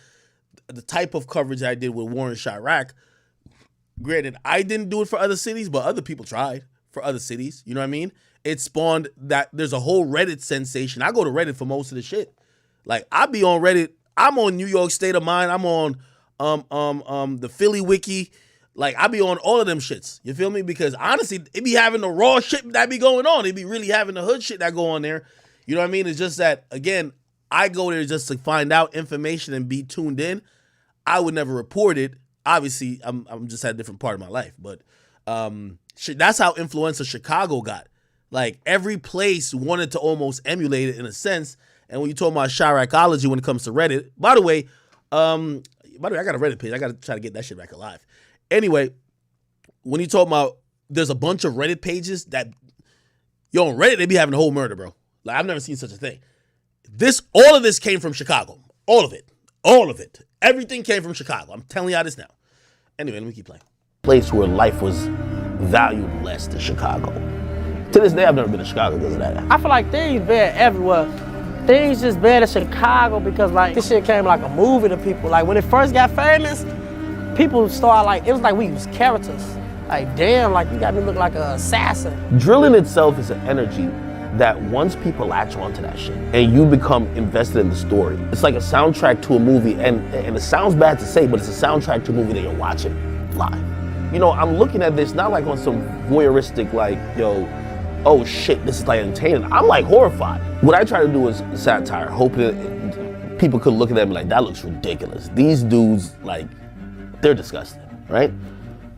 Speaker 1: the type of coverage I did with War in Chirac. Granted, I didn't do it for other cities, but other people tried for other cities. You know what I mean? It spawned that there's a whole Reddit sensation. I go to Reddit for most of the shit. Like, I be on Reddit. I'm on New York State of Mind. I'm on the Philly Wiki. Like, I be on all of them shits. You feel me? Because honestly, it be having the raw shit that be going on. It be really having the hood shit that go on there. You know what I mean? It's just that, again, I go there just to find out information and be tuned in. I would never report it. obviously I'm just at a different part of my life, but that's how influential Chicago got. Like every place wanted to almost emulate it in a sense. And when you talk about Chiracology when it comes to Reddit, by the way, I got a Reddit page. I got to try to get that shit back alive. Anyway, when you talk about, there's a bunch of Reddit pages that, on Reddit, they be having a whole murder, bro. Like, I've never seen such a thing. All of this came from Chicago. All of it. Everything came from Chicago. I'm telling y'all this now. Anyway, let me keep playing. Place where life was valued less than Chicago. To this day, I've never been to Chicago because of that.
Speaker 17: I feel like things bad everywhere. Things just bad in Chicago because like this shit came like a movie to people. Like when it first got famous, people started like, it was like we was characters. Like damn, like you got me look like an assassin.
Speaker 1: Drilling itself is an energy that once people latch onto that shit and you become invested in the story, it's like a soundtrack to a movie, and it sounds bad to say, but it's a soundtrack to a movie that you're watching live. I'm looking at this not like on some voyeuristic like, oh shit, this is like entertaining. I'm like horrified. What I try to do is satire, hoping that people could look at them like, that looks ridiculous. These dudes, like, they're disgusting, right?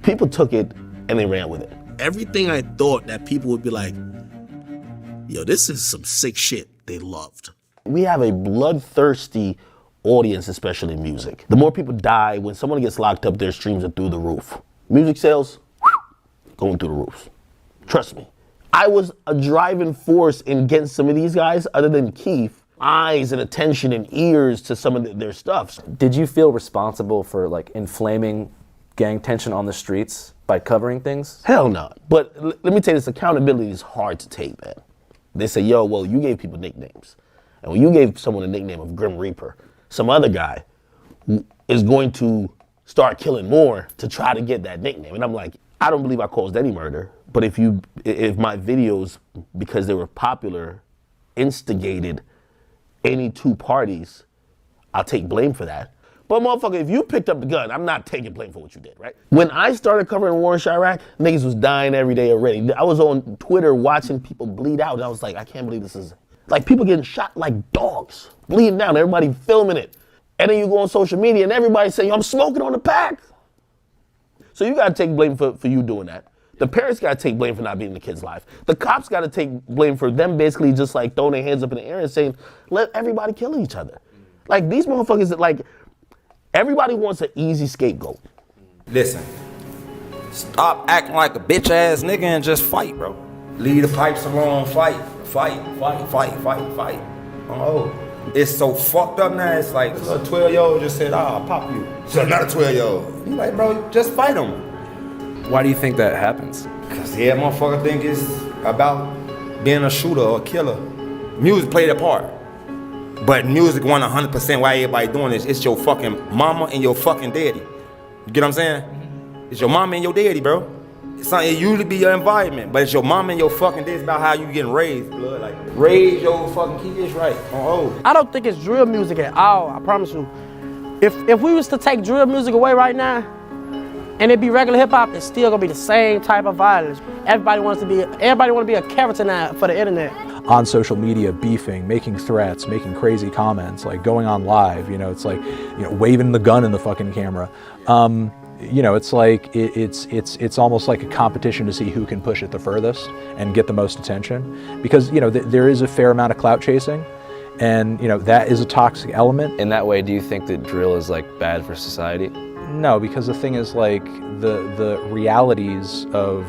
Speaker 1: People took it and they ran with it. Everything I thought that people would be like, this is some sick shit, they loved. We have a bloodthirsty audience, especially in music. The more people die, when someone gets locked up, their streams are through the roof. Music sales, going through the roof. Trust me. I was a driving force in getting some of these guys, other than Keith, eyes and attention and ears to some of their stuff.
Speaker 2: Did you feel responsible for like inflaming gang tension on the streets by covering things?
Speaker 1: Hell no. But let me tell you this, accountability is hard to take, man. They say, you gave people nicknames. And when you gave someone a nickname of Grim Reaper, some other guy is going to start killing more to try to get that nickname. And I'm like, I don't believe I caused any murder, but if my videos, because they were popular, instigated any two parties, I'll take blame for that. But motherfucker, if you picked up the gun, I'm not taking blame for what you did, right? When I started covering war in Chirac, niggas was dying every day already. I was on Twitter watching people bleed out, and I was like, I can't believe this is, like people getting shot like dogs, bleeding down, everybody filming it. And then you go on social media and everybody saying, I'm smoking on the pack. So you gotta take blame for you doing that. The parents gotta take blame for not being in the kid's life. The cops gotta take blame for them basically just like throwing their hands up in the air and saying, let everybody kill each other. Like these motherfuckers that like, everybody wants an easy scapegoat.
Speaker 19: Listen, stop acting like a bitch ass nigga and just fight, bro. Leave the pipes alone, fight. Oh, it's so fucked up now. It's like a 12-year-old just said, I'll pop you. So another 12-year-old. You like, bro, just fight him.
Speaker 2: Why do you think that happens?
Speaker 19: Because motherfucker think it's about being a shooter or a killer. Music played a part. But music won 100% why everybody doing this. It's your fucking mama and your fucking daddy. You get what I'm saying? It's your mama and your daddy, bro. It usually be your environment, but it's your mama and your fucking daddy. It's about how you getting raised, blood. Like, raise your fucking kids right.
Speaker 17: I don't think it's drill music at all, I promise you. If we was to take drill music away right now, and it be regular hip hop, it's still gonna be the same type of violence. Everybody wanna be a character now for the internet.
Speaker 21: On social media, beefing, making threats, making crazy comments, like going on live, it's like, waving the gun in the fucking camera. It's like, it's almost like a competition to see who can push it the furthest and get the most attention. Because, there is a fair amount of clout chasing, and, that is a toxic element.
Speaker 2: In that way, do you think that drill is like bad for society?
Speaker 21: No, because the thing is like, the realities of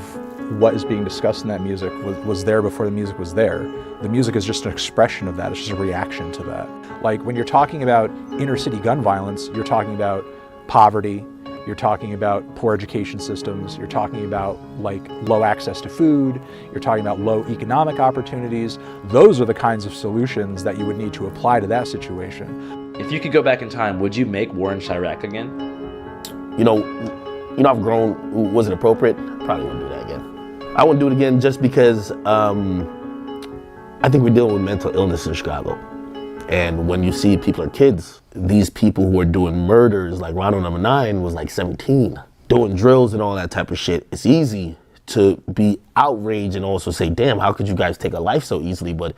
Speaker 21: what is being discussed in that music was there before the music was there. The music is just an expression of that. It's just a reaction to that. Like when you're talking about inner city gun violence, you're talking about poverty, you're talking about poor education systems, you're talking about like low access to food, you're talking about low economic opportunities. Those are the kinds of solutions that you would need to apply to that situation.
Speaker 2: If you could go back in time, would you make war in Chirac again?
Speaker 1: I've grown. Was it appropriate? Probably wouldn't do that again. I wouldn't do it again just because I think we're dealing with mental illness in Chicago. And when you see people are kids, these people who are doing murders, like Ronald No. 9 was like 17, doing drills and all that type of shit, it's easy to be outraged and also say, damn, how could you guys take a life so easily? But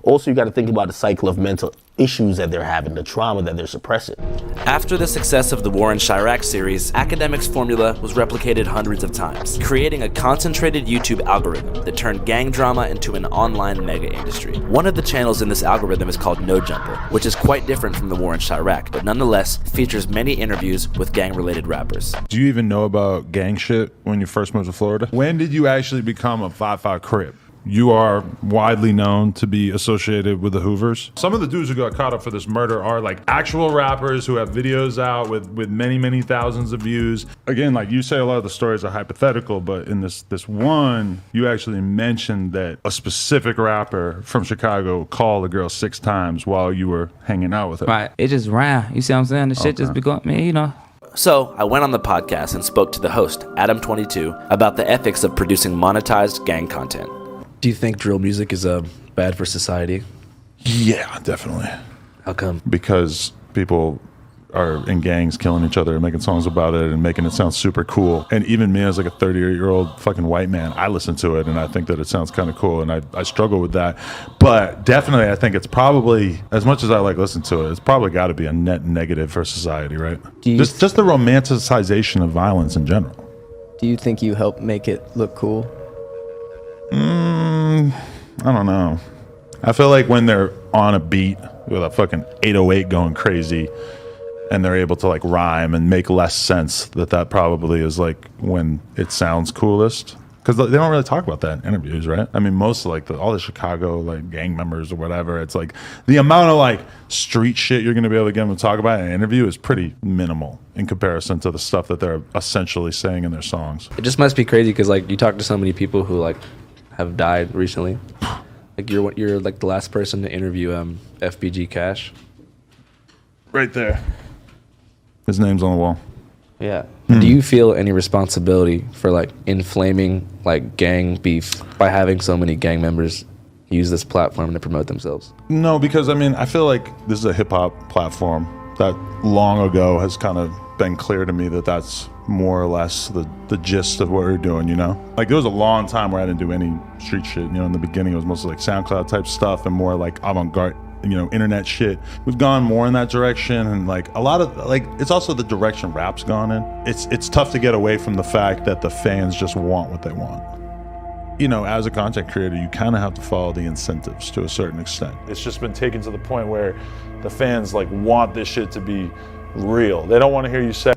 Speaker 1: also you got to think about the cycle of mental issues that they're having, the trauma that they're suppressing.
Speaker 2: After the success of the War in Chirac series, Akademiks' formula was replicated hundreds of times, creating a concentrated YouTube algorithm that turned gang drama into an online mega industry. One of the channels in this algorithm is called No Jumper, which is quite different from the War in Chirac, but nonetheless features many interviews with gang-related rappers.
Speaker 8: Do you even know about gang shit when you first moved to Florida? When did you actually become a 5'5" Crip? You are widely known to be associated with the Hoovers. Some of the dudes who got caught up for this murder are like actual rappers who have videos out with many, many thousands of views. Again, like you say, a lot of the stories are hypothetical, but in this one, you actually mentioned that a specific rapper from Chicago called a girl 6 times while you were hanging out with her.
Speaker 9: Right, it just ran. You see what I'm saying? The shit just be going, man, you know.
Speaker 2: So, I went on the podcast and spoke to the host, Adam22, about the ethics of producing monetized gang content.
Speaker 18: Do you think drill music is bad for society?
Speaker 8: Yeah, definitely.
Speaker 18: How come?
Speaker 8: Because people are in gangs killing each other and making songs about it and making it sound super cool. And even me as like a 38-year-old fucking white man, I listen to it and I think that it sounds kind of cool, and I struggle with that. But definitely I think it's probably, as much as I like listen to it, it's probably got to be a net negative for society, right? Just the romanticization of violence in general.
Speaker 23: Do you think you help make it look cool?
Speaker 8: I don't know. I feel like when they're on a beat with a fucking 808 going crazy and they're able to like rhyme and make less sense, that probably is like when it sounds coolest. Because they don't really talk about that in interviews, right? I mean, most of like all the Chicago like gang members or whatever, it's like the amount of like street shit you're going to be able to get them to talk about in an interview is pretty minimal in comparison to the stuff that they're essentially saying in their songs.
Speaker 18: It just must be crazy because like you talk to so many people who like have died recently. Like you're like the last person to interview FBG Cash.
Speaker 8: Right there. His name's on the wall.
Speaker 18: Yeah. Do you feel any responsibility for like inflaming like gang beef by having so many gang members use this platform to promote themselves?
Speaker 8: No, because I mean, I feel like this is a hip hop platform that long ago has kind of been clear to me that that's more or less the gist of what we're doing, you know? Like there was a long time where I didn't do any street shit, you know, in the beginning it was mostly like SoundCloud type stuff and more like avant-garde, you know, internet shit. We've gone more in that direction, and like a lot of like it's also the direction rap's gone in. It's tough to get away from the fact that the fans just want what they want. You know, as a content creator, you kind of have to follow the incentives to a certain extent. It's just been taken to the point where the fans like want this shit to be real. They don't want to hear you say.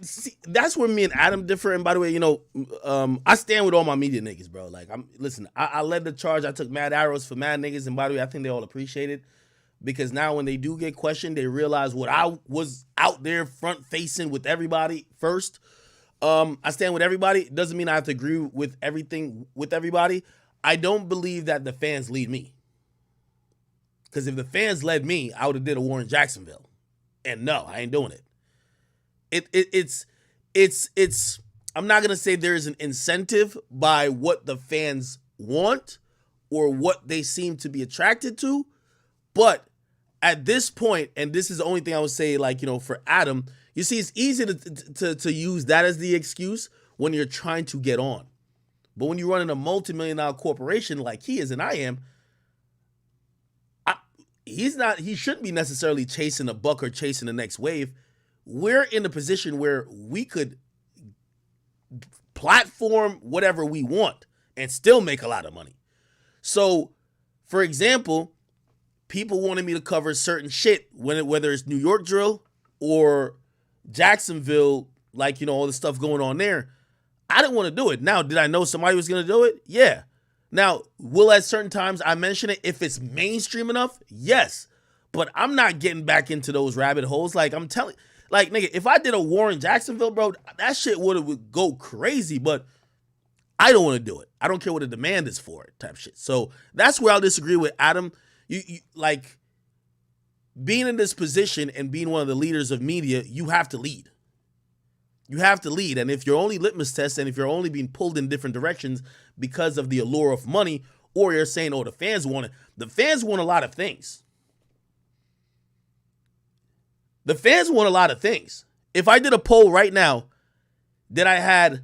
Speaker 1: See, that's where me and Adam differ. And by the way, you know, I stand with all my media niggas, bro. Like, I led the charge. I took mad arrows for mad niggas, and by the way, I think they all appreciate it because now when they do get questioned, they realize what I was out there front facing with everybody first. I stand with everybody. It doesn't mean I have to agree with everything with everybody. I don't believe that the fans lead me, because if the fans led me, I would have did a war in Jacksonville, and no, I ain't doing it. It's I'm not gonna say there's an incentive by what the fans want or what they seem to be attracted to, but at this point, and this is the only thing I would say, like, you know, for Adam, you see, it's easy to use that as the excuse when you're trying to get on, but when you're running a multi-million-dollar corporation like he is and I am, he shouldn't be necessarily chasing a buck or chasing the next wave. We're in a position where we could platform whatever we want and still make a lot of money. So, for example, people wanted me to cover certain shit, whether it's New York drill or Jacksonville, like, you know, all the stuff going on there. I didn't want to do it. Now, did I know somebody was going to do it? Yeah. Now, will at certain times I mention it if it's mainstream enough? Yes. But I'm not getting back into those rabbit holes. Like, I'm telling, like, nigga, if I did a war in Jacksonville, bro, that shit would go crazy, but I don't want to do it. I don't care what the demand is for it, type shit. So that's where I'll disagree with Adam. You like, being in this position and being one of the leaders of media, you have to lead. You have to lead. And if you're only litmus test, and if you're only being pulled in different directions because of the allure of money, or you're saying, oh, the fans want it. The fans want a lot of things. The fans want a lot of things. If I did a poll right now that I had,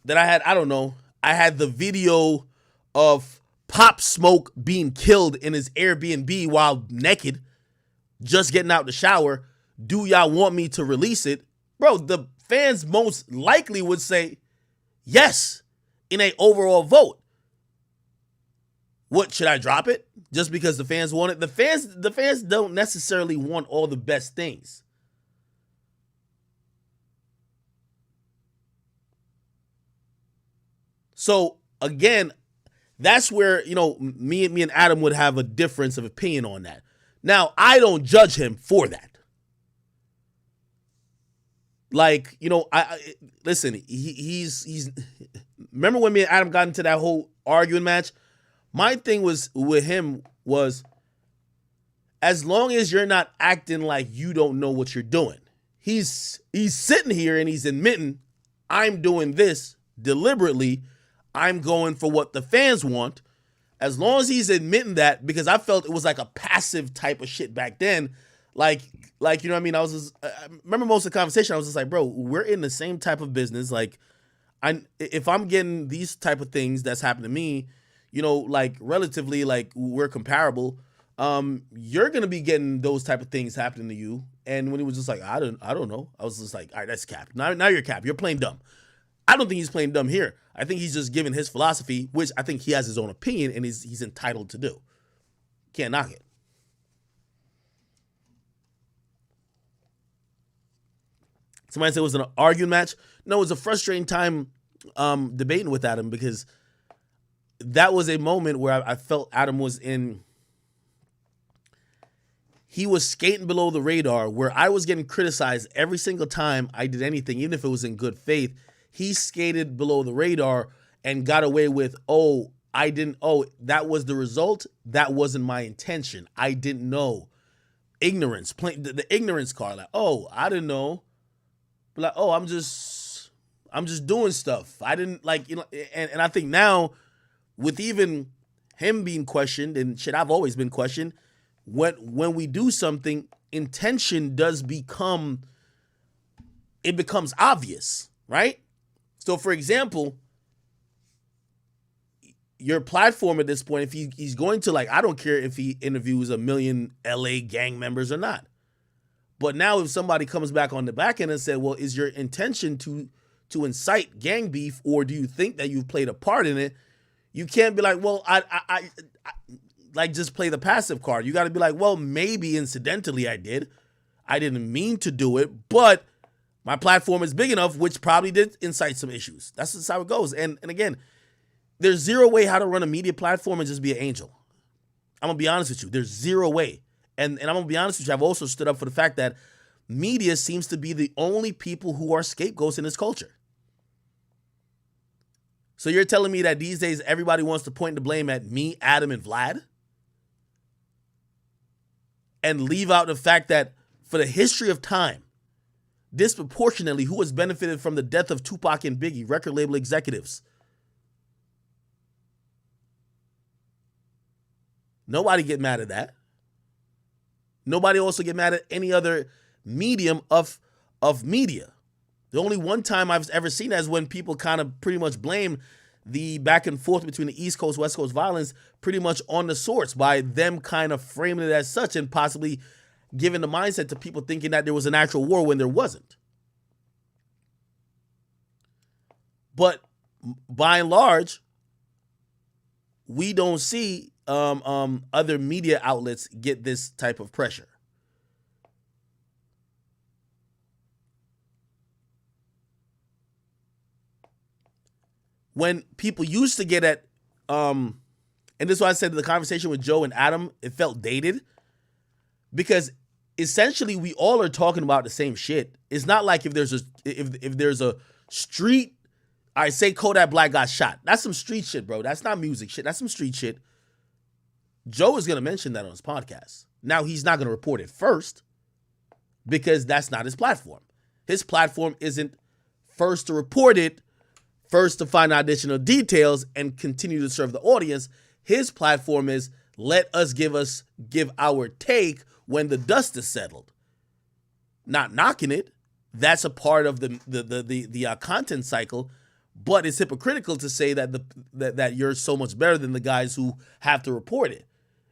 Speaker 1: I don't know, I had the video of Pop Smoke being killed in his Airbnb while naked, just getting out the shower. Do y'all want me to release it? Bro, the fans most likely would say yes in a overall vote. What, should I drop it? Just because the fans want it? The fans don't necessarily want all the best things. So again, that's where, me and Adam would have a difference of opinion on that. Now, I don't judge him for that. Like, listen, he's remember when me and Adam got into that whole arguing match? My thing was with him was, as long as you're not acting like you don't know what you're doing. He's sitting here and he's admitting, I'm doing this deliberately. I'm going for what the fans want. As long as he's admitting that, because I felt it was like a passive type of shit back then. Like, I remember most of the conversation, I was just like, bro, we're in the same type of business. Like, if I'm getting these type of things that's happened to me, relatively, like, we're comparable. You're going to be getting those type of things happening to you. And when he was just like, I don't know. I was just like, all right, that's cap. Now you're cap. You're playing dumb. I don't think he's playing dumb here. I think he's just giving his philosophy, which I think he has his own opinion and he's entitled to do. Can't knock it. Somebody said it was an arguing match. No, it was a frustrating time debating with Adam, because that was a moment where I felt Adam was he was skating below the radar, where I was getting criticized every single time I did anything, even if it was in good faith. He skated below the radar and got away with, that was the result. That wasn't my intention. I didn't know. Ignorance, playing the ignorance card. Like, I didn't know. But like, I'm just doing stuff. I didn't and I think now, with even him being questioned and shit, I've always been questioned. When we do something, intention becomes obvious, right? So, for example, your platform at this point, if he's going to, I don't care if he interviews 1 million LA gang members or not. But now if somebody comes back on the back end and said, well, is your intention to incite gang beef, or do you think that you've played a part in it? You can't be like, well, I just play the passive card. You got to be like, well, maybe incidentally I did. I didn't mean to do it, but my platform is big enough, which probably did incite some issues. That's just how it goes. And again, there's zero way how to run a media platform and just be an angel. I'm going to be honest with you. There's zero way. And I'm going to be honest with you. I've also stood up for the fact that media seems to be the only people who are scapegoats in this culture. So you're telling me that these days everybody wants to point the blame at me, Adam, and Vlad? And leave out the fact that for the history of time, disproportionately, who has benefited from the death of Tupac and Biggie, record label executives? Nobody get mad at that. Nobody also get mad at any other medium of media. The only one time I've ever seen that is when people kind of pretty much blame the back and forth between the East Coast, West Coast violence pretty much on the source, by them kind of framing it as such and possibly giving the mindset to people thinking that there was an actual war when there wasn't. But by and large, we don't see other media outlets get this type of pressure. When people used to get at, and this is why I said the conversation with Joe and Adam, it felt dated, because essentially we all are talking about the same shit. It's not like if there's a street, I say Kodak Black got shot. That's some street shit, bro. That's not music shit. That's some street shit. Joe is going to mention that on his podcast. Now, he's not going to report it first because that's not his platform. His platform isn't first to report it, first to find out additional details and continue to serve the audience. His platform is let us give our take when the dust is settled. Not knocking it. That's a part of the content cycle. But it's hypocritical to say that that you're so much better than the guys who have to report it.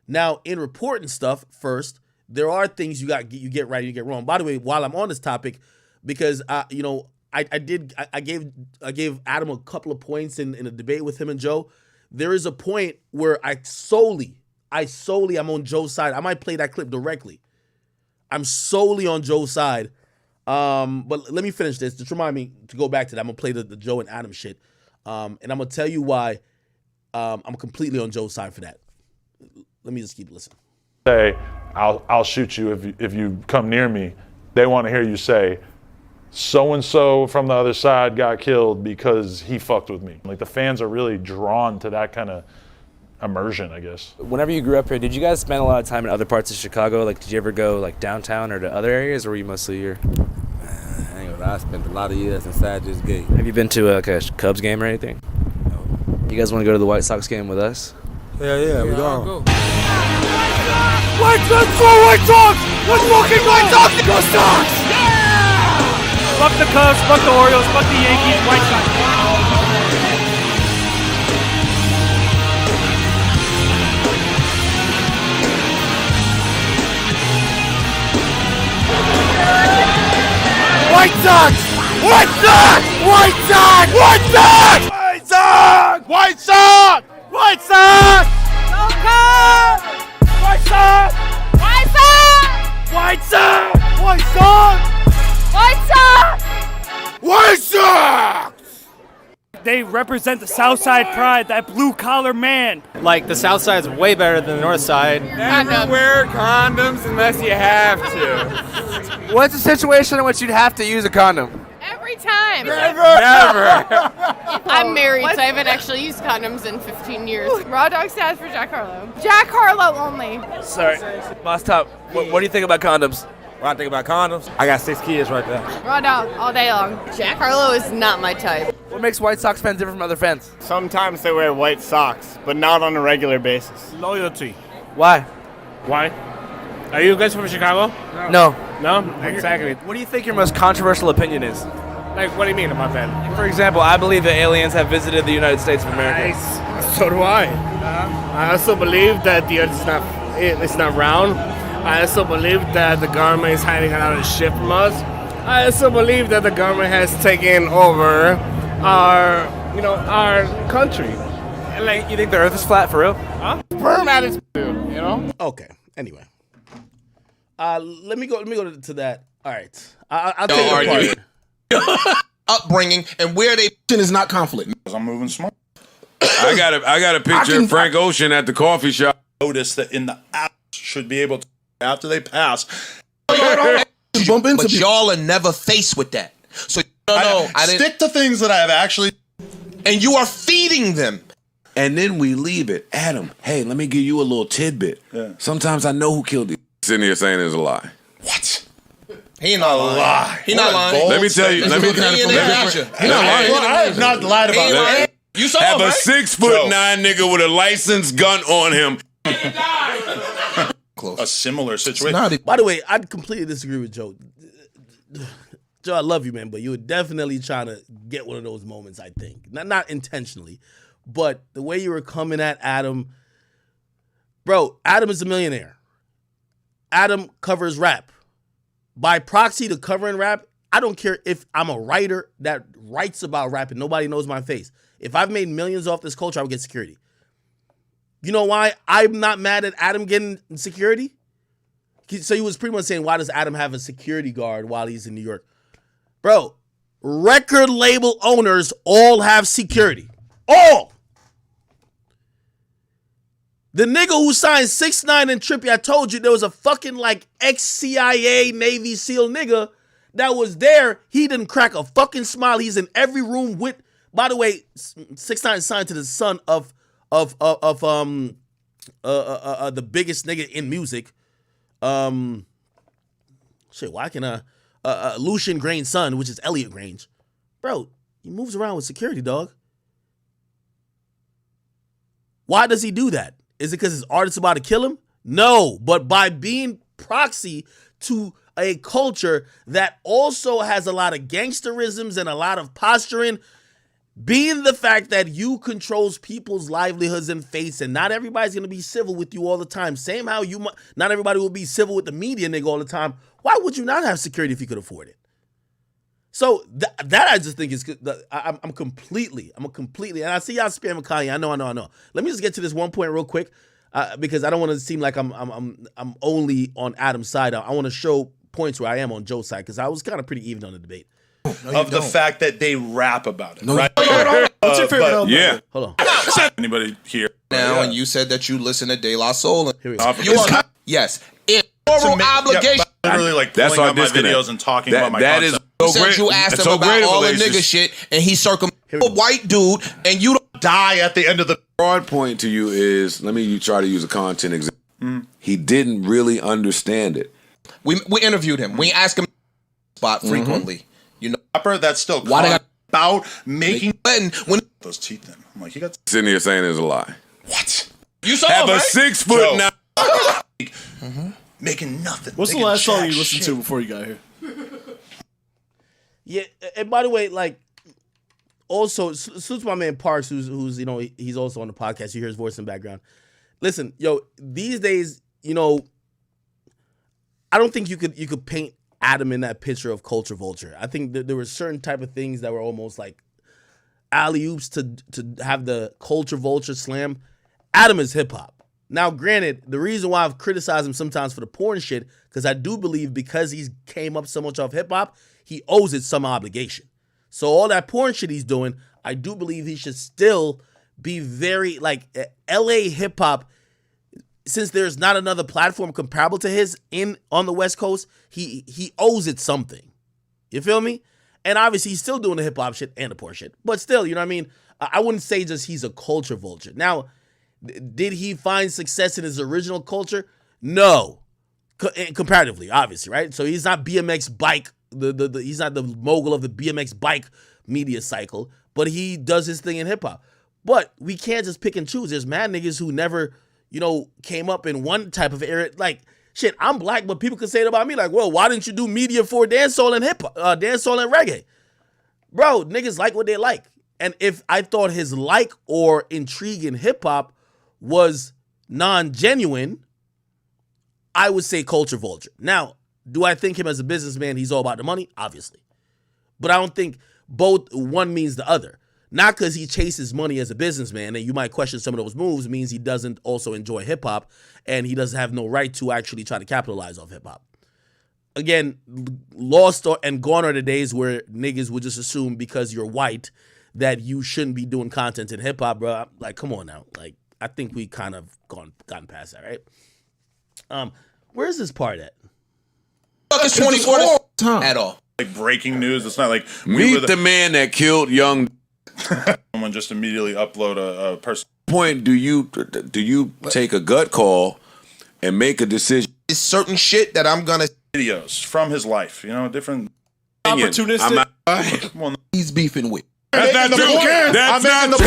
Speaker 1: Now, in reporting stuff, first, there are things you get right and you get wrong. By the way, while I'm on this topic, because I gave Adam a couple of points in a debate with him and Joe. There is a point where I'm on Joe's side. I might play that clip directly. I'm solely on Joe's side. But let me finish this. Just remind me to go back to that. I'm gonna play the Joe and Adam shit. And I'm gonna tell you why I'm completely on Joe's side for that. Let me just keep listening.
Speaker 8: Say, I'll shoot you if you come near me. They want to hear you say, so-and-so from the other side got killed because he fucked with me. Like, the fans are really drawn to that kind of immersion, I guess.
Speaker 18: Whenever you grew up here, did you guys spend a lot of time in other parts of Chicago? Like, did you ever go like downtown or to other areas, or were you mostly here?
Speaker 11: I spent a lot of years inside this gate.
Speaker 18: Have you been to like a Cubs game or anything?
Speaker 11: No.
Speaker 18: You guys want to go to the White Sox game with us?
Speaker 11: Yeah, we go.
Speaker 10: Let's go White Sox! Let's fucking White Sox! Go Sox! Yeah!
Speaker 12: Fuck the Cubs, fuck the Orioles, fuck the Yankees, White Sox.
Speaker 10: White Sox! White Sox! White Sox! White Sox! White Sox! White Sox! White Sox! Go Cubs! White Sox! White Sox! White Sox! White Sox! White Sox! White Sox!
Speaker 12: They represent the South Side pride, that blue-collar man.
Speaker 13: Like, the South Side's way better than the North Side.
Speaker 11: Never wear condoms unless you have to.
Speaker 13: What's the situation in which you'd have to use a condom?
Speaker 24: Every time.
Speaker 11: Never.
Speaker 24: I'm married, so I haven't actually used condoms in 15 years. Raw dog status for Jack Harlow. Jack Harlow only.
Speaker 18: Sorry, Boss Top, what do you think about condoms?
Speaker 11: When I think about condoms, I got 6 kids right there.
Speaker 24: Raw dog all day long. Jack Harlow is not my type.
Speaker 18: What makes White Sox fans different from other fans?
Speaker 25: Sometimes they wear white socks, but not on a regular basis.
Speaker 12: Loyalty.
Speaker 18: Why?
Speaker 12: Why? Are you guys from Chicago?
Speaker 18: No.
Speaker 12: No? Exactly.
Speaker 18: What do you think your most controversial opinion is?
Speaker 12: Like, what do you mean about that?
Speaker 18: For example, I believe that aliens have visited the United States of America.
Speaker 12: Nice. So do I. I also believe that the Earth is not round. I also believe that the government is hiding a lot of shit from us. I also believe that the government has taken over our country.
Speaker 18: Like, you think the Earth is flat for real?
Speaker 12: Huh? Sperm at its
Speaker 1: Okay. Anyway, let me go to that. All right, I'll take it apart.
Speaker 16: Upbringing and where they is not conflict.
Speaker 8: I'm moving smart.
Speaker 26: I got a picture of Frank Ocean at the coffee shop.
Speaker 8: Notice that in the app should be able to, after they pass,
Speaker 16: bump into but y'all are never faced with that. So I didn't
Speaker 8: stick to things that I have actually,
Speaker 16: and you are feeding them.
Speaker 27: And then we leave it. Adam, hey, let me give you a little tidbit.
Speaker 8: Yeah.
Speaker 27: Sometimes I know who killed you.
Speaker 26: Sitting here saying it's a lie.
Speaker 16: What? He not lying. He not lying.
Speaker 26: Let me tell you.
Speaker 16: He not lying.
Speaker 8: I have not lied about that.
Speaker 16: You saw
Speaker 26: have
Speaker 16: him,
Speaker 26: a
Speaker 16: right?
Speaker 26: 6'9" nigga with a licensed gun on him.
Speaker 8: Close. A similar situation.
Speaker 1: By the way, I completely disagree with Joe. Joe, I love you, man, but you were definitely trying to get one of those moments, I think. Not intentionally, but the way you were coming at Adam. Bro, Adam is a millionaire. Adam covers rap. By proxy to covering rap, I don't care if I'm a writer that writes about rap and nobody knows my face. If I've made millions off this culture, I would get security. You know why I'm not mad at Adam getting security? So he was pretty much saying, why does Adam have a security guard while he's in New York? Bro, record label owners all have security. All. The nigga who signed 6ix9ine and Trippie, I told you there was a fucking like ex-CIA Navy SEAL nigga that was there. He didn't crack a fucking smile. He's in every room with, by the way, 6ix9ine signed to the son of the biggest nigga in music. Why can Lucian Grange's son, which is Elliot Grange. Bro, he moves around with security, dog. Why does he do that? Is it because his artist about to kill him? No, but by being proxy to a culture that also has a lot of gangsterisms and a lot of posturing, Being the fact that you controls people's livelihoods and fates, and not everybody's going to be civil with you all the time. Same how not everybody will be civil with the media nigga all the time. Why would you not have security if you could afford it? So that I just think is good. I'm completely, and I see y'all spamming Kanye. I know. Let me just get to this one point real quick, because I don't want to seem like I'm only on Adam's side. I want to show points where I am on Joe's side, because I was kind of pretty even on the debate.
Speaker 8: Of the fact that they rap about it, right?
Speaker 3: What's your favorite album?
Speaker 8: Yeah.
Speaker 1: Hold on.
Speaker 8: Anybody here?
Speaker 16: Now, and you said that you listen to De La Soul.
Speaker 1: Here we
Speaker 16: go.
Speaker 1: go.
Speaker 16: Yes. It's moral obligation.
Speaker 8: Literally, like
Speaker 26: That's
Speaker 8: pulling
Speaker 26: our
Speaker 8: up my
Speaker 26: disconnect.
Speaker 8: videos and talking about my
Speaker 26: That
Speaker 8: concept.
Speaker 16: You said you asked him about all the nigga shit, and he circumvented a white dude, and you don't
Speaker 8: die at the end of the.
Speaker 26: Broad point to you is, let me try to use a content example. He didn't really understand it.
Speaker 16: We interviewed him. We asked him spot frequently. You know,
Speaker 8: rapper that's still
Speaker 16: why they got
Speaker 8: about making
Speaker 16: when
Speaker 8: those teeth in. I'm like, you got
Speaker 26: Sitting here saying there's a lie.
Speaker 8: what?
Speaker 16: you saw
Speaker 26: Have
Speaker 16: him,
Speaker 26: a
Speaker 16: right?
Speaker 26: 6 foot now.
Speaker 8: Making nothing.
Speaker 3: What's the
Speaker 8: making
Speaker 3: last song
Speaker 8: jack
Speaker 3: you listened
Speaker 8: shit.
Speaker 3: to before you got here?
Speaker 1: Yeah, and by the way, like, also, suits my man Parks, who's you know, he's also on the podcast. You hear his voice in the background. Listen, yo, these days, you know, I don't think you could paint Adam in that picture of culture vulture. I think that there were certain type of things that were almost like alley-oops to have the culture vulture slam. Adam is hip-hop. Now, granted, the reason why I've criticized him sometimes for the porn shit, because I do believe because he's came up so much off hip-hop, he owes it some obligation. So all that porn shit he's doing, I do believe he should still be very, like, LA hip-hop. Since there's not another platform comparable to his on the West Coast, he owes it something. You feel me? And obviously he's still doing the hip hop shit and the porn shit. But still, you know what I mean? I wouldn't say just he's a culture vulture. Now, did he find success in his original culture? No. Comparatively, obviously, right? So he's not BMX bike, he's not the mogul of the BMX bike media cycle, but he does his thing in hip hop. But we can't just pick and choose. There's mad niggas who never, you know, came up in one type of area. Like, shit, I'm black, but people can say it about me. Like, well, why didn't you do media for dancehall and dancehall and reggae? Bro, niggas like what they like. And if I thought his like or intrigue in hip hop was non-genuine, I would say culture vulture. Now, do I think him as a businessman, he's all about the money? Obviously. But I don't think both one means the other. Not because he chases money as a businessman, and you might question some of those moves, means he doesn't also enjoy hip-hop, and he doesn't have no right to actually try to capitalize off hip-hop. Again, lost and gone are the days where niggas would just assume because you're white that you shouldn't be doing content in hip-hop, bro. Like, come on now. Like, I think we kind of gotten past that, right? Where's this part at?
Speaker 16: It's 24 at all.
Speaker 8: Like breaking news. It's not like
Speaker 26: Meet the man that killed young.
Speaker 8: Someone just immediately upload a person.
Speaker 26: Point, do you take a gut call and make a decision?
Speaker 16: It's certain shit that I'm gonna
Speaker 8: videos from his life. You know, different
Speaker 3: opportunistic.
Speaker 16: He's beefing with.
Speaker 26: That's not true. That's not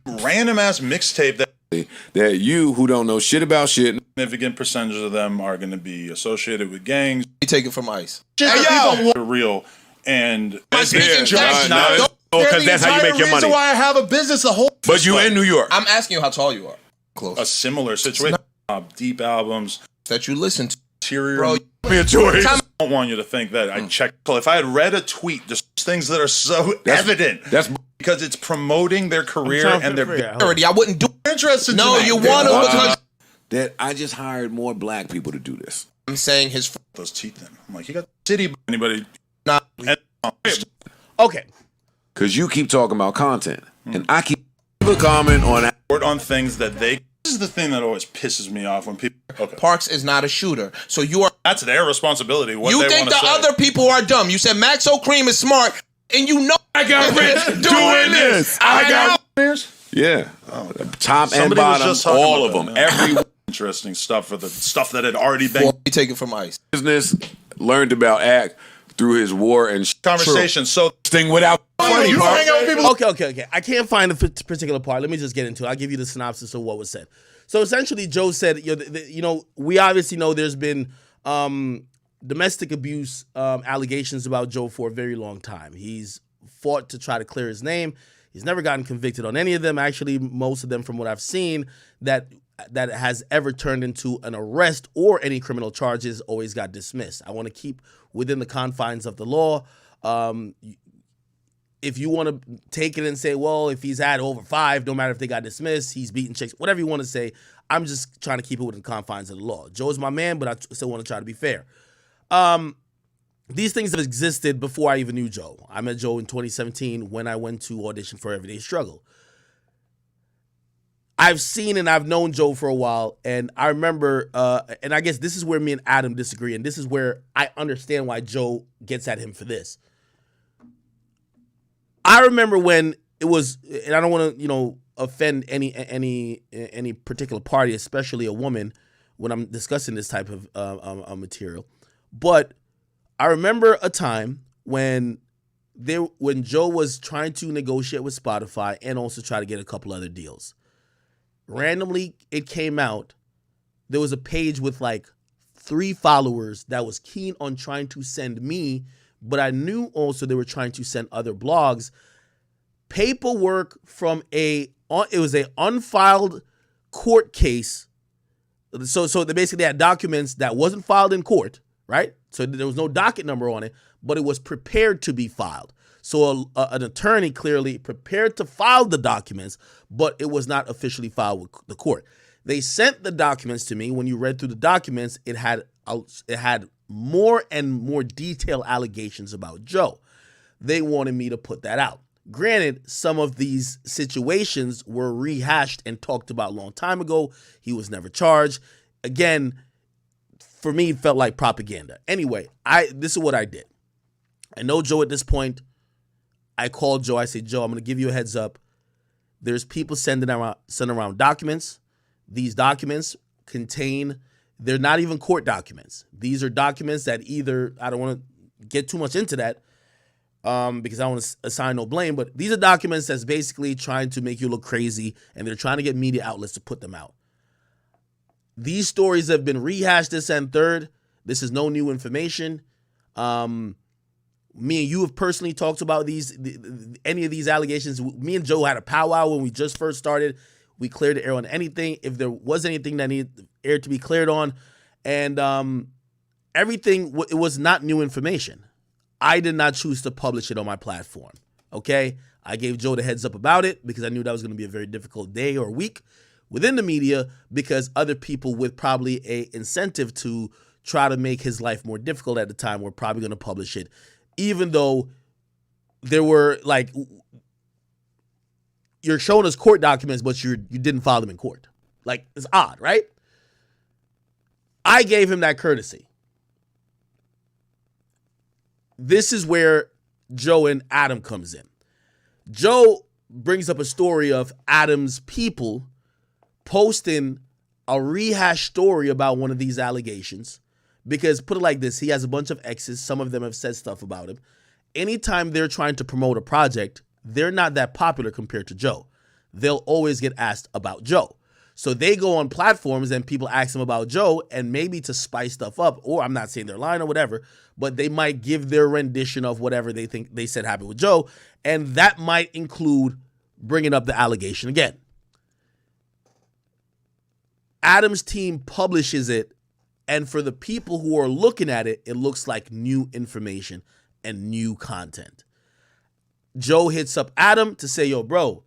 Speaker 26: true.
Speaker 8: Random ass mixtape
Speaker 26: that you who don't know shit about shit.
Speaker 8: Significant percentage of them are going to be associated with gangs.
Speaker 16: You take it from ICE.
Speaker 8: Hey, yo, real and
Speaker 26: because that's how you make your money.
Speaker 8: Reason why I have a business, a whole.
Speaker 26: But you in New York.
Speaker 16: I'm asking you how tall you are. Close.
Speaker 8: A similar situation. Deep albums
Speaker 16: that you listen to.
Speaker 8: Interior.
Speaker 26: Bro, me a choice.
Speaker 8: I don't want you to think that I checked. If I had read a tweet, there's things that are so evident.
Speaker 26: That's
Speaker 8: because it's promoting their career and their
Speaker 16: parody. I wouldn't do
Speaker 8: interested.
Speaker 16: No, you want to because
Speaker 26: that I just hired more black people to do this.
Speaker 16: I'm saying his
Speaker 8: those teeth in. I'm like, you got city. Anybody?
Speaker 16: Nah.
Speaker 1: Okay.
Speaker 26: Because you keep talking about content, and I keep comment
Speaker 8: on things that they. This is the thing that always pisses me off when people. Okay.
Speaker 16: Parks is not a shooter, so you are.
Speaker 8: That's their responsibility. What
Speaker 16: you
Speaker 8: they
Speaker 16: think the
Speaker 8: say.
Speaker 16: other people are dumb? You said Max O'Cream is smart, and you know
Speaker 26: I got rich doing this. I got yeah, top and bottom, all of them. Every
Speaker 8: interesting stuff for the stuff that had already been.
Speaker 16: You take it from ICE.
Speaker 26: Business learned about act through his war and
Speaker 8: conversation. So
Speaker 26: thing without funny part.
Speaker 1: Okay. I can't find the particular part. Let me just get into it. I'll give you the synopsis of what was said. So essentially, Joe said, you know, we obviously know there's been domestic abuse allegations about Joe for a very long time. He's fought to try to clear his name. He's never gotten convicted on any of them. Actually, most of them, from what I've seen, that has ever turned into an arrest or any criminal charges always got dismissed. I want to keep within the confines of the law. If you want to take it and say, well, if he's had over 5, no matter if they got dismissed, he's beating chicks, whatever you want to say, I'm just trying to keep it within the confines of the law. Joe's my man, but I still want to try to be fair. These things have existed before I even knew Joe. I met Joe in 2017 when I went to audition for Everyday Struggle. I've seen and I've known Joe for a while, and I remember, and I guess this is where me and Adam disagree, and this is where I understand why Joe gets at him for this. I remember when it was, and I don't want to, offend any particular party, especially a woman, when I'm discussing this type of material. But I remember a time when Joe was trying to negotiate with Spotify and also try to get a couple other deals. Randomly, it came out. There was a page with like 3 followers that was keen on trying to send me, but I knew also they were trying to send other blogs paperwork from it was a unfiled court case. So they basically had documents that wasn't filed in court, right? So there was no docket number on it, but it was prepared to be filed. So an attorney clearly prepared to file the documents, but it was not officially filed with the court. They sent the documents to me. When you read through the documents, it had more and more detailed allegations about Joe. They wanted me to put that out. Granted, some of these situations were rehashed and talked about a long time ago. He was never charged. Again, for me, it felt like propaganda. Anyway, this is what I did. I know Joe at this point. I called Joe. I said, Joe, I'm going to give you a heads up. There's people sending around documents. These documents they're not even court documents. These are documents that either, I don't want to get too much into that because I don't want to assign no blame, but these are documents that's basically trying to make you look crazy, and they're trying to get media outlets to put them out. These stories have been rehashed this and third. This is no new information. Me and you have personally talked about any of these allegations. Me and Joe had a powwow when we just first started. We cleared the air on anything. If there was anything that needed the air to be cleared on, and everything, it was not new information. I did not choose to publish it on my platform, okay? I gave Joe the heads up about it because I knew that was going to be a very difficult day or week within the media, because other people with probably a incentive to try to make his life more difficult at the time were probably going to publish it, even though there were, like, you're showing us court documents, but you didn't file them in court. Like, it's odd, right? I gave him that courtesy. This is where Joe and Adam comes in. Joe brings up a story of Adam's people posting a rehash story about one of these allegations, because, put it like this, he has a bunch of exes. Some of them have said stuff about him. Anytime they're trying to promote a project, they're not that popular compared to Joe. They'll always get asked about Joe. So they go on platforms and people ask them about Joe, and maybe to spice stuff up, or I'm not saying they're lying or whatever, but they might give their rendition of whatever they think they said happened with Joe, and that might include bringing up the allegation again. Adam's team publishes it, and for the people who are looking at it, it looks like new information and new content. Joe hits up Adam to say, yo, bro,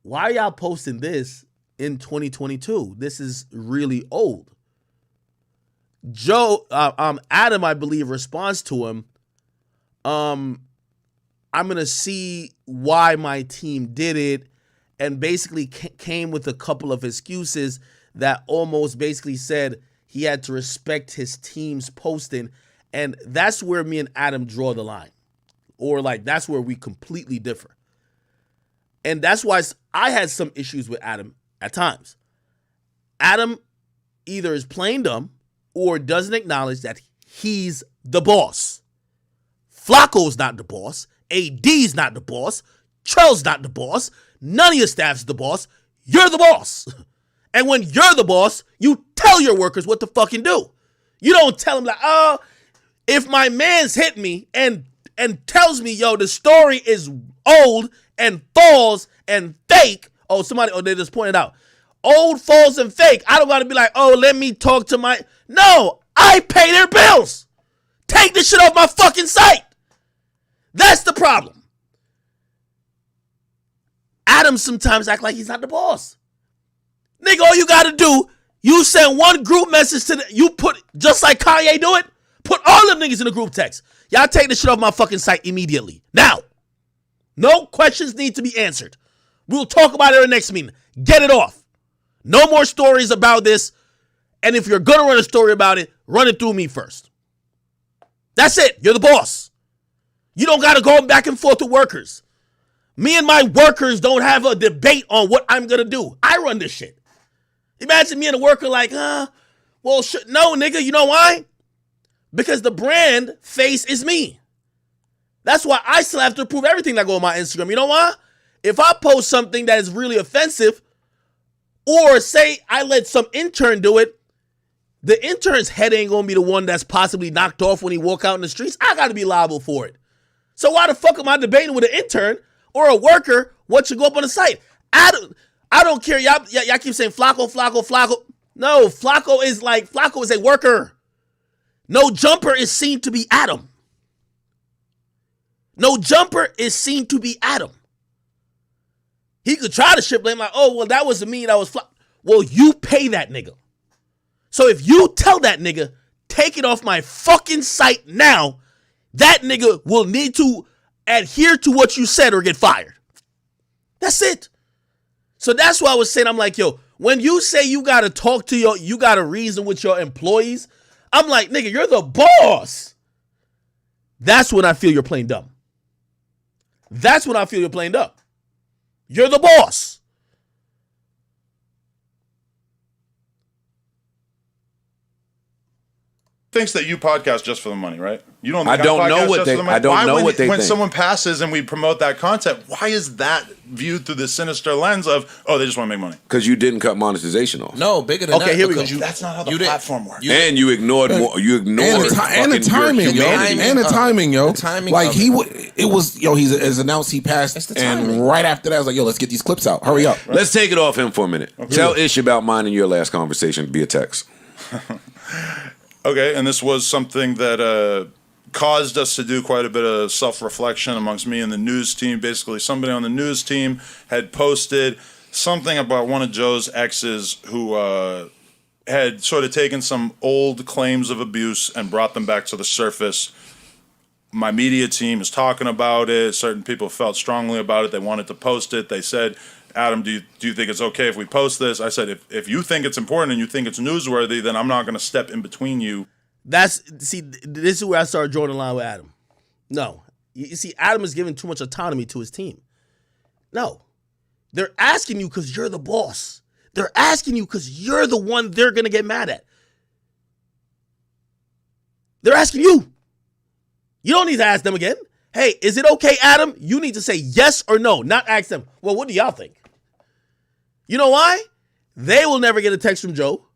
Speaker 1: why are y'all posting this in 2022? This is really old. Adam, I believe, responds to him, I'm going to see why my team did it, and basically came with a couple of excuses that almost basically said he had to respect his team's posting, and that's where me and Adam draw the line. Or, like, that's where we completely differ. And that's why I had some issues with Adam at times. Adam either is plain dumb or doesn't acknowledge that he's the boss. Flacco's not the boss. AD's not the boss. Trell's not the boss. None of your staff's the boss. You're the boss. And when you're the boss, you tell your workers what to fucking do. You don't tell them, like, oh, if my man's hit me and tells me, yo, the story is old and false and fake. They just pointed out. Old, false, and fake. I don't got to be like, oh, let me talk to my... No, I pay their bills. Take this shit off my fucking site. That's the problem. Adam sometimes act like he's not the boss. Nigga, all you got to do, you send one group message to you put, just like Kanye do it, put all them niggas in the group text. Y'all take this shit off my fucking site immediately. Now. No questions need to be answered. We'll talk about it in the next meeting. Get it off. No more stories about this. And if you're going to run a story about it, run it through me first. That's it. You're the boss. You don't got to go back and forth with workers. Me and my workers don't have a debate on what I'm going to do. I run this shit. Imagine me and a worker like, no, nigga, you know why? Because the brand face is me. That's why I still have to approve everything that go on my Instagram. You know why? If I post something that is really offensive, or say I let some intern do it, the intern's head ain't gonna be the one that's possibly knocked off when he walk out in the streets. I gotta be liable for it. So why the fuck am I debating with an intern or a worker what should go up on the site? I don't care. Y'all keep saying Flacco. No, Flacco is a worker. No Jumper is seen to be Adam. No Jumper is seen to be Adam. He could try to ship blame like, oh, well, that wasn't me, that was Flacco. Well, you pay that nigga. So if you tell that nigga, take it off my fucking site now, that nigga will need to adhere to what you said or get fired. That's it. So that's why I was saying, I'm like, yo, when you say you got to talk to you got to reason with your employees, I'm like, nigga, you're the boss. That's when I feel you're playing dumb. That's when I feel you're playing dumb. You're the boss.
Speaker 8: Thinks that you podcast just for the money, right? You don't.
Speaker 26: I don't know what they. I don't know what they think.
Speaker 8: When someone passes and we promote that content, why is that viewed through the sinister lens of, oh, they just want to make money?
Speaker 26: Because you didn't cut monetization off.
Speaker 16: No, bigger than that.
Speaker 8: Okay, here we go. That's not how the platform works.
Speaker 26: And you ignored more. You ignored
Speaker 5: and the timing, yo. And the timing, yo. The timing. Like it was, yo. He's announced he passed, and right after that, I was like, yo, let's get these clips out. Hurry up.
Speaker 26: Let's take it off him for a minute. Okay. Tell Ish about mine and your last conversation via text.
Speaker 8: Okay, and this was something that caused us to do quite a bit of self-reflection amongst me and the news team. Basically, somebody on the news team had posted something about one of Joe's exes who had sort of taken some old claims of abuse and brought them back to the surface. My media team is talking about it. Certain people felt strongly about it. They wanted to post it. They said, Adam, do you think it's okay if we post this? I said, if you think it's important and you think it's newsworthy, then I'm not going to step in between you.
Speaker 1: This is where I started drawing the line with Adam. No. You see, Adam is giving too much autonomy to his team. No. They're asking you because you're the boss. They're asking you because you're the one they're going to get mad at. They're asking you. You don't need to ask them again. Hey, is it okay, Adam? You need to say yes or no, not ask them, well, what do y'all think? You know why? They will never get a text from Joe.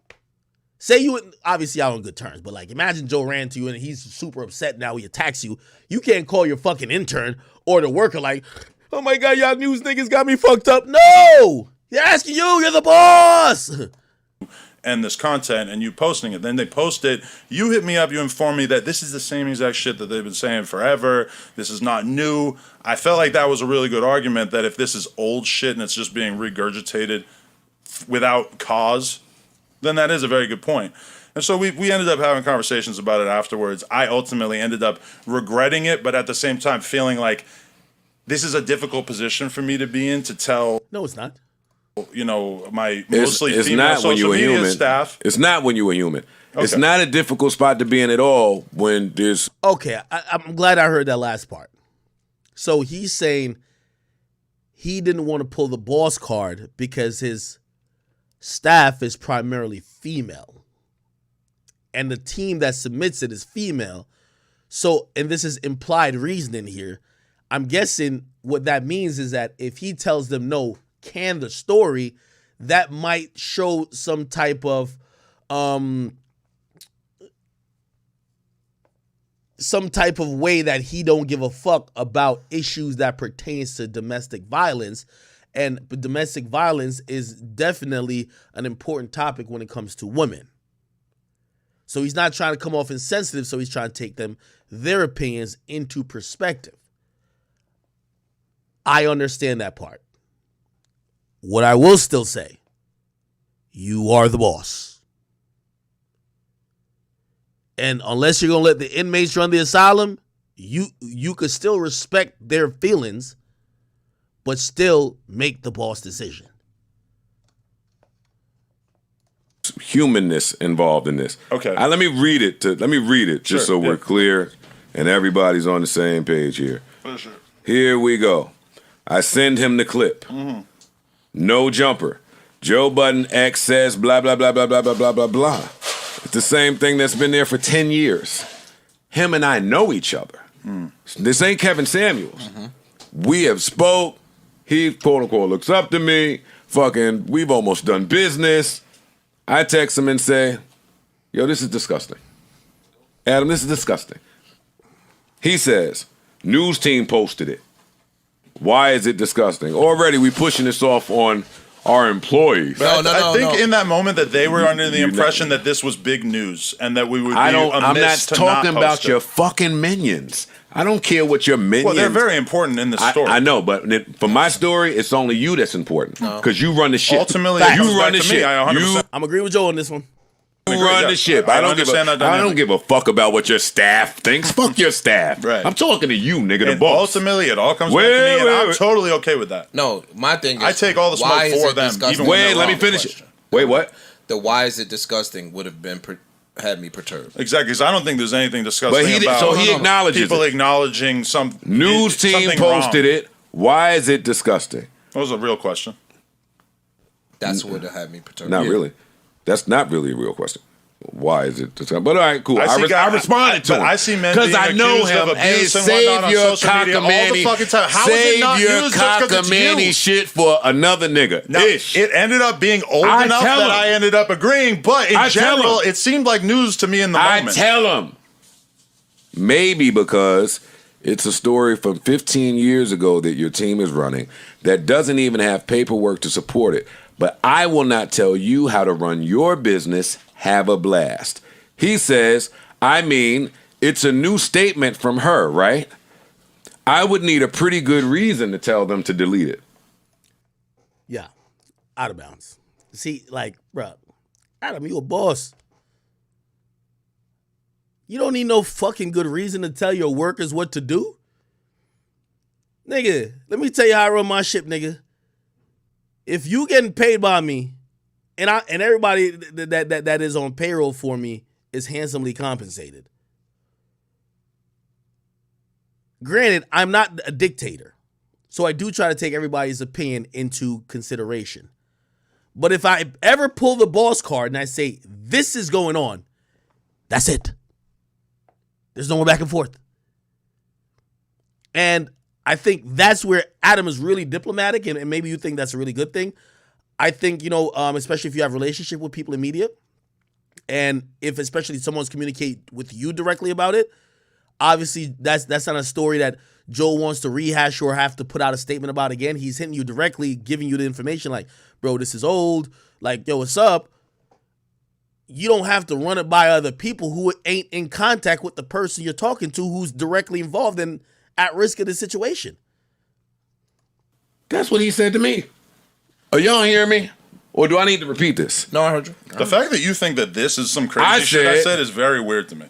Speaker 1: Say you, obviously y'all on good terms, but like imagine Joe ran to you and he's super upset now he attacks you. You can't call your fucking intern or the worker like, oh my God, y'all news niggas got me fucked up. No! They're asking you, you're the boss!
Speaker 8: And this content and you posting it. Then they post it. You hit me up. You inform me that this is the same exact shit that they've been saying forever. This is not new. I felt like that was a really good argument that if this is old shit and it's just being regurgitated without cause, then that is a very good point. And so we ended up having conversations about it afterwards. I ultimately ended up regretting it, but at the same time feeling like this is a difficult position for me to be in to tell.
Speaker 1: No, it's not.
Speaker 8: You know, my mostly
Speaker 26: it's
Speaker 8: female
Speaker 26: not when
Speaker 8: social
Speaker 26: you
Speaker 8: media
Speaker 26: human.
Speaker 8: staff.
Speaker 26: It's not when you a human.
Speaker 8: Okay.
Speaker 26: It's not a difficult spot to be in at all when there's...
Speaker 1: Okay, I'm glad I heard that last part. So he's saying he didn't want to pull the boss card because his staff is primarily female. And the team that submits it is female. So, and this is implied reasoning here. I'm guessing what that means is that if he tells them no, can the story, that might show some type of some type of way that he don't give a fuck about issues that pertains to domestic violence. And domestic violence is definitely an important topic when it comes to women. So he's not trying to come off insensitive, so he's trying to take their opinions into perspective. I understand that part. What I will still say, you are the boss. And unless you're going to let the inmates run the asylum, you could still respect their feelings, but still make the boss decision.
Speaker 26: Humanness involved in this.
Speaker 4: Okay.
Speaker 26: Let me read it just so we're clear and everybody's on the same page here.
Speaker 4: For sure.
Speaker 26: Here we go. I send him the clip.
Speaker 4: Mm-hmm.
Speaker 26: No jumper. Joe Budden X says blah, blah, blah, blah, blah, blah, blah, blah, blah. It's the same thing that's been there for 10 years. Him and I know each other. This ain't Kevin Samuels. We have spoke. He, quote unquote, looks up to me. Fucking, we've almost done business. I text him and say, yo, this is disgusting. Adam, this is disgusting. He says, news team posted it. Why is it disgusting? Already we pushing this off on our employees.
Speaker 4: But I think in that moment that they were under the impression that this was big news and that we would be
Speaker 26: I'm not
Speaker 4: amiss to
Speaker 26: talking
Speaker 4: not
Speaker 26: about
Speaker 4: post it.
Speaker 26: your fucking minions. I don't care what your minions.
Speaker 4: Well, they're very important in the story.
Speaker 26: I know, but for my story, it's only you that's important because you run the ship.
Speaker 4: Ultimately,
Speaker 26: you run the ship.
Speaker 1: I'm agreeing with Joe on this one.
Speaker 26: You run the ship. I don't give a fuck about what your staff thinks. Fuck your staff.
Speaker 4: Right.
Speaker 26: I'm talking to you, nigga, the
Speaker 4: And
Speaker 26: boss.
Speaker 4: ultimately, it all comes back to me, and I'm totally okay with that.
Speaker 16: No, my thing is,
Speaker 4: I take all the smoke
Speaker 16: why is
Speaker 4: for
Speaker 16: it
Speaker 4: them.
Speaker 16: disgusting?
Speaker 4: Even when they're
Speaker 26: Let me
Speaker 4: wrong.
Speaker 26: finish it. Wait, what?
Speaker 16: The why is it disgusting would have been had me perturbed.
Speaker 4: Exactly, because I don't think there's anything disgusting
Speaker 26: But he
Speaker 4: about
Speaker 26: so he acknowledges
Speaker 4: people
Speaker 26: it.
Speaker 4: acknowledging some
Speaker 26: News team
Speaker 4: something
Speaker 26: posted
Speaker 4: wrong.
Speaker 26: it. Why is it disgusting?
Speaker 4: That was a real question.
Speaker 16: That's what had me perturbed.
Speaker 26: Not really. That's not really a real question. Why is it disgusting? But all right, cool. I responded to him.
Speaker 4: But I see men
Speaker 26: because
Speaker 4: being
Speaker 26: I know
Speaker 4: accused
Speaker 26: him.
Speaker 4: of
Speaker 26: Hey,
Speaker 4: abuse and whatnot on social media all the fucking time. How is it not
Speaker 26: Save your
Speaker 4: used just 'cause it's
Speaker 26: cockamamie
Speaker 4: you?
Speaker 26: shit for another nigga.
Speaker 4: Now, it ended up being old
Speaker 26: I
Speaker 4: enough
Speaker 26: tell
Speaker 4: that
Speaker 26: him.
Speaker 4: I ended up agreeing, but in
Speaker 26: I tell
Speaker 4: general,
Speaker 26: him.
Speaker 4: it seemed like news to me in the moment.
Speaker 26: I tell him. Maybe because it's a story from 15 years ago that your team is running that doesn't even have paperwork to support it. But I will not tell you how to run your business. Have a blast. He says, I mean, it's a new statement from her, right? I would need a pretty good reason to tell them to delete it.
Speaker 1: Yeah, out of bounds. See, like, bruh, Adam, you a boss. You don't need no fucking good reason to tell your workers what to do. Nigga, let me tell you how I run my ship, nigga. If you getting paid by me, and everybody that is on payroll for me is handsomely compensated. Granted, I'm not a dictator, so I do try to take everybody's opinion into consideration. But if I ever pull the boss card and I say, this is going on, that's it. There's no more back and forth. And I think that's where Adam is really diplomatic, and maybe you think that's a really good thing. I think, especially if you have a relationship with people in media, and if especially someone's communicate with you directly about it, obviously that's not a story that Joe wants to rehash or have to put out a statement about again. He's hitting you directly, giving you the information like, bro, this is old. Like, yo, what's up? You don't have to run it by other people who ain't in contact with the person you're talking to who's directly involved and at risk of the situation.
Speaker 26: That's what he said to me. Are y'all hearing me? Or do I need to repeat this?
Speaker 16: No, I heard you.
Speaker 4: The fact that you think that this is some crazy shit I said is very weird to me.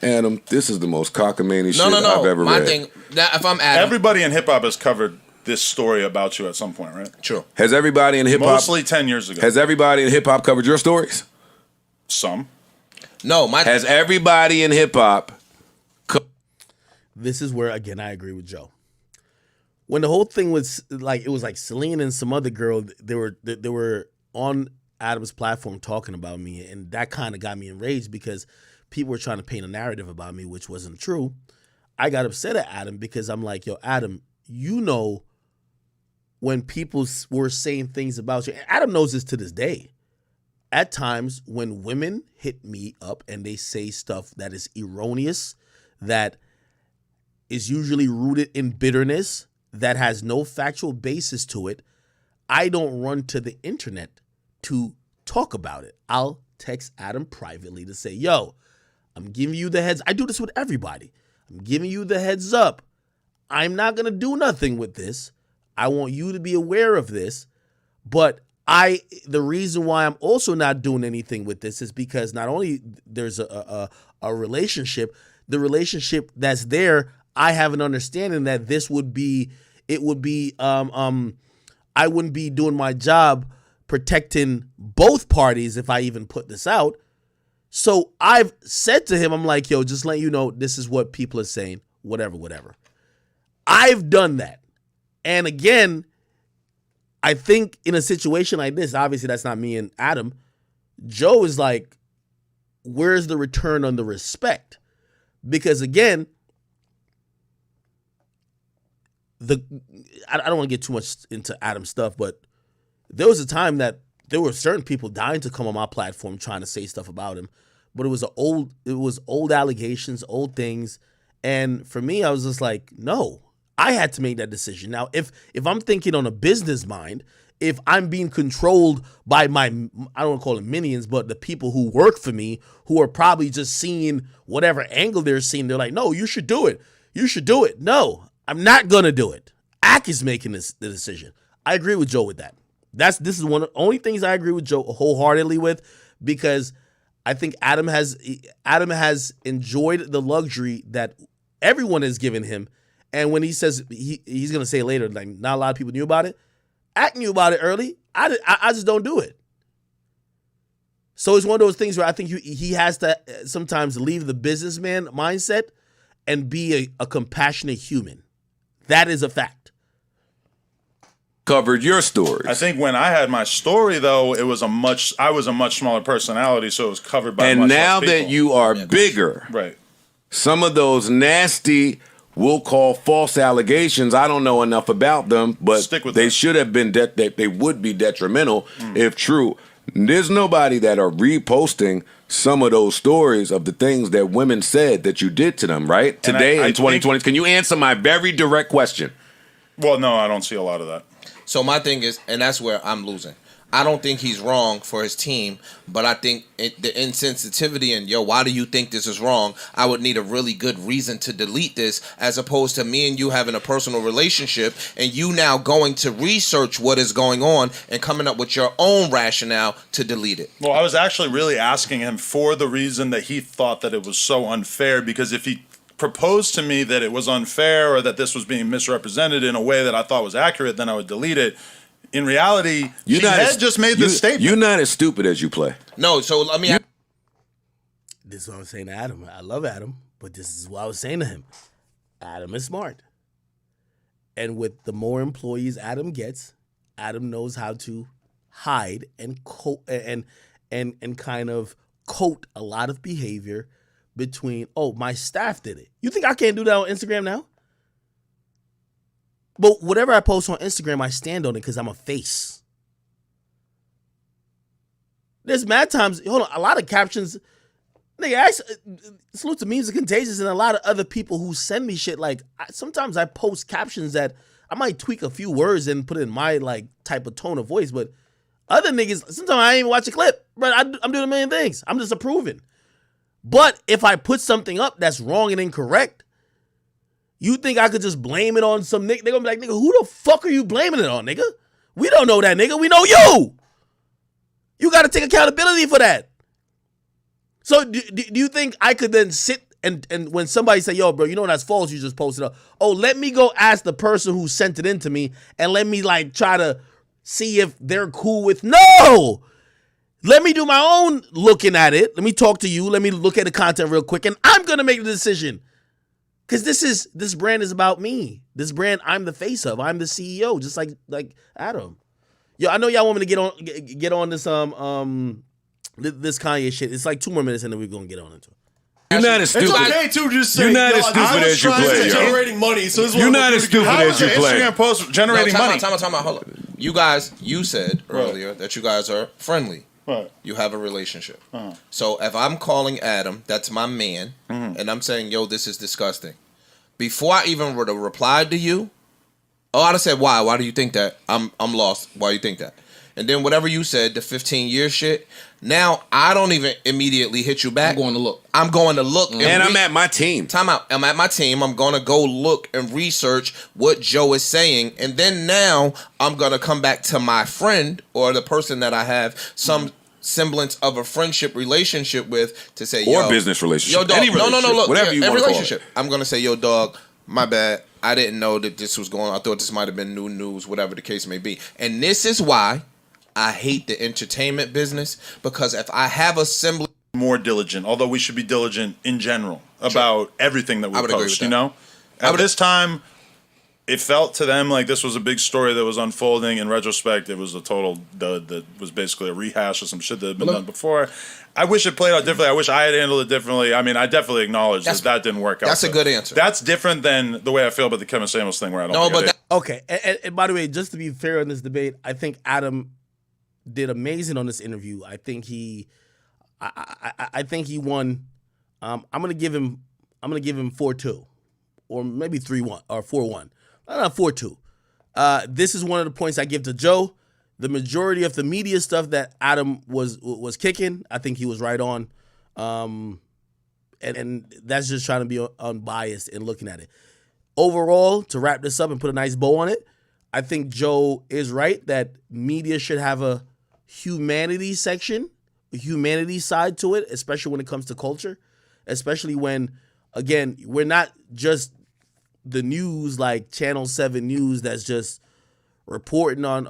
Speaker 26: Adam, this is the most cockamamie shit
Speaker 16: No.
Speaker 26: I've ever
Speaker 16: My
Speaker 26: read.
Speaker 16: thing, if I'm Adam,
Speaker 4: Everybody in hip hop has covered this story about you at some point, right?
Speaker 16: Sure.
Speaker 26: Has everybody in hip hop
Speaker 4: Mostly 10 years ago.
Speaker 26: Has everybody in hip hop covered your stories?
Speaker 4: Some.
Speaker 16: No,
Speaker 26: Has everybody in hip hop
Speaker 1: This is where, again, I agree with Joe. When the whole thing was like, it was like Celine and some other girl, they were on Adam's platform talking about me, and that kind of got me enraged because people were trying to paint a narrative about me, which wasn't true. I got upset at Adam because I'm like, yo, Adam, when people were saying things about you, and Adam knows this to this day, at times when women hit me up and they say stuff that is erroneous, that is usually rooted in bitterness, that has no factual basis to it, I don't run to the internet to talk about it. I'll text Adam privately to say, yo, I'm giving you the heads. I do this with everybody. I'm giving you the heads up. I'm not going to do nothing with this. I want you to be aware of this. But the reason why I'm also not doing anything with this is because not only there's a relationship, the relationship that's there, I have an understanding that I wouldn't be doing my job protecting both parties if I even put this out. So I've said to him, I'm like, yo, just let you know, this is what people are saying, whatever. I've done that. And again, I think in a situation like this, obviously that's not me and Adam, Joe is like, where's the return on the respect? Because again, I don't want to get too much into Adam's stuff, but there was a time that there were certain people dying to come on my platform trying to say stuff about him, but it was old allegations, old things, and for me, I was just like, no, I had to make that decision. Now, if I'm thinking on a business mind, if I'm being controlled by I don't want to call them minions, but the people who work for me, who are probably just seeing whatever angle they're seeing, they're like, no, you should do it. You should do it. No, I'm not going to do it. Ak is making the decision. I agree with Joe with that. This is one of the only things I agree with Joe wholeheartedly with, because I think Adam has enjoyed the luxury that everyone has given him. And when he says he's going to say later, like, not a lot of people knew about it. Ak knew about it early. I just don't do it. So it's one of those things where I think he has to sometimes leave the businessman mindset and be a compassionate human. That is a fact.
Speaker 26: Covered your stories.
Speaker 4: I think when I had my story, though, I was a much smaller personality, so it was covered by.
Speaker 26: And
Speaker 4: much
Speaker 26: now
Speaker 4: less people.
Speaker 26: that you are bigger,
Speaker 4: right?
Speaker 26: Some of those nasty, we'll call false allegations. I don't know enough about them, but they should have been they would be detrimental if true. There's nobody that are reposting some of those stories of the things that women said that you did to them, right? Today in 2020. Can you answer my very direct question?
Speaker 4: Well, no, I don't see a lot of that.
Speaker 16: So my thing is, and that's where I'm losing. I don't think he's wrong for his team, but I think the insensitivity and, yo, why do you think this is wrong? I would need a really good reason to delete this, as opposed to me and you having a personal relationship and you now going to research what is going on and coming up with your own rationale to delete it.
Speaker 4: Well, I was actually really asking him for the reason that he thought that it was so unfair, because if he proposed to me that it was unfair or that this was being misrepresented in a way that I thought was accurate, then I would delete it. In reality, she had just made this statement.
Speaker 26: You're not as stupid as you play.
Speaker 16: No, so let me.
Speaker 1: This is what I was saying to Adam. I love Adam, but this is what I was saying to him. Adam is smart, and with the more employees Adam gets, Adam knows how to hide and and kind of coat a lot of behavior between. Oh, my staff did it. You think I can't do that on Instagram now? But whatever I post on Instagram, I stand on it because I'm a face. There's mad times, hold on, a lot of captions, nigga, salute to Memes Are Contagious and a lot of other people who send me shit. Like, sometimes I post captions that I might tweak a few words and put it in my, like, type of tone of voice, but other niggas, sometimes I ain't even watch a clip, but I'm doing a million things. I'm just approving. But if I put something up that's wrong and incorrect, you think I could just blame it on some nigga? They're gonna be like, nigga, who the fuck are you blaming it on, nigga? We don't know that, nigga. We know you. You got to take accountability for that. So do you think I could then sit and when somebody say, yo, bro, you know that's false, you just posted up. Oh, let me go ask the person who sent it in to me and let me like try to see if they're cool with. No. Let me do my own looking at it. Let me talk to you. Let me look at the content real quick and I'm going to make the decision. Because this brand is about me. This brand I'm the face of. I'm the CEO, just like Adam. Yo, I know y'all want me to get on this this Kanye shit. It's like 2 more minutes and then we're gonna get on into it.
Speaker 26: You're not as stupid.
Speaker 3: It's okay to just say,
Speaker 26: you're not as stupid as you play, yo.
Speaker 3: Generating money, so this is
Speaker 26: you're not as stupid as you play.
Speaker 4: Instagram post generating money.
Speaker 16: Time out. Hold on. You said earlier that you guys are friendly.
Speaker 4: Right.
Speaker 16: You have a relationship. So if I'm calling Adam, that's my man, and I'm saying, yo, this is disgusting. Before I even would have replied to you, I'd have said, why? Why do you think that? I'm lost. Why do you think that? And then whatever you said, the 15-year shit, now I don't even immediately hit you back.
Speaker 5: I'm going to look.
Speaker 26: And I'm at my team.
Speaker 16: Time out. I'm at my team. I'm going to go look and research what Joe is saying. And then now I'm going to come back to my friend or the person that I have some semblance of a friendship relationship with to say,
Speaker 26: Or
Speaker 16: yo,
Speaker 26: business relationship.
Speaker 16: Yo, dog,
Speaker 26: Any relationship.
Speaker 16: no, look.
Speaker 26: Whatever you want to call
Speaker 16: relationship.
Speaker 26: it.
Speaker 16: I'm going to say, yo, dog, my bad. I didn't know that this was going on. I thought this might have been new news, whatever the case may be. And this is why I hate the entertainment business, because if I have a semblance,
Speaker 4: more diligent, although we should be diligent in general about everything that we post, you know? At this time, it felt to them like this was a big story that was unfolding. In retrospect, it was a total dud that was basically a rehash of some shit that had been done before. I wish it played out differently. I wish I had handled it differently. I mean, I definitely acknowledge that didn't work out.
Speaker 16: That's a good answer.
Speaker 4: That's different than the way I feel about the Kevin Samuels thing, where I don't think I did.
Speaker 1: Okay, and by the way, just to be fair in this debate, I think Adam did amazing on this interview. I think I think he won. I'm gonna give him 4-2, or maybe 3-1 or 4-1. Not 4-2. This is one of the points I give to Joe. The majority of the media stuff that Adam was kicking, I think he was right on. And that's just trying to be unbiased in looking at it. Overall, to wrap this up and put a nice bow on it, I think Joe is right that media should have a humanity section, a humanity side to it, especially when it comes to culture, especially when, again, we're not just the news like Channel 7 News that's just reporting on,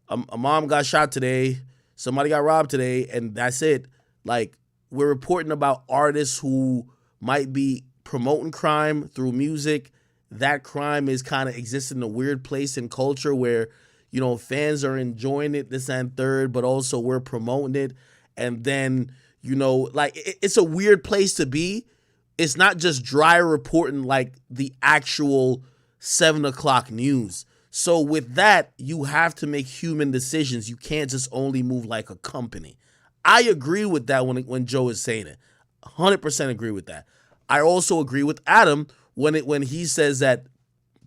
Speaker 1: a mom got shot today, somebody got robbed today, and that's it. Like, we're reporting about artists who might be promoting crime through music. That crime is kind of existing in a weird place in culture where, you know, fans are enjoying it, this and third, but also we're promoting it. And then, you know, like, it's a weird place to be. It's not just dry reporting like the actual 7 o'clock news. So with that, you have to make human decisions. You can't just only move like a company. I agree with that when Joe is saying it. 100% agree with that. I also agree with Adam when he says that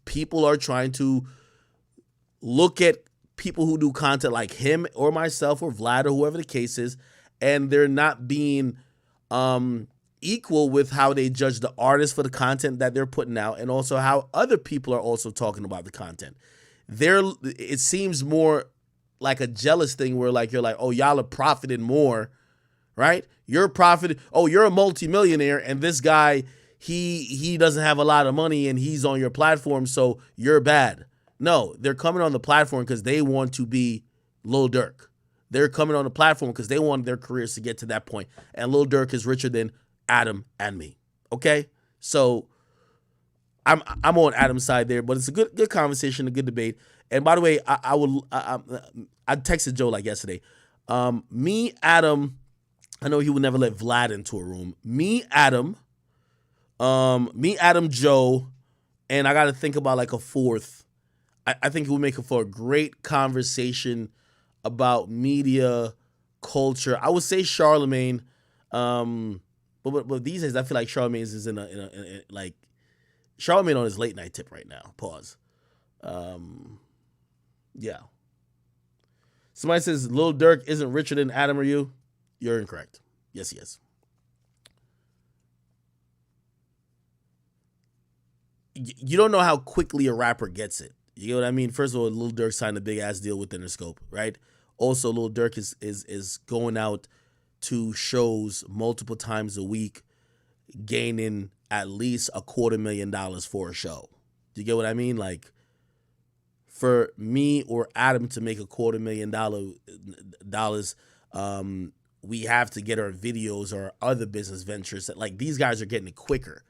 Speaker 1: people are trying to look at people who do content like him or myself or Vlad or whoever the case is, and they're not being equal with how they judge the artist for the content that they're putting out, and also how other people are also talking about the content. It seems more like a jealous thing where like you're like, oh, y'all are profiting more, right? You're profiting. Oh, you're a multimillionaire, and this guy, he doesn't have a lot of money, and he's on your platform, so you're bad. No, they're coming on the platform because they want to be Lil Durk. They're coming on the platform because they want their careers to get to that point, and Lil Durk is richer than Adam and me. Okay, so I'm on Adam's side there, but it's a good conversation, a good debate. And by the way, I texted Joe like yesterday. Me, Adam, I know he would never let Vlad into a room. Me, Adam, Joe, and I got to think about like a fourth. I think it would make it for a great conversation about media, culture. I would say Charlemagne, but these days I feel like Charlemagne is in a like Charlemagne on his late night tip right now. Pause. Yeah. Somebody says Lil Durk isn't richer than Adam or you. You're incorrect. Yes, he is. You don't know how quickly a rapper gets it. You know what I mean? First of all, Lil Durk signed a big ass deal with Interscope, right? Also, Lil Durk is going out to shows multiple times a week, gaining at least $250,000 for a show. Do you get what I mean? Like, for me or Adam to make $250,000, we have to get our videos or other business ventures. That, like, these guys are getting it quicker.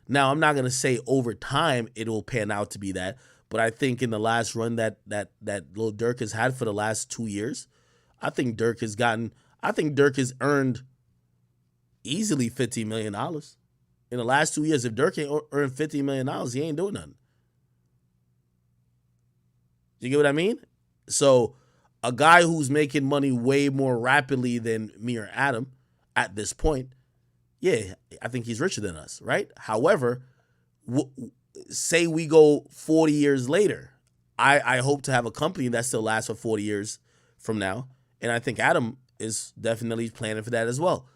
Speaker 1: Now, I'm not gonna say over time it will pan out to be that, but I think in the last run that Lil Durk has had for the last 2 years, I think Durk has earned easily $15 million. In the last 2 years, if Durk ain't earned $15 million, he ain't doing nothing. You get what I mean? So a guy who's making money way more rapidly than me or Adam at this point, yeah, I think he's richer than us, right? However, say we go 40 years later, I hope to have a company that still lasts for 40 years from now, and I think Adam is definitely planning for that as well.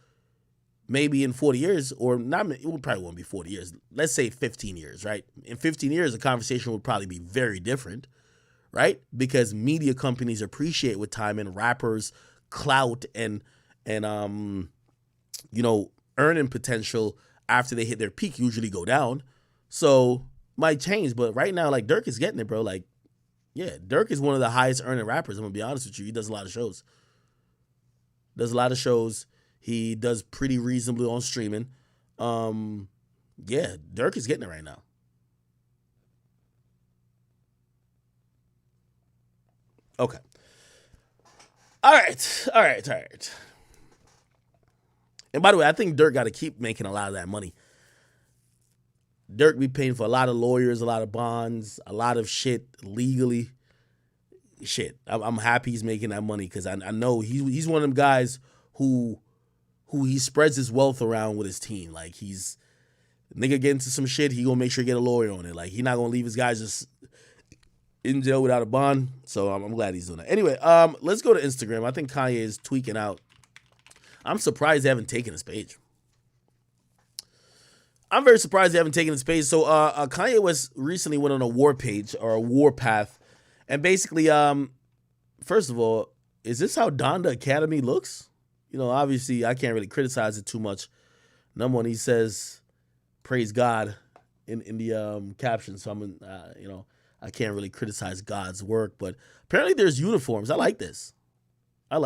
Speaker 1: Maybe in 40 years, or not, it probably won't be 40 years. Let's say 15 years, right? In 15 years, the conversation would probably be very different, right? Because media companies appreciate with time, and rappers' clout and earning potential after they hit their peak usually go down. So might change, but right now, like, Dirk is getting it, bro. Like, yeah, Dirk is one of the highest earning rappers. I'm gonna be honest with you. He does a lot of shows. He does pretty reasonably on streaming. Yeah, Dirk is getting it right now. Okay. All right. And by the way, I think Dirk got to keep making a lot of that money. Dirk be paying for a lot of lawyers, a lot of bonds, a lot of shit legally. Shit, I'm happy he's making that money because I know he's one of them guys who he spreads his wealth around with his team. Like, he's nigga get into some shit, he gonna make sure he get a lawyer on it. Like, he not gonna leave his guys just in jail without a bond. So I'm glad he's doing that. Anyway, let's go to Instagram. I think Kanye is tweaking out. I'm surprised they haven't taken his page. I'm very surprised they haven't taken his page. So Kanye West recently went on a war page or a war path. And basically, first of all, is this how Donda Academy looks? Obviously, I can't really criticize it too much. Number one, he says, praise God in the caption. So I can't really criticize God's work. But apparently there's uniforms. I like this. I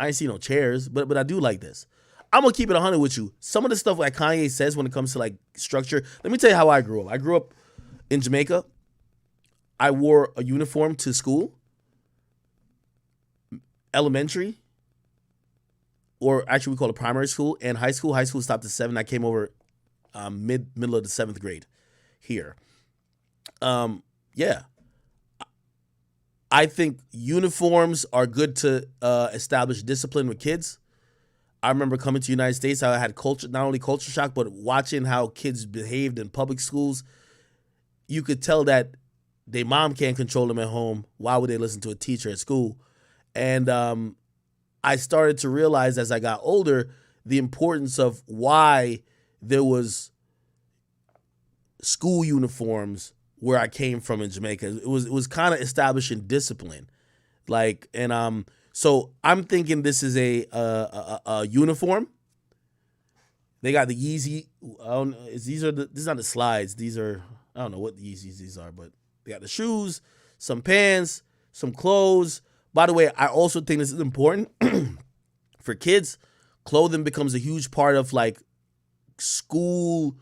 Speaker 1: ain't see no chairs, but I do like this. I'm going to keep it 100 with you. Some of the stuff like Kanye says when it comes to like structure. Let me tell you how I grew up. I grew up in Jamaica. I wore a uniform to school, elementary, or actually we call it primary school, and high school. High school stopped at 7. I came over middle of the 7th grade here. Yeah. I think uniforms are good to establish discipline with kids. I remember coming to the United States, I had not only culture shock, but watching how kids behaved in public schools. You could tell that their mom can't control them at home. Why would they listen to a teacher at school? And I started to realize as I got older the importance of why there was school uniforms where I came from in Jamaica. It was kind of establishing discipline. So I'm thinking this is a uniform. They got the Yeezy. These are not the slides. These are, I don't know what the Yeezys these are, but they got the shoes, some pants, some clothes. By the way, I also think this is important for kids. Clothing becomes a huge part of like school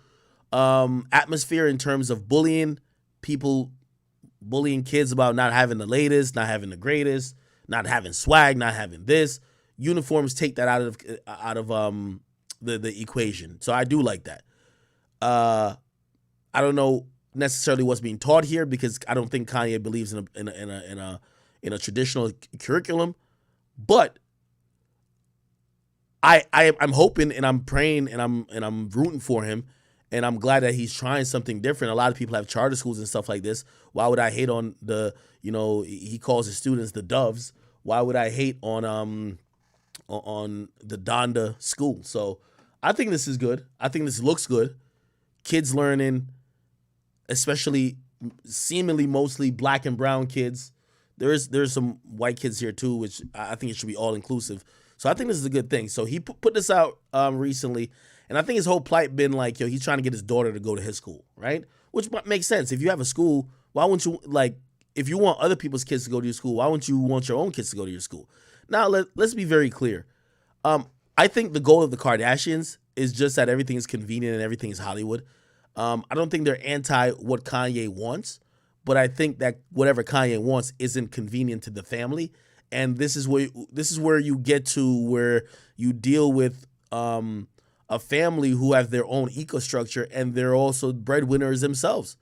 Speaker 1: atmosphere in terms of bullying. People bullying kids about not having the latest, not having the greatest, not having swag, not having this. Uniforms take that out of the equation. So I do like that. I don't know necessarily what's being taught here because I don't think Kanye believes in a traditional curriculum, but I'm hoping and I'm praying and I'm rooting for him. And I'm glad that he's trying something different. A lot of people have charter schools and stuff like this. Why would I hate on he calls his students the doves. Why would I hate on the Donda school? So I think this is good. I think this looks good. Kids learning, especially seemingly mostly black and brown kids. There's some white kids here too, which I think it should be all inclusive. So I think this is a good thing. So he put this out recently. And I think his whole plight been like, he's trying to get his daughter to go to his school, right? Which makes sense. If you have a school, why wouldn't you, if you want other people's kids to go to your school, why wouldn't you want your own kids to go to your school? Now, let's be very clear. I think the goal of the Kardashians is just that everything is convenient and everything is Hollywood. I don't think they're anti what Kanye wants, but I think that whatever Kanye wants isn't convenient to the family. And this is where you get to where you deal with a family who have their own ecostructure and they're also breadwinners themselves.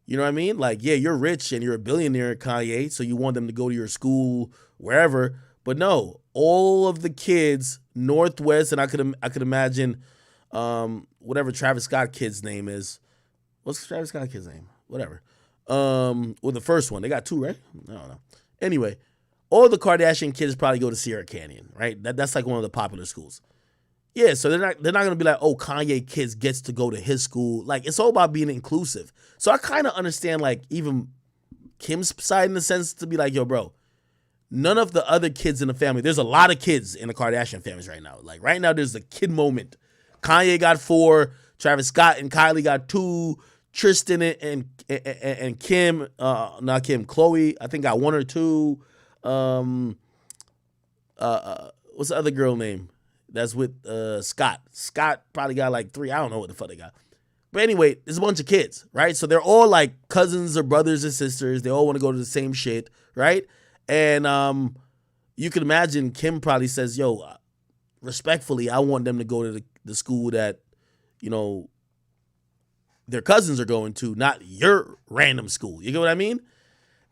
Speaker 1: You know what I mean? Like, yeah, you're rich and you're a billionaire, Kanye, so you want them to go to your school wherever. But no, all of the kids, Northwest, and I could imagine whatever Travis Scott kid's name is. What's Travis Scott kid's name? Whatever. Well, the first one. They got 2, right? I don't know. Anyway, all the Kardashian kids probably go to Sierra Canyon, right? That's like one of the popular schools. Yeah, so they're not gonna be like, oh, Kanye kids gets to go to his school. Like, it's all about being inclusive. So I kind of understand, like, even Kim's side in the sense to be like, yo, bro, none of the other kids in the family. There's a lot of kids in the Kardashian families right now. Like, right now, there's a kid moment. Kanye got 4, Travis Scott and Kylie got 2, Tristan and Kim, not Kim, Chloe, I think got 1 or 2. What's the other girl name? That's with Scott. Scott probably got like 3. I don't know what the fuck they got. But anyway, there's a bunch of kids, right? So they're all like cousins or brothers and sisters. They all want to go to the same shit, right? And you can imagine Kim probably says, yo, respectfully, I want them to go to the school that, you know, their cousins are going to, not your random school. You get what I mean?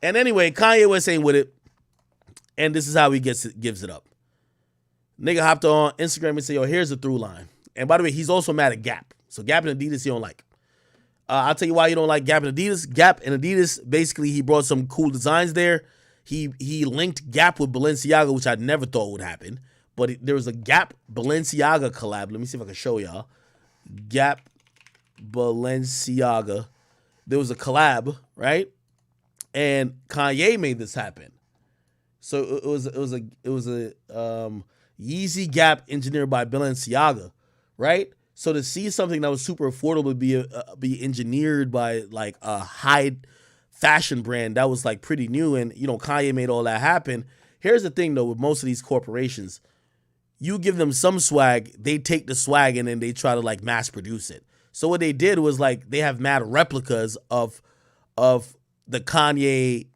Speaker 1: And anyway, Kanye West ain't with it. And this is how he gives it up. Nigga hopped on Instagram and said, yo, here's the through line. And by the way, he's also mad at Gap. So Gap and Adidas he don't like. I'll tell you why you don't like Gap and Adidas. Gap and Adidas, basically, he brought some cool designs there. He linked Gap with Balenciaga, which I never thought would happen. But there was a Gap Balenciaga collab. Let me see if I can show y'all. Gap Balenciaga. There was a collab, right? And Kanye made this happen. So it was a Yeezy Gap engineered by Balenciaga, right? So to see something that was super affordable be engineered by like a high fashion brand, that was like pretty new. And, you know, Kanye made all that happen. Here's the thing, though, with most of these corporations, you give them some swag, they take the swag and then they try to like mass produce it. So what they did was like they have mad replicas of the Kanye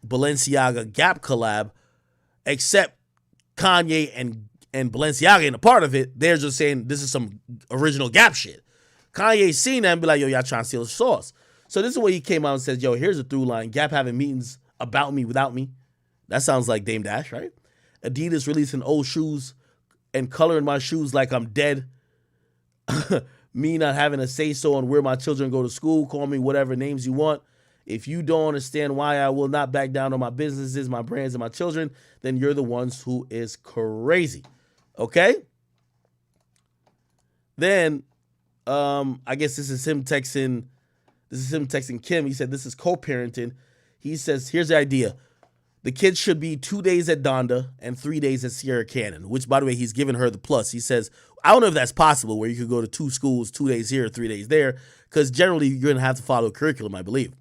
Speaker 1: Balenciaga Gap collab, except Kanye and Balenciaga ain't a part of it. They're just saying this is some original Gap shit. Kanye seen that and be like, yo, y'all trying to steal the sauce. So this is where he came out and says, yo, here's a through line. Gap having meetings about me without me. That sounds like Dame Dash, right? Adidas releasing old shoes and coloring my shoes like I'm dead. Me not having a say-so on where my children go to school. Call me whatever names you want. If you don't understand why I will not back down on my businesses, my brands, and my children, then you're the ones who is crazy. Okay? Then, I guess this is him texting Kim. He said, this is co-parenting. He says, here's the idea. The kids should be 2 days at Donda and 3 days at Sierra Canyon, which, by the way, he's giving her the plus. He says, I don't know if that's possible where you could go to 2 schools, 2 days here, 3 days there, because generally you're going to have to follow a curriculum, I believe.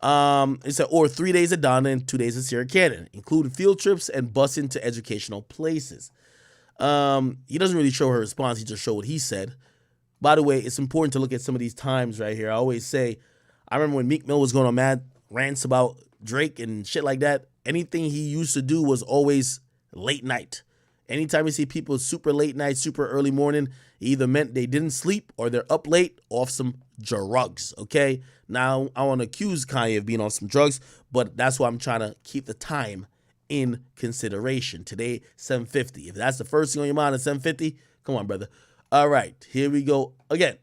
Speaker 1: He said, or 3 days at Donda and 2 days at Sierra Canyon, including field trips and busing to educational places. He doesn't really show her response. He just showed what he said. By the way, it's important to look at some of these times right here. I always say, I remember when Meek Mill was going on mad rants about Drake and shit like that. Anything he used to do was always late night. Anytime you see people super late night, super early morning, it either meant they didn't sleep or they're up late off some drugs, okay? Now, I want to accuse Kanye of being on some drugs, but that's why I'm trying to keep the time in consideration. Today, 7:50. If that's the first thing on your mind at 7:50, come on, brother. All right, here we go again.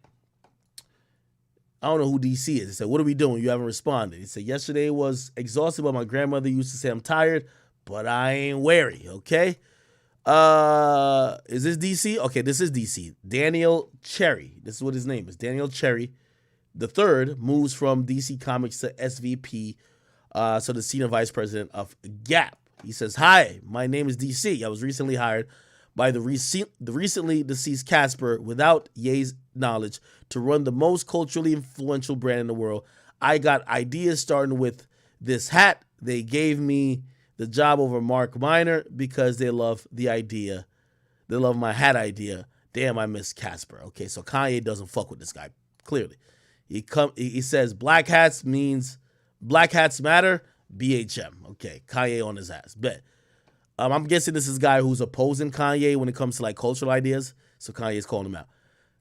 Speaker 1: I don't know who DC is. He said, what are we doing? You haven't responded. He said, yesterday was exhausted, but my grandmother used to say I'm tired, but I ain't weary, okay? Is this DC? Okay, this is DC. Daniel Cherry. This is what his name is. Daniel Cherry the third moves from DC Comics to SVP, so the senior vice president of Gap. He says, hi, my name is DC. I was recently hired by the recently deceased Casper without Ye's knowledge to run the most culturally influential brand in the world. I got ideas starting with this hat. They gave me the job over Mark Minor because they love the idea. They love my hat idea. Damn, I miss Casper. Okay, so Kanye doesn't fuck with this guy, clearly. He says black hats means black hats matter, BHM. Okay, Kanye on his ass. Bet. I'm guessing this is a guy who's opposing Kanye when it comes to like cultural ideas. So Kanye's calling him out.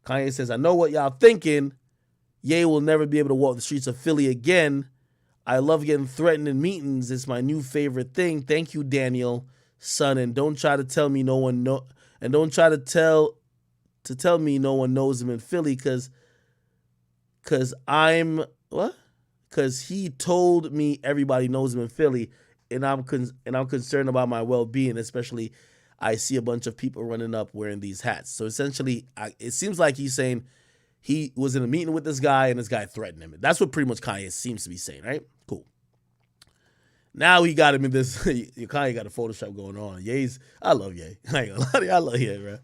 Speaker 1: Kanye says, I know what y'all thinking. Ye will never be able to walk the streets of Philly again I love getting threatened in meetings. It's my new favorite thing. Thank you, Daniel, son. And don't try to tell me no one know. And don't try to tell me no one knows him in Philly, cause I'm what? Cause he told me everybody knows him in Philly, and I'm concerned about my well-being, especially I see a bunch of people running up wearing these hats. So essentially, it seems like he's saying he was in a meeting with this guy and this guy threatened him. That's what pretty much Kanye seems to be saying, right? Cool. Now he got him in this. Kanye got a Photoshop going on. I love Ye. I ain't gonna lie to you. I love Ye, bro.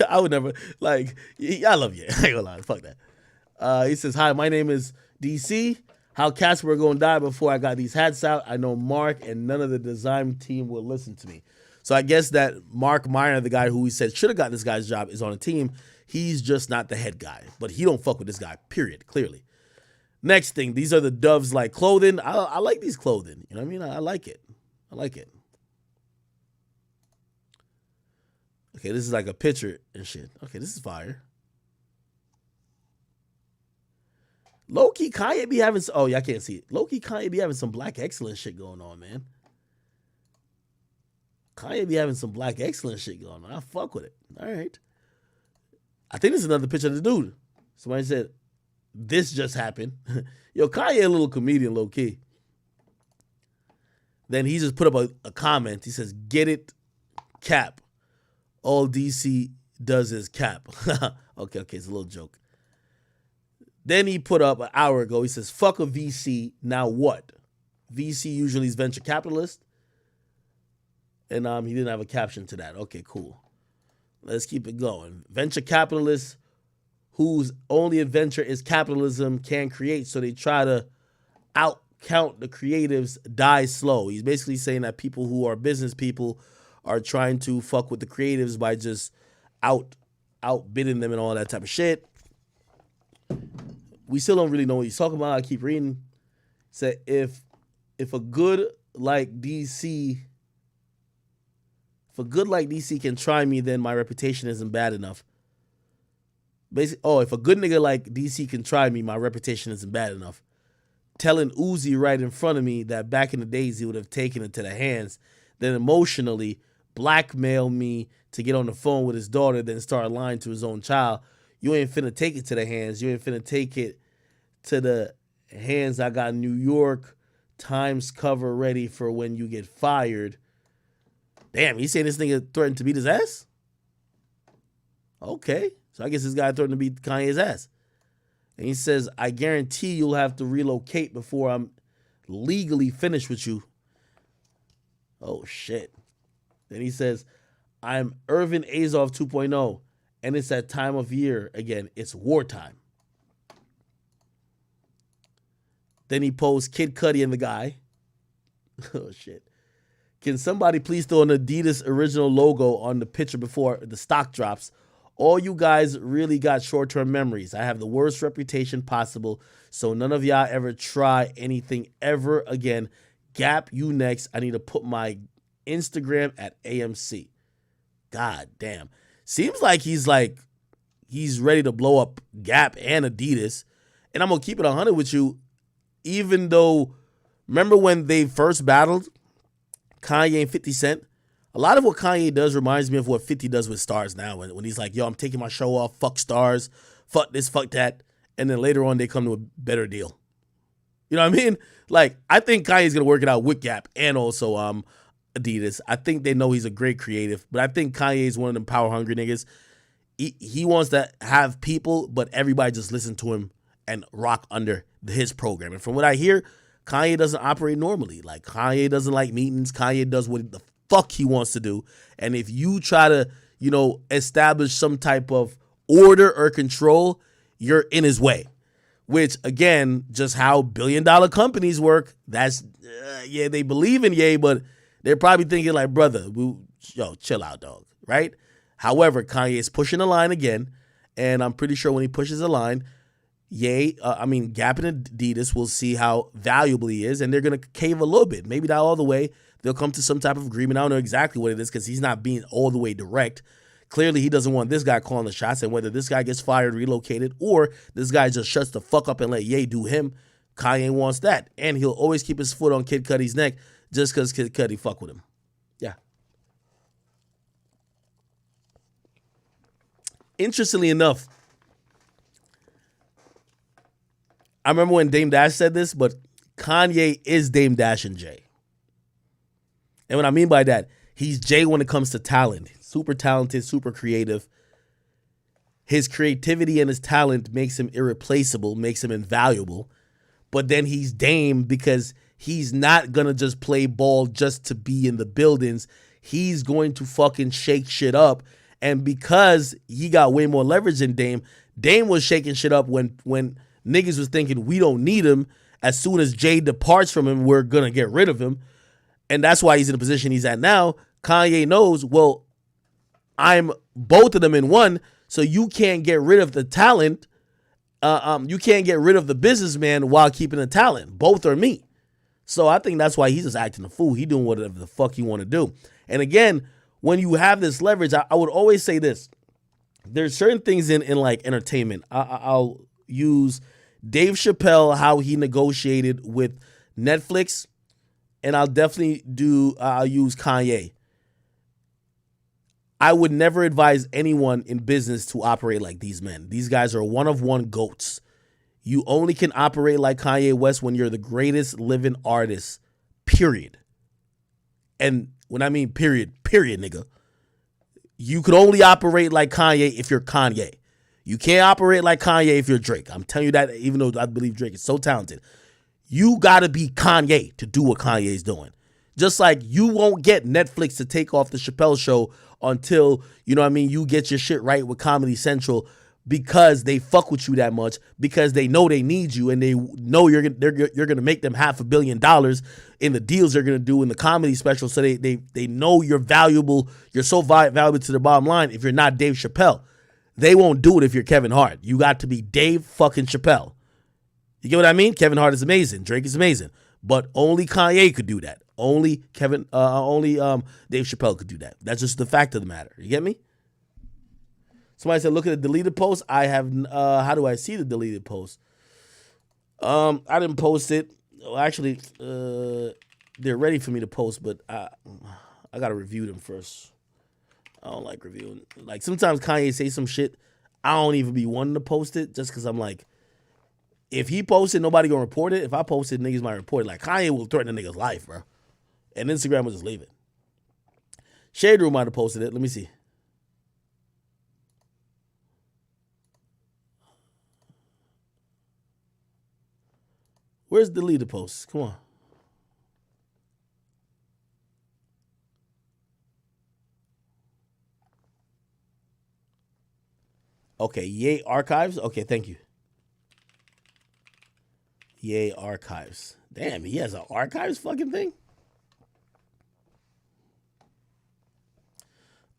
Speaker 1: I would never, I love Ye. I ain't gonna lie. Fuck that. He says, hi, my name is DC. How cats were gonna die before I got these hats out. I know Mark and none of the design team will listen to me. So I guess that Mark Meyer, the guy who he said should have got this guy's job, is on the team. He's just not the head guy. But he don't fuck with this guy, period, clearly. Next thing, these are the Doves like clothing. I like these clothing. You know what I mean? I like it. I like it. Okay, this is like a picture and shit. Okay, this is fire. Low-key, Kanye be having... Oh, yeah, I can't see it. Low-key, Kanye be having some black excellence shit going on, man. Kanye be having some black excellence shit going on. I fuck with it. All right. I think this is another picture of the dude. Somebody said, this just happened. Yo, Kanye a little comedian, low-key. Then he just put up a comment. He says, get it, cap. All DC does is cap. Okay, it's a little joke. Then he put up an hour ago, he says, fuck a VC, now what? VC usually is venture capitalist. And he didn't have a caption to that. Okay, cool. Let's keep it going. Venture capitalists whose only adventure is capitalism can create, so they try to outcount the creatives, die slow. He's basically saying that people who are business people are trying to fuck with the creatives by just outbidding them and all that type of shit. We still don't really know what he's talking about. I keep reading. Say if a good like DC can try me, then my reputation isn't bad enough. Basically, if a good nigga like DC can try me, my reputation isn't bad enough. Telling Uzi right in front of me that back in the days he would have taken it to the hands, then emotionally blackmail me to get on the phone with his daughter, then start lying to his own child. You ain't finna take it to the hands. You ain't finna take it to the hands. I got New York Times cover ready for when you get fired. Damn, he saying this nigga threatened to beat his ass? Okay. So I guess this guy threatened to beat Kanye's ass. And he says, I guarantee you'll have to relocate before I'm legally finished with you. Oh, shit. Then he says, I'm Irvin Azov 2.0, and it's that time of year again. It's wartime. Then he posts Kid Cudi and the guy. Oh, shit. Can somebody please throw an Adidas original logo on the picture before the stock drops? All you guys really got short-term memories. I have the worst reputation possible, so none of y'all ever try anything ever again. Gap, you next. I need to put my Instagram at AMC. God damn. Seems like he's ready to blow up Gap and Adidas. And I'm going to keep it 100 with you, even though, remember when they first battled, Kanye and 50 Cent? A lot of what Kanye does reminds me of what 50 does with Stars now. When he's like, yo, I'm taking my show off, fuck Stars, fuck this, fuck that. And then later on, they come to a better deal. You know what I mean? Like, I think Kanye's going to work it out with Gap and also Adidas. I think they know he's a great creative. But I think Kanye's one of them power-hungry niggas. He wants to have people, but everybody just listen to him and rock under his program. And from what I hear, Kanye doesn't operate normally. Like, Kanye doesn't like meetings. Kanye does what the fuck he wants to do. And if you try to, establish some type of order or control, you're in his way. Which, again, just how billion-dollar companies work. That's, they believe in Ye, but they're probably thinking like, brother, chill out, dog, right? However, Kanye is pushing the line again, and I'm pretty sure when he pushes the line, Gap and Adidas will see how valuable he is, and they're going to cave a little bit. Maybe not all the way. They'll come to some type of agreement. I don't know exactly what it is because he's not being all the way direct. Clearly, he doesn't want this guy calling the shots, and whether this guy gets fired, relocated, or this guy just shuts the fuck up and let Ye do him, Kanye wants that. And he'll always keep his foot on Kid Cudi's neck just because Kid Cudi fuck with him. Yeah. Interestingly enough, I remember when Dame Dash said this, but Kanye is Dame Dash and Jay. And what I mean by that, he's Jay when it comes to talent. Super talented, super creative. His creativity and his talent makes him irreplaceable, makes him invaluable. But then he's Dame because he's not going to just play ball just to be in the buildings. He's going to fucking shake shit up. And because he got way more leverage than Dame, Dame was shaking shit up when niggas was thinking we don't need him. As soon as Jay departs from him, we're going to get rid of him. And that's why he's in the position he's at now. Kanye knows, well, I'm both of them in one, so you can't get rid of the talent. You can't get rid of the businessman while keeping the talent. Both are me. So I think that's why he's just acting a fool. He doing whatever the fuck he want to do. And again, when you have this leverage, I would always say this. There's certain things in like entertainment. I'll use Dave Chappelle, how he negotiated with Netflix, and I'll use Kanye. I would never advise anyone in business to operate like these men. These guys are one-of-one goats. You only can operate like Kanye West when you're the greatest living artist, period. And when I mean period, nigga. You could only operate like Kanye if you're Kanye. You can't operate like Kanye if you're Drake. I'm telling you that, even though I believe Drake is so talented. You got to be Kanye to do what Kanye's doing. Just like you won't get Netflix to take off the Chappelle Show until, you know what I mean, you get your shit right with Comedy Central because they fuck with you that much, because they know they need you and they know you're going to make them $500 million in the deals they're going to do in the comedy special. So they know you're valuable. You're so valuable to the bottom line. If you're not Dave Chappelle, they won't do it if you're Kevin Hart. You got to be Dave fucking Chappelle. You get what I mean? Kevin Hart is amazing. Drake is amazing. But only Kanye could do that. Only Dave Chappelle could do that. That's just the fact of the matter. You get me? Somebody said, look at the deleted post. I have, how do I see the deleted post? I didn't post it. Well, actually, they're ready for me to post, but I got to review them first. I don't like reviewing. Like, sometimes Kanye say some shit, I don't even be wanting to post it just because I'm like, if he posted, nobody gonna report it. If I posted, niggas might report it. Like, Kanye will threaten a nigga's life, bro. And Instagram will just leave it. Shade Room might have posted it. Let me see. Where's the deleted post? Come on. Okay, Yay Archives. Okay, thank you. Yay Archives. Damn, he has an archives fucking thing?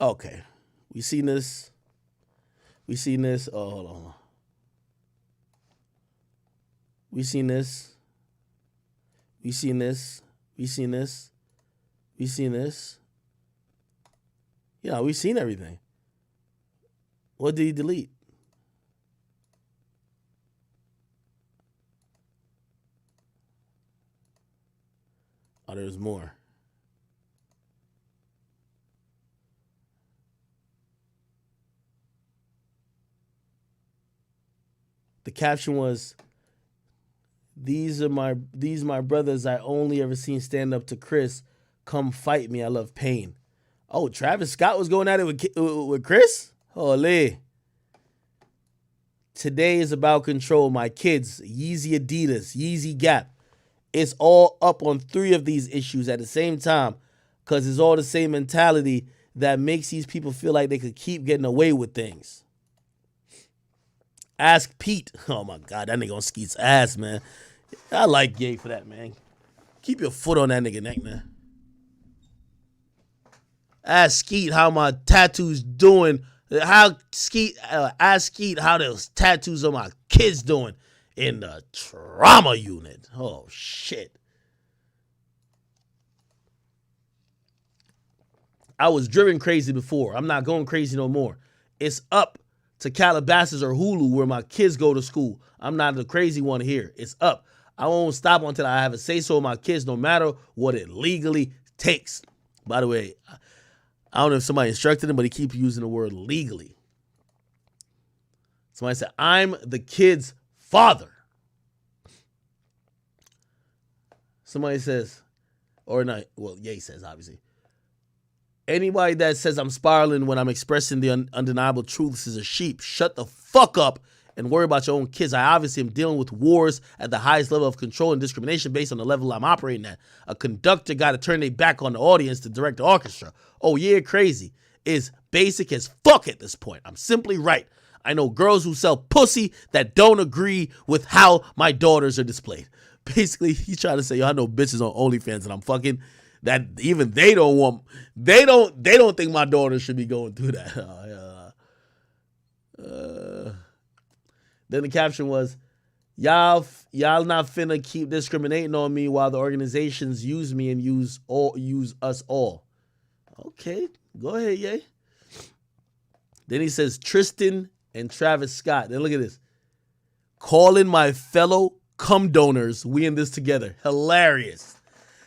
Speaker 1: Okay. We seen this. Oh, hold on. We seen this. Yeah, we seen everything. What did he delete? Oh, there's more. The caption was, These my brothers I only ever seen stand up to Chris. Come fight me. I love pain. Oh, Travis Scott was going at it with Chris? Holy. Today is about control. My kids, Yeezy Adidas, Yeezy Gap. It's all up on 3 of these issues at the same time because it's all the same mentality that makes these people feel like they could keep getting away with things. Ask Pete. Oh, my God. That nigga on Skeet's ass, man. I like Ye for that, man. Keep your foot on that nigga neck, man. Ask Skeet how my tattoos doing. Ask Skeet how those tattoos on my kids doing in the trauma unit. Oh, shit. I was driven crazy before. I'm not going crazy no more. It's up to Calabasas or Hulu where my kids go to school. I'm not the crazy one here. It's up. I won't stop until I have a say-so with my kids, no matter what it legally takes. By the way, I don't know if somebody instructed him, but he keeps using the word legally. Somebody said, I'm the kid's father. Somebody says, or not, well, Ye says, obviously. Anybody that says I'm spiraling when I'm expressing the undeniable truths is a sheep. Shut the fuck up and worry about your own kids. I obviously am dealing with wars at the highest level of control and discrimination based on the level I'm operating at. A conductor got to turn their back on the audience to direct the orchestra. Oh yeah, crazy. Is basic as fuck at this point. I'm simply right. I know girls who sell pussy that don't agree with how my daughters are displayed. Basically, he's trying to say, yo, I know bitches on OnlyFans and I'm fucking that even they don't want, they don't think my daughter should be going through that. Then the caption was, y'all not finna keep discriminating on me while the organizations use me and use us all. Okay, go ahead, Ye. Then he says Tristan and Travis Scott. Then look at this. Calling my fellow cum donors, we in this together. Hilarious.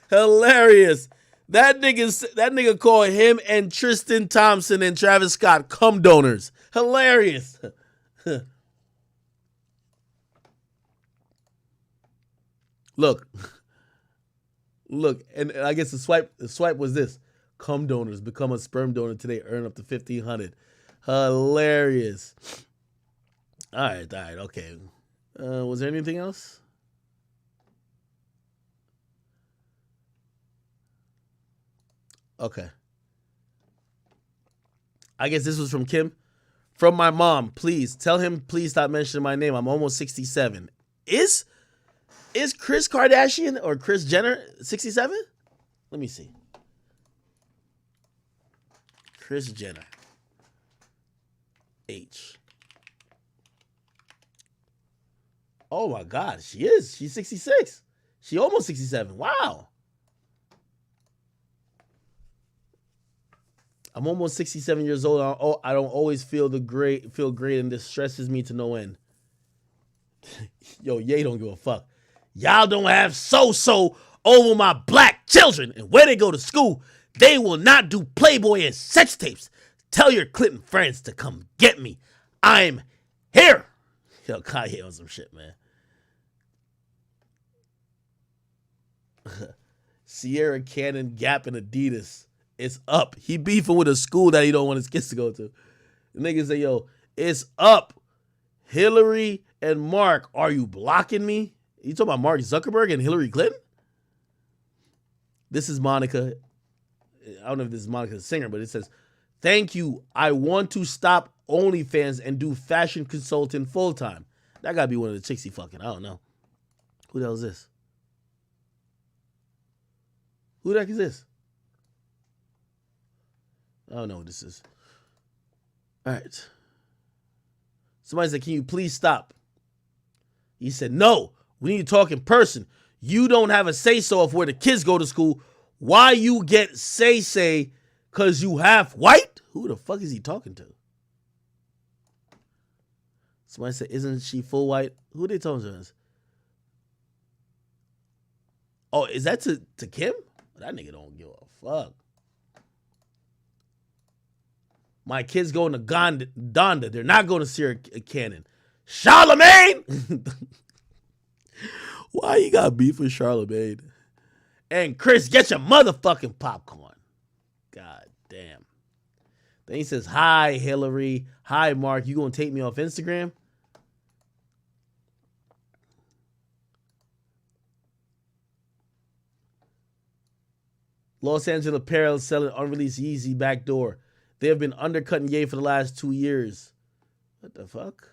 Speaker 1: Hilarious. That nigga called him and Tristan Thompson and Travis Scott cum donors. Hilarious. Look, and I guess the swipe was this. Cum donors, become a sperm donor today, earn up to $1,500. Hilarious. All right, okay. Was there anything else? Okay. I guess this was from Kim. From my mom, please tell him please stop mentioning my name. I'm almost 67. Is Kris Kardashian or Kris Jenner 67? Let me see. Kris Jenner. H. Oh my God, she is. She's 66. She almost 67. Wow. I'm almost 67 years old. I don't always feel great, and this stresses me to no end. Yo, Ye don't give a fuck. Y'all don't have so over my black children, and where they go to school, they will not do Playboy and sex tapes. Tell your Clinton friends to come get me. I'm here. Yo, Kanye on some shit, man. Sierra Cannon, Gap, and Adidas. It's up. He beefing with a school that he don't want his kids to go to. The niggas say, yo, it's up. Hillary and Mark, are you blocking me? You talking about Mark Zuckerberg and Hillary Clinton? This is Monica. I don't know if this is Monica the singer, but it says, thank you. I want to stop OnlyFans and do fashion consulting full time. That gotta be one of the chicks he fucking. I don't know. Who the hell is this? Who the heck is this? I don't know what this is. All right. Somebody said, can you please stop? He said, no, we need to talk in person. You don't have a say-so of where the kids go to school. Why you get say because you half white? Who the fuck is he talking to? Somebody said, isn't she full white? Who they talking to? Oh, is that to Kim? That nigga don't give a fuck. My kids going to Donda. They're not going to Sierra Cannon. Charlemagne! Why you got beef with Charlemagne? And Chris, get your motherfucking popcorn. God damn. Then he says, hi, Hillary. Hi, Mark. You going to take me off Instagram? Los Angeles Apparel selling unreleased Yeezy backdoor. They have been undercutting Ye for the last 2 years. What the fuck?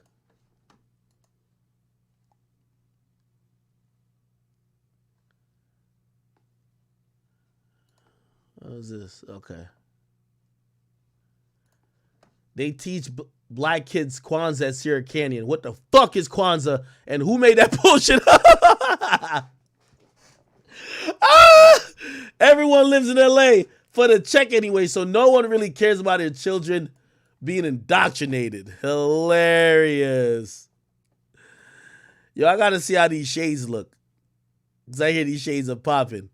Speaker 1: What is this? Okay. They teach black kids Kwanzaa at Sierra Canyon. What the fuck is Kwanzaa? And who made that bullshit? Everyone lives in LA for the check anyway, so no one really cares about their children being indoctrinated. Hilarious. Yo, I gotta see how these shades look. Because I hear these shades are popping.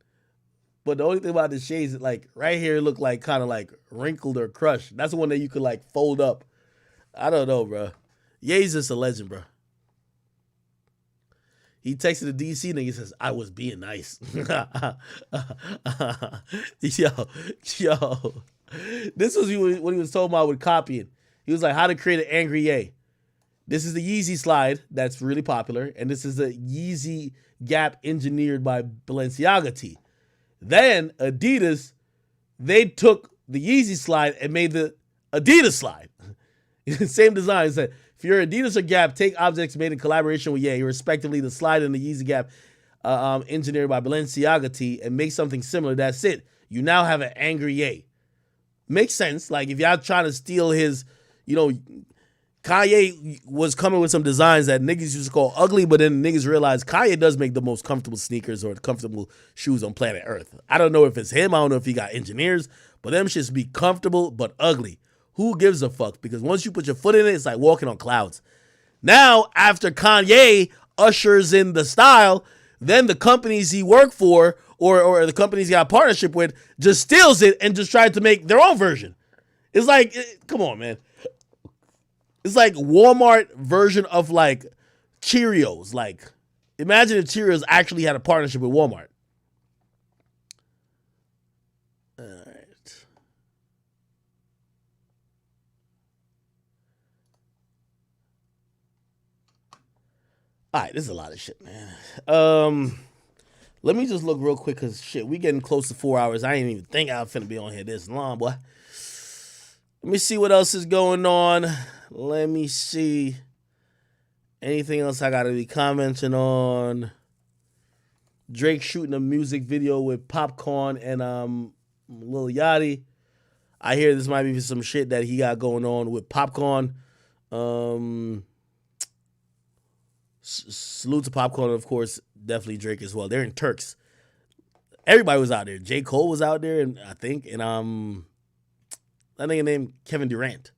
Speaker 1: But the only thing about the shades is like right here it look like kind of like wrinkled or crushed. That's the one that you could like fold up. I don't know, bro. Ye's just a legend, bro. He texted the DC nigga, he says, I was being nice. Yo. This was what he was talking about with copying. He was like, how to create an angry Ye. This is the Yeezy slide that's really popular. And this is a Yeezy Gap engineered by Balenciaga tee. Then Adidas, they took the Yeezy slide and made the Adidas slide. Same design. It said, if you're Adidas or Gap, take objects made in collaboration with Ye, respectively the slide and the Yeezy Gap engineered by Balenciaga tee, and make something similar. That's it. You now have an angry Ye. Makes sense. Like if y'all trying to steal his, Kanye was coming with some designs that niggas used to call ugly, but then niggas realized Kanye does make the most comfortable sneakers or comfortable shoes on planet Earth. I don't know if it's him. I don't know if he got engineers, but them shits be comfortable but ugly. Who gives a fuck? Because once you put your foot in it, it's like walking on clouds. Now, after Kanye ushers in the style, then the companies he worked for or the companies he got a partnership with just steals it and just tries to make their own version. It's like, come on, man. It's like Walmart version of like Cheerios. Like, imagine if Cheerios actually had a partnership with Walmart. All right. All right, this is a lot of shit, man. Let me just look real quick because shit, we getting close to 4 hours. I ain't even think I was finna be on here this long, boy. Let me see what else is going on. Let me see. Anything else I gotta be commenting on? Drake shooting a music video with Popcorn and Lil Yachty. I hear this might be some shit that he got going on with Popcorn. Salute to Popcorn, of course, definitely Drake as well. They're in Turks. Everybody was out there. J. Cole was out there, and I think, and that nigga named Kevin Durant.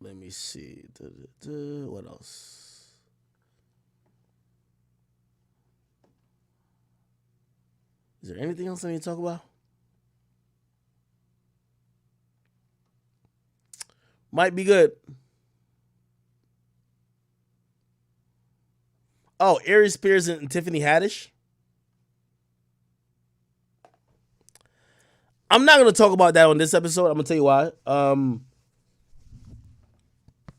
Speaker 1: Let me see. What else? Is there anything else I need to talk about? Might be good. Oh, Aries Spears and Tiffany Haddish. I'm not going to talk about that on this episode. I'm going to tell you why.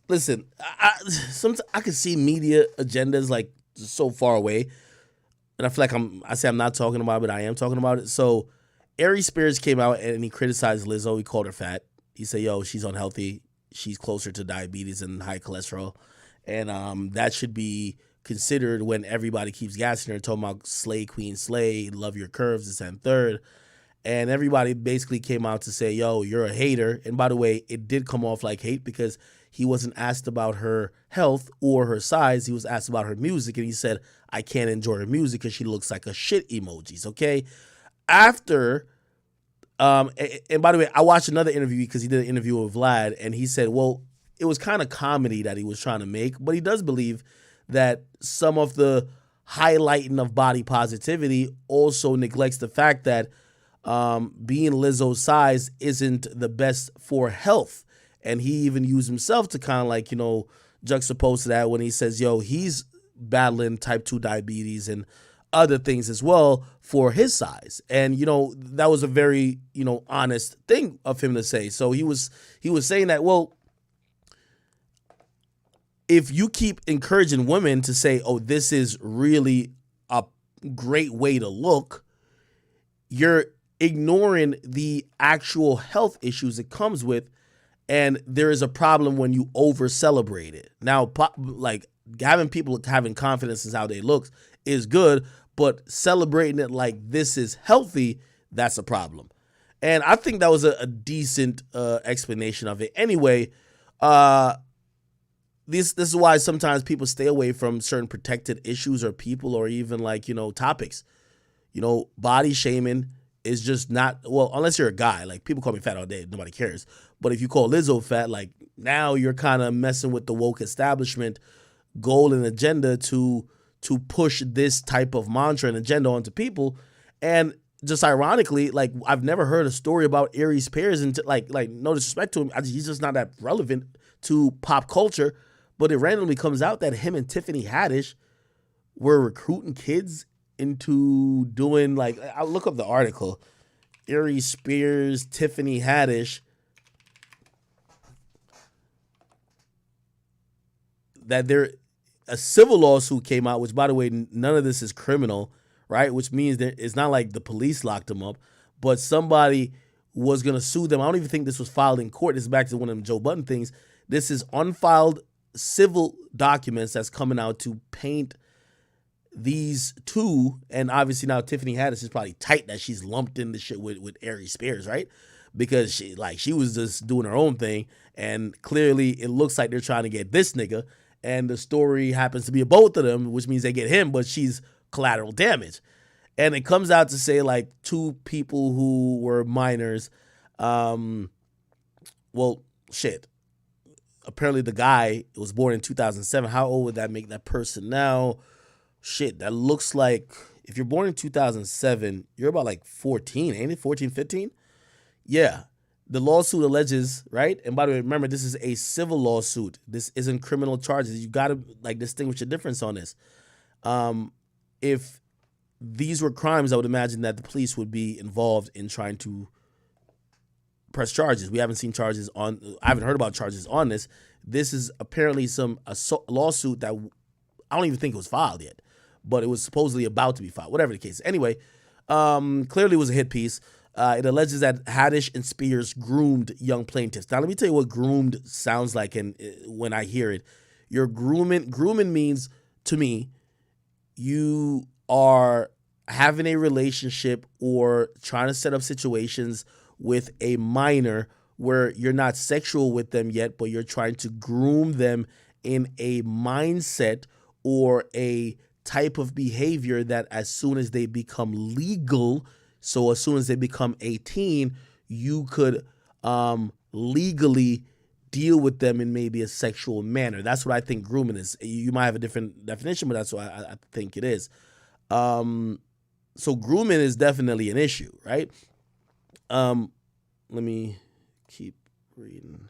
Speaker 1: Listen, sometimes I can see media agendas like so far away. And I feel like I'm not talking about it, but I am talking about it. So Aries Spears came out and he criticized Lizzo. He called her fat. He said, yo, she's unhealthy. She's closer to diabetes and high cholesterol. And that should be considered when everybody keeps gassing her and talking about slay, queen, slay, love your curves, this and third. And everybody basically came out to say, yo, you're a hater. And by the way, it did come off like hate because he wasn't asked about her health or her size. He was asked about her music. And he said, I can't enjoy her music because she looks like a shit emojis, okay? After, and by the way, I watched another interview because he did an interview with Vlad. And he said, well, it was kind of comedy that he was trying to make. But he does believe that some of the highlighting of body positivity also neglects the fact that being Lizzo's size isn't the best for health. And he even used himself to kind of like, juxtapose to that when he says, yo, he's battling type 2 diabetes and other things as well for his size. And, that was a very, honest thing of him to say. So he was saying that, well, if you keep encouraging women to say, oh, this is really a great way to look, you're ignoring the actual health issues it comes with, and there is a problem when you over celebrate it. Now, like having people having confidence in how they look is good, but celebrating it like this is healthy, that's a problem. And I think that was a decent explanation of it. Anyway, this is why sometimes people stay away from certain protected issues or people or even like, topics. Body shaming is just not, well, unless you're a guy. Like, people call me fat all day. Nobody cares. But if you call Lizzo fat, like, now you're kind of messing with the woke establishment goal and agenda to to push this type of mantra and agenda onto people. And just ironically, like, I've never heard a story about Aries Spears, and like no disrespect to him, he's just not that relevant to pop culture. But it randomly comes out that him and Tiffany Haddish were recruiting kids into doing, like, I'll look up the article. Aries Spears, Tiffany Haddish. That a civil lawsuit came out, which, by the way, none of this is criminal, right? Which means that it's not like the police locked them up, but somebody was going to sue them. I don't even think this was filed in court. This is back to one of them Joe Budden things. This is unfiled civil documents that's coming out to paint these two, and obviously now Tiffany Haddish is probably tight that she's lumped in the shit with Aries Spears, right? Because she was just doing her own thing, and clearly it looks like they're trying to get this nigga, and the story happens to be both of them, which means they get him, but she's collateral damage. And it comes out to say, like, two people who were minors, well, shit. Apparently the guy was born in 2007. How old would that make that person now? Shit, that looks like, if you're born in 2007, you're about like 14, ain't it? 14, 15? Yeah. The lawsuit alleges, right? And by the way, remember, this is a civil lawsuit. This isn't criminal charges. You got to, like, distinguish the difference on this. If these were crimes, I would imagine that the police would be involved in trying to press charges. We haven't seen charges on, I haven't heard about charges on this. This is apparently a lawsuit that I don't even think it was filed yet, but it was supposedly about to be filed, whatever the case. Anyway, clearly it was a hit piece. It alleges that Haddish and Spears groomed young plaintiffs. Now, let me tell you what groomed sounds like, and when I hear it. Grooming means, to me, you are having a relationship or trying to set up situations with a minor where you're not sexual with them yet, but you're trying to groom them in a mindset or a type of behavior that as soon as they become legal, so as soon as they become 18, you could legally deal with them in maybe a sexual manner. That's what I think grooming is. You might have a different definition, but that's what I think it is. So grooming is definitely an issue, right? Let me keep reading.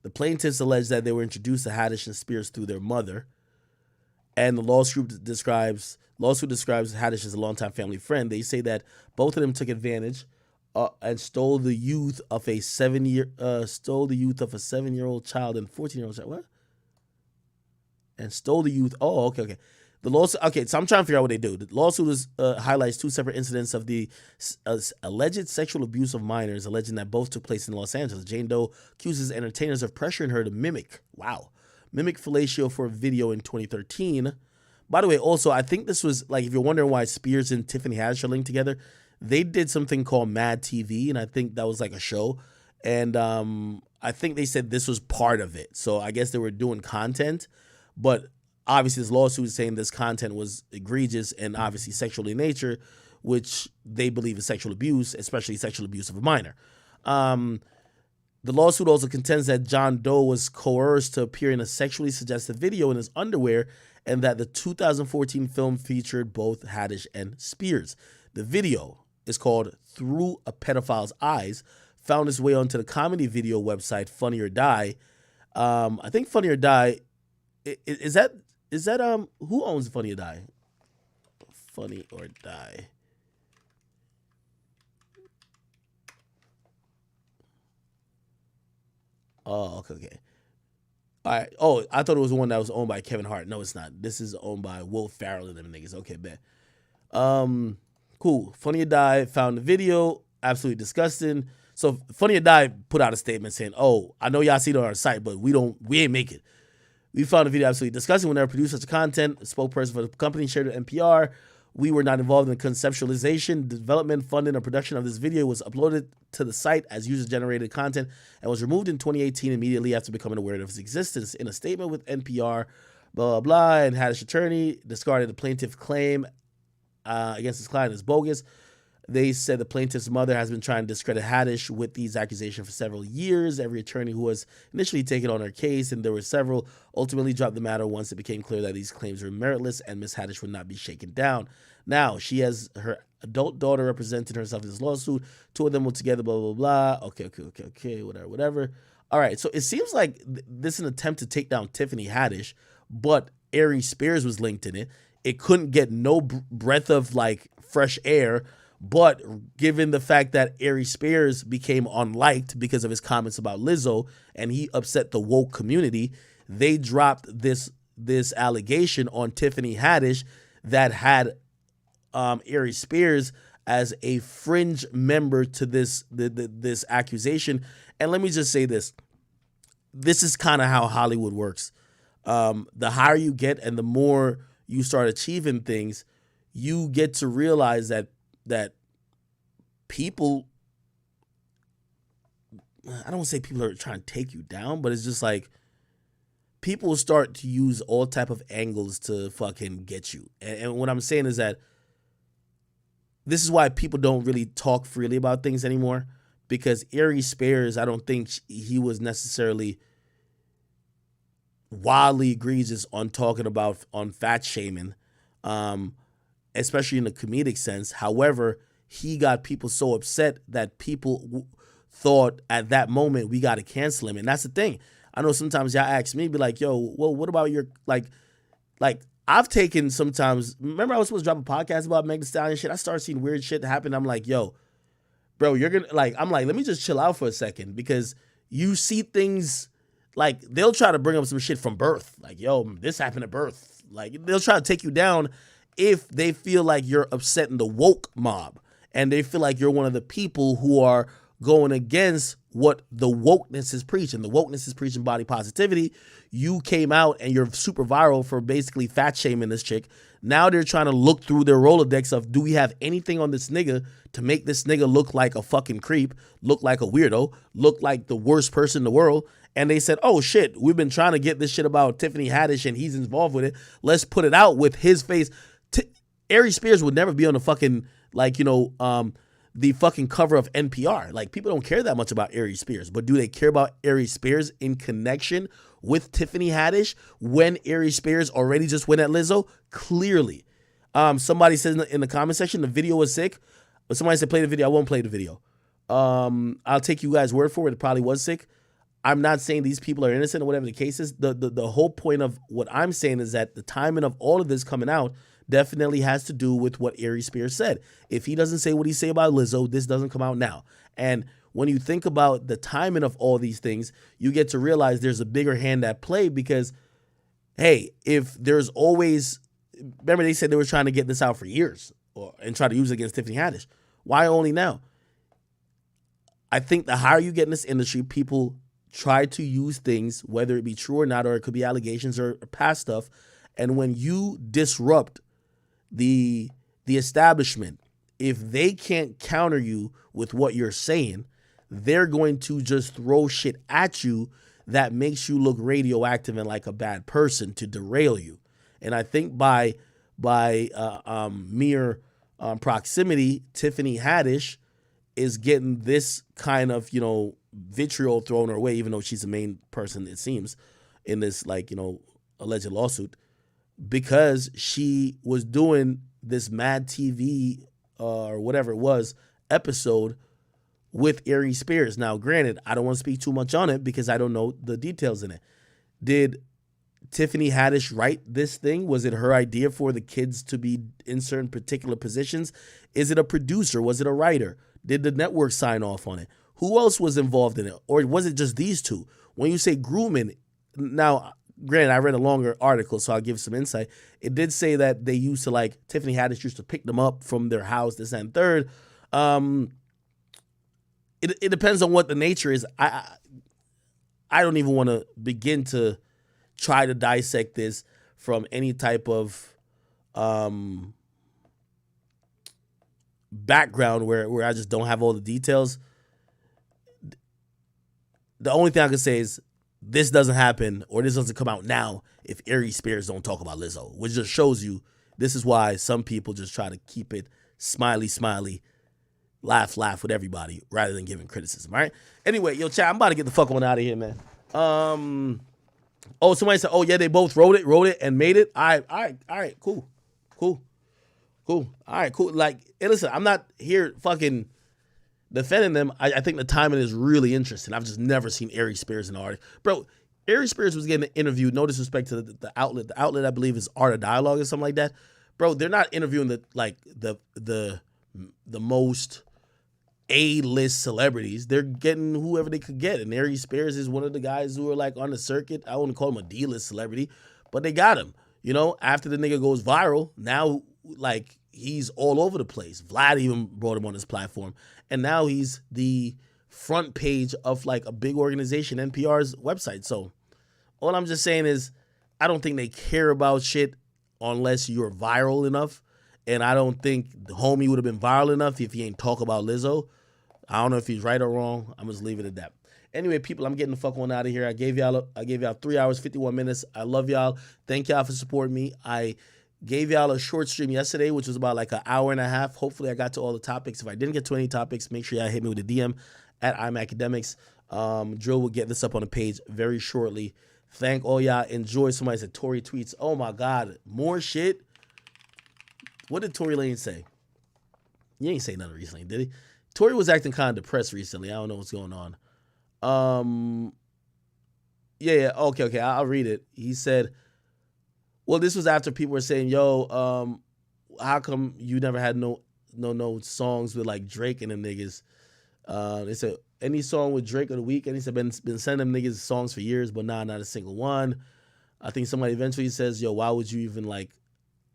Speaker 1: The plaintiffs allege that they were introduced to Haddish and Spears through their mother, and the lawsuit describes Haddish as a longtime family friend. They say that both of them took advantage and stole the youth of a 7-year-old child and 14-year-old child. What? And stole the youth. Oh, okay. The lawsuit. Okay, so I'm trying to figure out what they do. The lawsuit highlights two separate incidents of the alleged sexual abuse of minors, alleging that both took place in Los Angeles. Jane Doe accuses entertainers of pressuring her to mimic fellatio for a video in 2013. By the way, also, I think this was, like, if you're wondering why Spears and Tiffany Haddish are linked together, they did something called Mad TV, and I think that was like a show. And I think they said this was part of it. So I guess they were doing content, but obviously this lawsuit is saying this content was egregious and obviously sexual in nature, which they believe is sexual abuse, especially sexual abuse of a minor. The lawsuit also contends that John Doe was coerced to appear in a sexually suggestive video in his underwear, and that the 2014 film featured both Haddish and Spears. The video is called Through a Pedophile's Eyes, found its way onto the comedy video website Funny or Die. I think Funny or Die, is that who owns Funny or Die? Funny or Die. Oh, okay. All right. Oh, I thought it was the one that was owned by Kevin Hart. No, it's not. This is owned by Will Ferrell and them niggas. Okay, bet. Cool. Funny or Die found the video. Absolutely disgusting. So Funny or Die put out a statement saying, "Oh, I know y'all see it on our site, but we ain't make it. We found the video absolutely disgusting. We never produced such content." A spokesperson for the company shared with NPR. "We were not involved in the conceptualization, development, funding, or production of this video. It was uploaded to the site as user-generated content and was removed in 2018 immediately after becoming aware of its existence." In a statement with NPR, blah, blah, blah, and Haddish attorney discarded the plaintiff claim against his client as bogus. They said the plaintiff's mother has been trying to discredit Haddish with these accusations for several years. Every attorney who was initially taken on her case, and there were several, ultimately dropped the matter once it became clear that these claims were meritless and Ms. Haddish would not be shaken down. Now, she has her adult daughter representing herself in this lawsuit. 2 of them were together, blah, blah, blah. Okay, whatever. All right, so it seems like this is an attempt to take down Tiffany Haddish, but Aries Spears was linked in it. It couldn't get no breath of, like, fresh air. But given the fact that Aries Spears became unliked because of his comments about Lizzo and he upset the woke community, they dropped this allegation on Tiffany Haddish that had Aries Spears as a fringe member to this accusation. And let me just say this. This is kind of how Hollywood works. The higher you get and the more you start achieving things, you get to realize that people, I don't want to say people are trying to take you down, but it's just like people start to use all type of angles to fucking get you. And what I'm saying is that this is why people don't really talk freely about things anymore, because Aries Spears, I don't think he was necessarily wildly egregious on talking about on fat shaming, especially in the comedic sense. However, he got people so upset that people thought at that moment we got to cancel him. And that's the thing. I know sometimes y'all ask me, be like, yo, well, what about your, like I've taken sometimes, remember I was supposed to drop a podcast about Meg Thee Stallion shit? I started seeing weird shit happen. I'm like, yo, bro, you're going to, like, I'm like, let me just chill out for a second, because you see things, like, they'll try to bring up some shit from birth. Like, yo, this happened at birth. Like, they'll try to take you down if they feel like you're upsetting the woke mob. And they feel like you're one of the people who are going against what the wokeness is preaching. The wokeness is preaching body positivity. You came out and you're super viral for basically fat shaming this chick. Now they're trying to look through their Rolodex of, do we have anything on this nigga to make this nigga look like a fucking creep, look like a weirdo, look like the worst person in the world? And they said, oh shit, we've been trying to get this shit about Tiffany Haddish and he's involved with it. Let's put it out with his face. Aries Spears would never be on the fucking, like, you know, the fucking cover of NPR. Like, people don't care that much about Aries Spears, but do they care about Aries Spears in connection with Tiffany Haddish when Aries Spears already just went at Lizzo? Clearly. Somebody said in the comment section the video was sick, but somebody said play the video. I won't play the video. I'll take you guys' word for it. It probably was sick. I'm not saying these people are innocent or whatever the case is. The whole point of what I'm saying is that the timing of all of this coming out definitely has to do with what Aries Spears said. If he doesn't say what he say about Lizzo, this doesn't come out now. And when you think about the timing of all these things, you get to realize there's a bigger hand at play, because, hey, if there's always, remember they said they were trying to get this out for years and try to use it against Tiffany Haddish. Why only now? I think the higher you get in this industry, people try to use things, whether it be true or not, or it could be allegations or past stuff. And when you disrupt the establishment, if they can't counter you with what you're saying, they're going to just throw shit at you that makes you look radioactive and like a bad person to derail you. And I think by mere proximity, Tiffany Haddish is getting this kind of, you know, vitriol thrown her way, even though she's the main person, it seems, in this, like, you know, alleged lawsuit, because she was doing this Mad TV or whatever it was episode with Aries Spears. Now, granted, I don't want to speak too much on it because I don't know the details in it. Did Tiffany Haddish write this thing? Was it her idea for the kids to be in certain particular positions? Is it a producer? Was it a writer? Did the network sign off on it? Who else was involved in it? Or was it just these two? When you say grooming, now, granted, I read a longer article, so I'll give some insight. It did say that they used to, like, Tiffany Haddish used to pick them up from their house, this and third. It depends on what the nature is. I don't even want to begin to try to dissect this from any type of background where I just don't have all the details. The only thing I can say is this doesn't happen, or this doesn't come out now, if Aries Spears don't talk about Lizzo, which just shows you this is why some people just try to keep it smiley, laugh with everybody rather than giving criticism. All right. Anyway, yo, chat, I'm about to get the fuck on out of here, man. Oh, somebody said, oh yeah, they both wrote it and made it. All right, cool. All right, cool. Like, hey, listen, I'm not here fucking defending them. I think the timing is really interesting. I've just never seen Ari Spears in the artist. Bro, Ari Spears was getting interviewed, no disrespect to the outlet. The outlet, I believe, is Art of Dialogue or something like that. Bro, they're not interviewing the most A-list celebrities. They're getting whoever they could get. And Ari Spears is one of the guys who are like on the circuit. I wouldn't call him a D-list celebrity, but they got him. You know, after the nigga goes viral, now like he's all over the place. Vlad even brought him on his platform. And now he's the front page of like a big organization, NPR's website. So all I'm just saying is I don't think they care about shit unless you're viral enough. And I don't think the homie would have been viral enough if he ain't talk about Lizzo. I don't know if he's right or wrong. I'm just leaving it at that. Anyway, people, I'm getting the fuck on out of here. I gave y'all 3 hours, 51 minutes. I love y'all. Thank y'all for supporting me. I gave y'all a short stream yesterday, which was about like an hour and a half. Hopefully I got to all the topics. If I didn't get to any topics, make sure y'all hit me with a DM at Akademiks. Drill will get this up on the page very shortly. Thank all y'all. Enjoy. Somebody said Tory tweets. Oh my God. More shit. What did Tory Lane say? He ain't say nothing recently, did he? Tory was acting kind of depressed recently. I don't know what's going on. Yeah. Okay. I'll read it. He said, well, this was after people were saying, yo, how come you never had no songs with like Drake and them niggas? They said, any song with Drake of the week? And he said, been sending them niggas songs for years, but not a single one. I think somebody eventually says, yo, why would you even like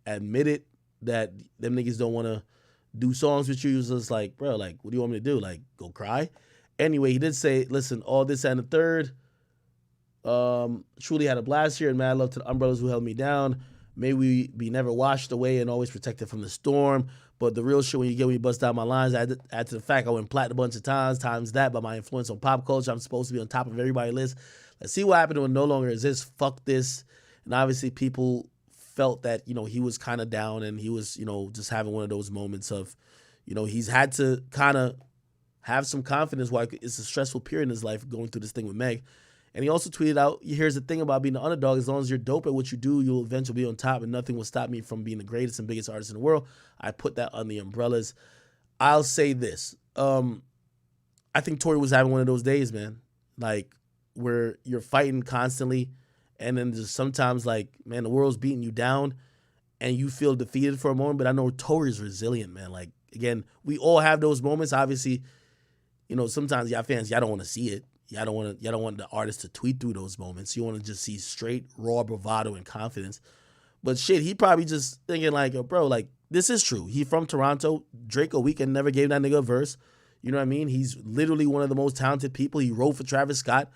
Speaker 1: admit it that them niggas don't want to do songs with you? He was just like, bro, like, what do you want me to do? Like, go cry? Anyway, he did say, listen, all this and the third. Truly had a blast here and mad love to the umbrellas who held me down. May we be never washed away and always protected from the storm. But the real shit when you bust out my lines, I add to the fact I went platinum a bunch of times that by my influence on pop culture. I'm supposed to be on top of everybody's list. Let's see what happened when no longer exists. Fuck this. And obviously people felt that, you know, he was kind of down and he was, you know, just having one of those moments of, you know, he's had to kind of have some confidence while it's a stressful period in his life going through this thing with Meg. And he also tweeted out, here's the thing about being an underdog. As long as you're dope at what you do, you'll eventually be on top and nothing will stop me from being the greatest and biggest artist in the world. I put that on the umbrellas. I'll say this. I think Tory was having one of those days, man, like where you're fighting constantly. And then just sometimes like, man, the world's beating you down and you feel defeated for a moment. But I know Tory's resilient, man. Like, again, we all have those moments. Obviously, you know, sometimes y'all fans, y'all don't want to see it. Y'all don't want the artist to tweet through those moments. You want to just see straight, raw bravado and confidence. But shit, he probably just thinking like, yo, bro, like, this is true. He from Toronto. Drake a Weeknd never gave that nigga a verse. You know what I mean? He's literally one of the most talented people. He wrote for Travis Scott.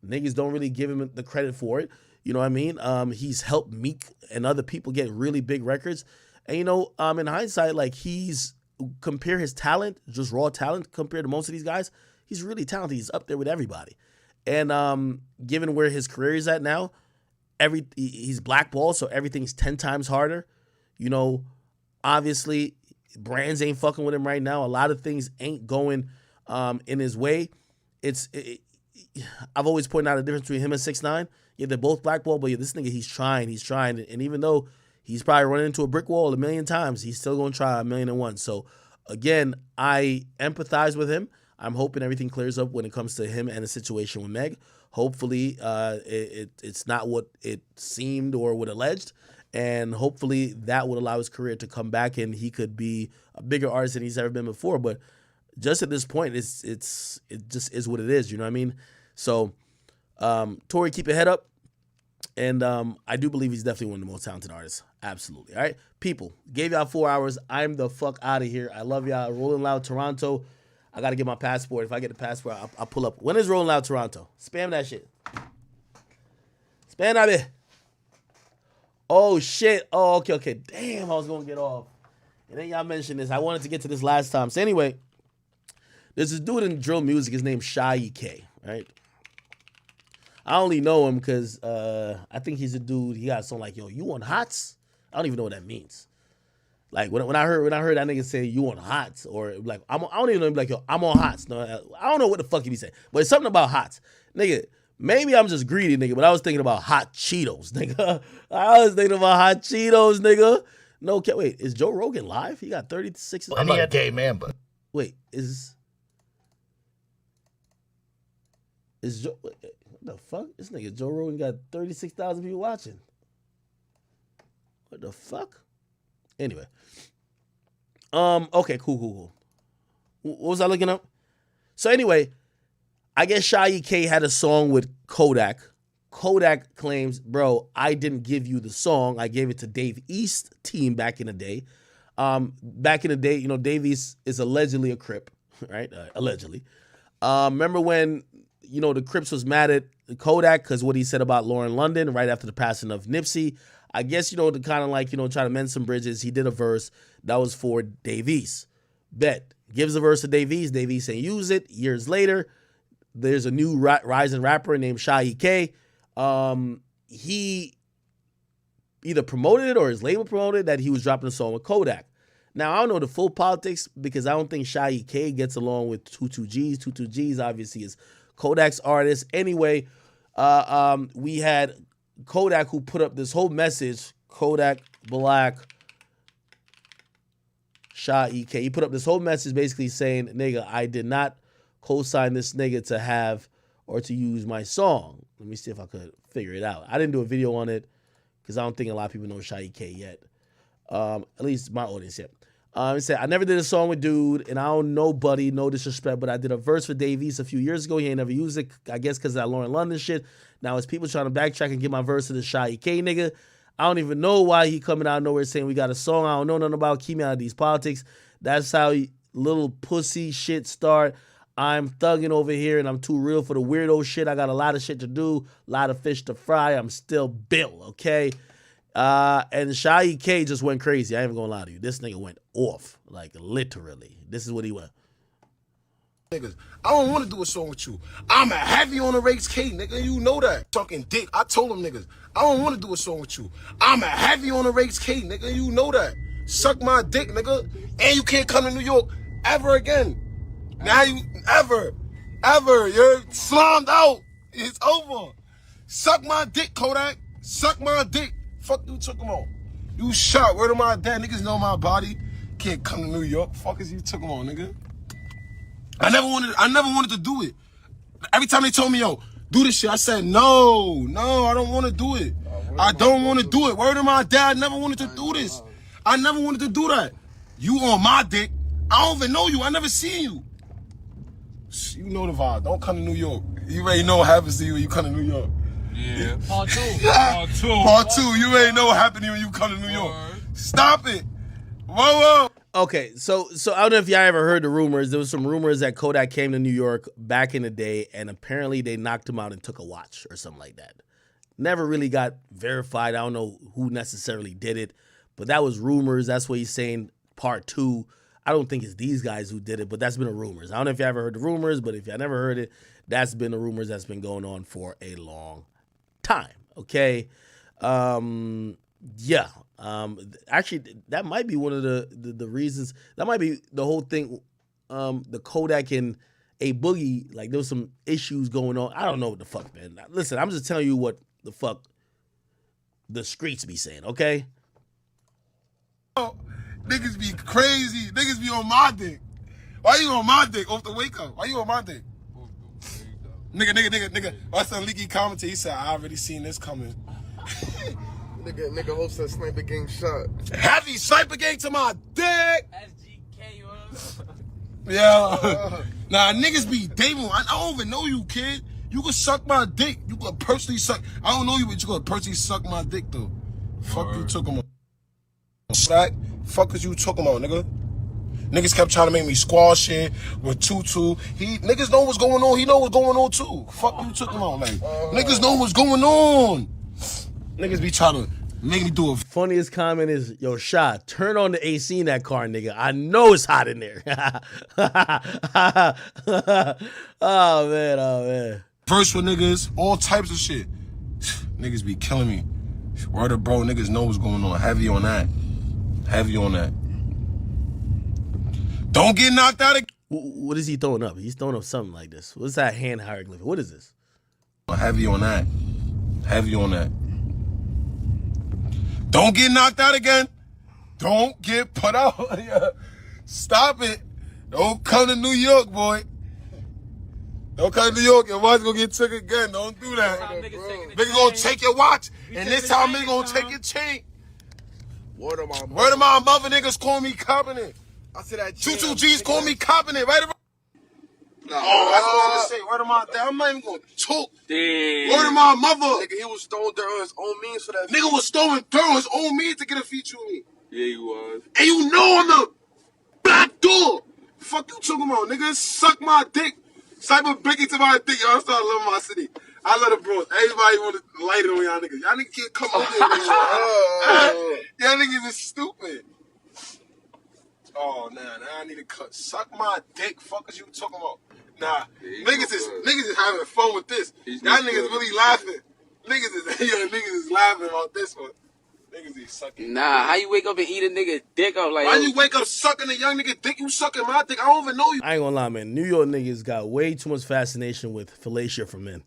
Speaker 1: Niggas don't really give him the credit for it. You know what I mean? He's helped Meek and other people get really big records. And, you know, in hindsight, like, compare his talent, just raw talent, compared to most of these guys, he's really talented. He's up there with everybody. And given where his career is at now, he's blackballed, so everything's 10 times harder. You know, obviously, brands ain't fucking with him right now. A lot of things ain't going in his way. I've always pointed out the difference between him and 6ix9ine. Yeah, they're both blackballed, but yeah, this nigga, he's trying. And even though he's probably running into a brick wall a million times, he's still going to try 1,000,001. So, again, I empathize with him. I'm hoping everything clears up when it comes to him and the situation with Meg. Hopefully, it's not what it seemed or what alleged, and hopefully that would allow his career to come back and he could be a bigger artist than he's ever been before. But just at this point, it just is what it is. You know what I mean? So, Tory, keep your head up, and I do believe he's definitely one of the most talented artists. Absolutely. All right, people, gave y'all 4 hours. I'm the fuck out of here. I love y'all. Rolling Loud Toronto. I got to get my passport. If I get the passport, I'll pull up. When is Rolling Loud Toronto? Spam that shit. Spam that bit. Oh, shit. Oh, okay. Damn, I was going to get off. And then y'all mentioned this. I wanted to get to this last time. So anyway, there's this dude in drill music. His name's Shy K, right? I only know him because I think he's a dude. He got something like, yo, you want hots? I don't even know what that means. Like when I heard that nigga say you on hots or like I don't even know, like yo, I'm on hots. No, I don't know what the fuck he be saying, but it's something about hots, nigga. Maybe I'm just greedy, nigga, but I was thinking about hot Cheetos, nigga. I was thinking about hot Cheetos, nigga. No, wait, is Joe Rogan live? He got 36.
Speaker 10: I'm not a gay man, but
Speaker 1: wait, is Joe? What the fuck? This nigga Joe Rogan got 36,000 people watching. What the fuck? Anyway. Okay, cool. What was I looking up? So anyway, I guess Shy K had a song with Kodak. Kodak claims, bro, I didn't give you the song. I gave it to Dave East team back in the day. Back in the day, you know, Dave East is allegedly a Crip, right? Allegedly. Remember when, you know, the Crips was mad at Kodak because what he said about Lauren London right after the passing of Nipsey. I guess, you know, to kind of like, you know, try to mend some bridges, he did a verse that was for Dave East. Bet. Gives a verse to Dave East. Dave East ain't use it. Years later, there's a new rising rapper named Shy K. He either promoted it or his label promoted that he was dropping a song with Kodak. Now, I don't know the full politics because I don't think Shy K gets along with 22Gs. 22Gs obviously is Kodak's artist. Anyway, we had Kodak who put up this whole message, Kodak Black Shy K. He put up this whole message basically saying, nigga, I did not co-sign this nigga to have or to use my song. Let me see if I could figure it out. I didn't do a video on it because I don't think a lot of people know Shy K yet. At least my audience yet. He said, I never did a song with dude, and I don't know Buddy, no disrespect, but I did a verse for Dave East a few years ago. He ain't never used it, I guess because of that Lauren London shit. Now it's people trying to backtrack and get my verse to the Shy K nigga. I don't even know why he coming out of nowhere saying we got a song I don't know nothing about. Keep me out of these politics. That's how little pussy shit start. I'm thugging over here and I'm too real for the weirdo shit. I got a lot of shit to do, a lot of fish to fry. I'm still Bill, okay? And Shy K just went crazy. I ain't even gonna lie to you. This nigga went off, like literally. This is what he went.
Speaker 6: Niggas, I don't want to do a song with you. I'm a heavy on the race K, nigga. You know that. Talking dick. I told them niggas, I don't want to do a song with you. I'm a heavy on the race K, nigga. You know that. Suck my dick, nigga. And you can't come to New York ever again. Now you ever. You're slimed out. It's over. Suck my dick, Kodak. Suck my dick. Fuck you took him on. You shot. Word of my dad. Niggas know my body. Can't come to New York. Fuck is you took him on, nigga. I never wanted to do it. Every time they told me, yo, do this shit, I said, no, I don't want to do it. I don't want to do it. Word of my dad, never wanted to do this. I never wanted to do that. You on my dick. I don't even know you. I never seen you. You know the vibe. Don't come to New York. You already know what happens to you when you come to New York.
Speaker 7: Yeah. Part two.
Speaker 6: Part two. You already know what happened to you when you come to New York. Stop it. Whoa.
Speaker 1: Okay, so I don't know if y'all ever heard the rumors. There was some rumors that Kodak came to New York back in the day, and apparently they knocked him out and took a watch or something like that. Never really got verified. I don't know who necessarily did it, but that was rumors. That's what he's saying, part two. I don't think it's these guys who did it, but that's been the rumors. I don't know if you ever heard the rumors, but if y'all never heard it, that's been the rumors that's been going on for a long time, okay? Yeah. Actually, that might be one of the reasons. That might be the whole thing. The Kodak and A Boogie, like there was some issues going on. I don't know what the fuck, man. Listen, I'm just telling you what the fuck the streets be saying, okay?
Speaker 6: Oh, niggas be crazy. Niggas be on my dick. Why you on my dick off the wake up? Why you on my dick? Nigga. My son Leaky commented. He said, I already seen this coming.
Speaker 14: Nigga hosts a sniper gang shot.
Speaker 6: Heavy sniper gang to my dick. Yeah. Nah, niggas be dating. I don't even know you, kid. You can suck my dick. You can personally suck. I don't know you, but you can personally suck my dick, though. Fuck you took him on. Fuck is you took him on, nigga. Niggas kept trying to make me squash shit with Tutu. Niggas know what's going on. He know what's going on, too. Fuck you took him on. Like, niggas know what's going on. Niggas be trying to make me do it.
Speaker 1: Funniest comment is, yo, Sha, turn on the AC in that car, nigga. I know it's hot in there. Oh, man.
Speaker 6: First with niggas, all types of shit. Niggas be killing me. Word of bro, niggas know what's going on. Heavy on that. Don't get knocked out again.
Speaker 1: What is he throwing up? He's throwing up something like this. What's that hand hieroglyph? What is this?
Speaker 6: Heavy on that. Heavy on that. Don't get knocked out again. Don't get put out. Stop it. Don't come to New York, boy. Don't come to New York. Your watch gonna get took again. Don't do that. Nigga gonna take your watch, and this time nigga gonna take your chain.
Speaker 14: Word of my
Speaker 6: mother, niggas call me competent.
Speaker 14: I said that.
Speaker 6: 22 G's call me competent, right? That's what I'm gonna say. Word of my dad. I'm not even gonna talk. Word of my mother.
Speaker 14: Nigga, he was throwing dirt on his own means for that.
Speaker 6: Nigga was throwing dirt on his own means to get a feature with me.
Speaker 14: Yeah, he was.
Speaker 6: And you know I'm the back door. Fuck you talking about, nigga. Suck my dick. Cyber Blicky to my dick. Y'all start loving my city. I love the bros. Everybody want to light it on y'all niggas. Y'all niggas can't come over here. Y'all niggas is stupid. Oh, nah, I need to cut. Suck my dick. Fuck is you talking about? Nah, niggas is having fun with this. Y'all niggas really laughing. Niggas is laughing about this one. Niggas is sucking.
Speaker 9: Nah, how you wake up and eat a nigga dick up like?
Speaker 6: Why you wake up sucking a young nigga dick? You sucking my dick? I don't even know you.
Speaker 1: I ain't gonna lie, man. New York niggas got way too much fascination with fellatio for men.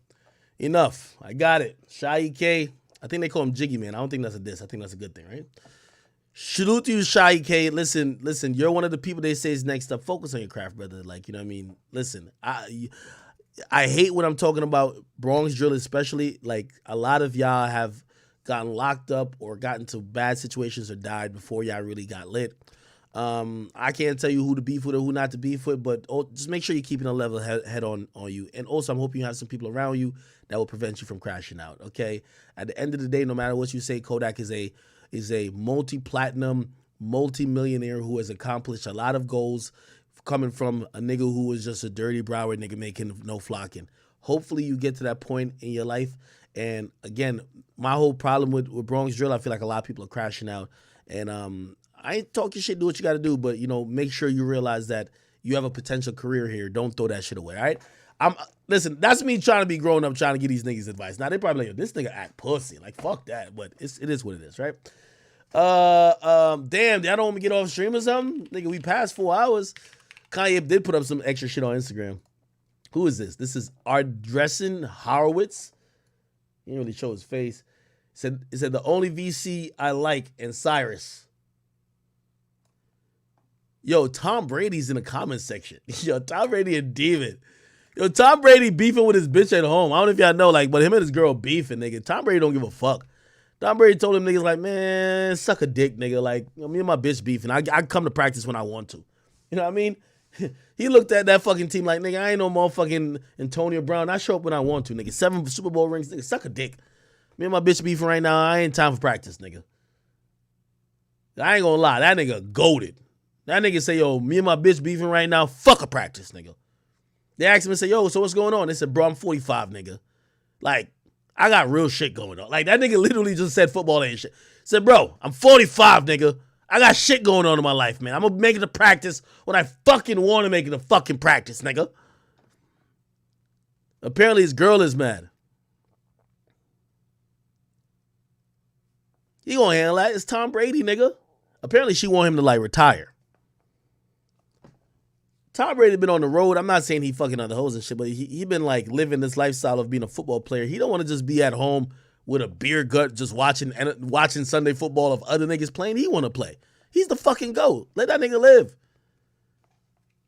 Speaker 1: Enough. I got it. Shy K. I think they call him Jiggy Man. I don't think that's a diss. I think that's a good thing, right? Salute to you, Shy K. Listen, you're one of the people they say is next up. Focus on your craft, brother. Like, you know what I mean? Listen, I hate when I'm talking about Bronx drill, especially. Like, a lot of y'all have gotten locked up or gotten into bad situations or died before y'all really got lit. I can't tell you who to beef with or who not to beef with, but just make sure you're keeping a level head on you. And also, I'm hoping you have some people around you that will prevent you from crashing out, okay? At the end of the day, no matter what you say, Kodak is a multi-platinum, multi-millionaire who has accomplished a lot of goals coming from a nigga who was just a dirty Broward nigga making no flocking. Hopefully you get to that point in your life. And again, my whole problem with Bronx drill, I feel like a lot of people are crashing out. And I ain't talking shit, do what you got to do, but, you know, make sure you realize that you have a potential career here. Don't throw that shit away, all right? Listen, that's me trying to be grown up, trying to give these niggas advice. Now, they probably like, this nigga act pussy. Like, fuck that. But it is what it is, right? Damn, y'all don't want me to get off stream or something? Nigga, we passed 4 hours. Kanye did put up some extra shit on Instagram. Who is this? This is Ardressen Horowitz. He didn't really show his face. It said the only VC I like, and Cyrus. Yo, Tom Brady's in the comment section. Yo, Tom Brady a demon. Yo, Tom Brady beefing with his bitch at home. I don't know if y'all know, like, but him and his girl beefing, nigga. Tom Brady don't give a fuck. Tom Brady told him niggas like, man, suck a dick, nigga. Like, me and my bitch beefing. I come to practice when I want to. You know what I mean? He looked at that fucking team like, nigga, I ain't no motherfucking Antonio Brown. I show up when I want to, nigga. 7 Super Bowl rings, nigga. Suck a dick. Me and my bitch beefing right now. I ain't time for practice, nigga. I ain't gonna lie. That nigga goated. That nigga say, yo, me and my bitch beefing right now. Fuck a practice, nigga. They asked him and say, yo, so what's going on? They said, bro, I'm 45, nigga. Like, I got real shit going on. Like, that nigga literally just said football ain't shit. Said, bro, I'm 45, nigga. I got shit going on in my life, man. I'm gonna make it a practice when I fucking want to make it a fucking practice, nigga. Apparently his girl is mad. He gonna handle that. It's Tom Brady, nigga. Apparently she want him to, like, retire. Tom Brady been on the road. I'm not saying he fucking other hoes and shit, but he been, like, living this lifestyle of being a football player. He don't want to just be at home with a beer gut just watching Sunday football of other niggas playing. He want to play. He's the fucking GOAT. Let that nigga live.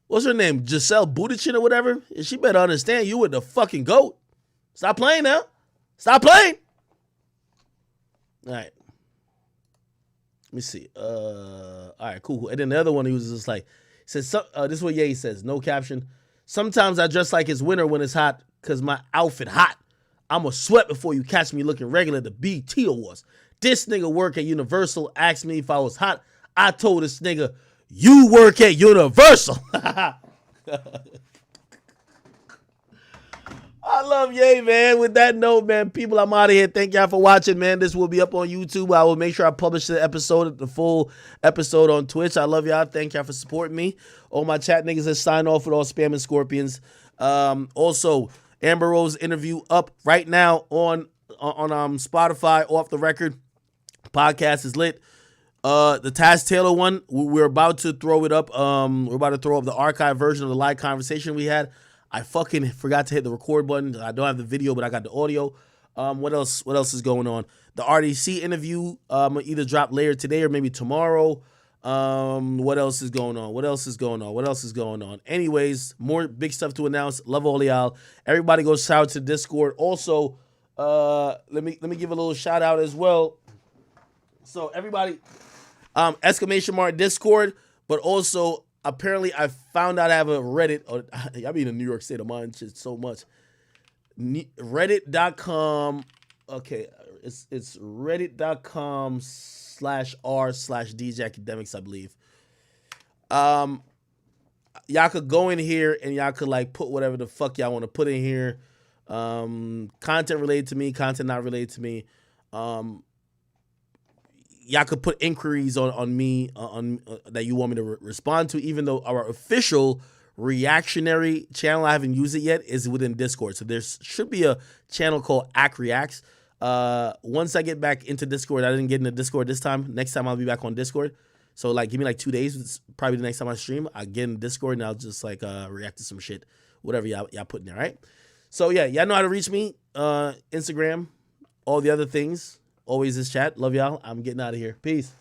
Speaker 1: What's her name? Giselle Bundchen or whatever? She better understand you with the fucking GOAT. Stop playing now. Stop playing. All right. Let me see. All right, cool. And then the other one, he was just like, says, this is what Ye says, no caption. Sometimes I dress like it's winter when it's hot because my outfit hot. I'm a sweat before you catch me looking regular at the BT Awards. This nigga work at Universal asked me if I was hot. I told this nigga, you work at Universal. I love Ye, man. With that note, man, people, I'm out of here. Thank y'all for watching, man. This will be up on YouTube. I will make sure I publish the full episode on Twitch. I love y'all. Thank y'all for supporting me. All my chat niggas have signed off with all spam and scorpions. Also, Amber Rose interview up right now on Spotify, Off the Record. Podcast is lit. The Taz Taylor one, we're about to throw it up. We're about to throw up the archive version of the live conversation we had. I fucking forgot to hit the record button. I don't have the video, but I got the audio. What else? What else is going on? The RDC interview either drop later today or maybe tomorrow. What else is going on? What else is going on? What else is going on? Anyways, more big stuff to announce. Love all y'all. Everybody go shout out to Discord. Also, let me give a little shout out as well. So everybody, ! Discord, but also apparently I found out I have a Reddit. I be in the New York State of mind shit so much. Reddit.com. Okay, it's reddit.com/r/DJ Akademiks, I believe. Y'all could go in here and y'all could like put whatever the fuck y'all want to put in here. Content related to me, content not related to me. Y'all could put inquiries on me that you want me to respond to, even though our official reactionary channel, I haven't used it yet, is within Discord. So there should be a channel called Ak Reacts. Once I get back into Discord, I didn't get into Discord this time. Next time I'll be back on Discord. So like give me like 2 days. It's probably the next time I stream. I'll get in Discord and I'll just like react to some shit. Whatever y'all put in there, right? So yeah, y'all know how to reach me. Instagram, all the other things. Always this chat. Love y'all. I'm getting out of here. Peace.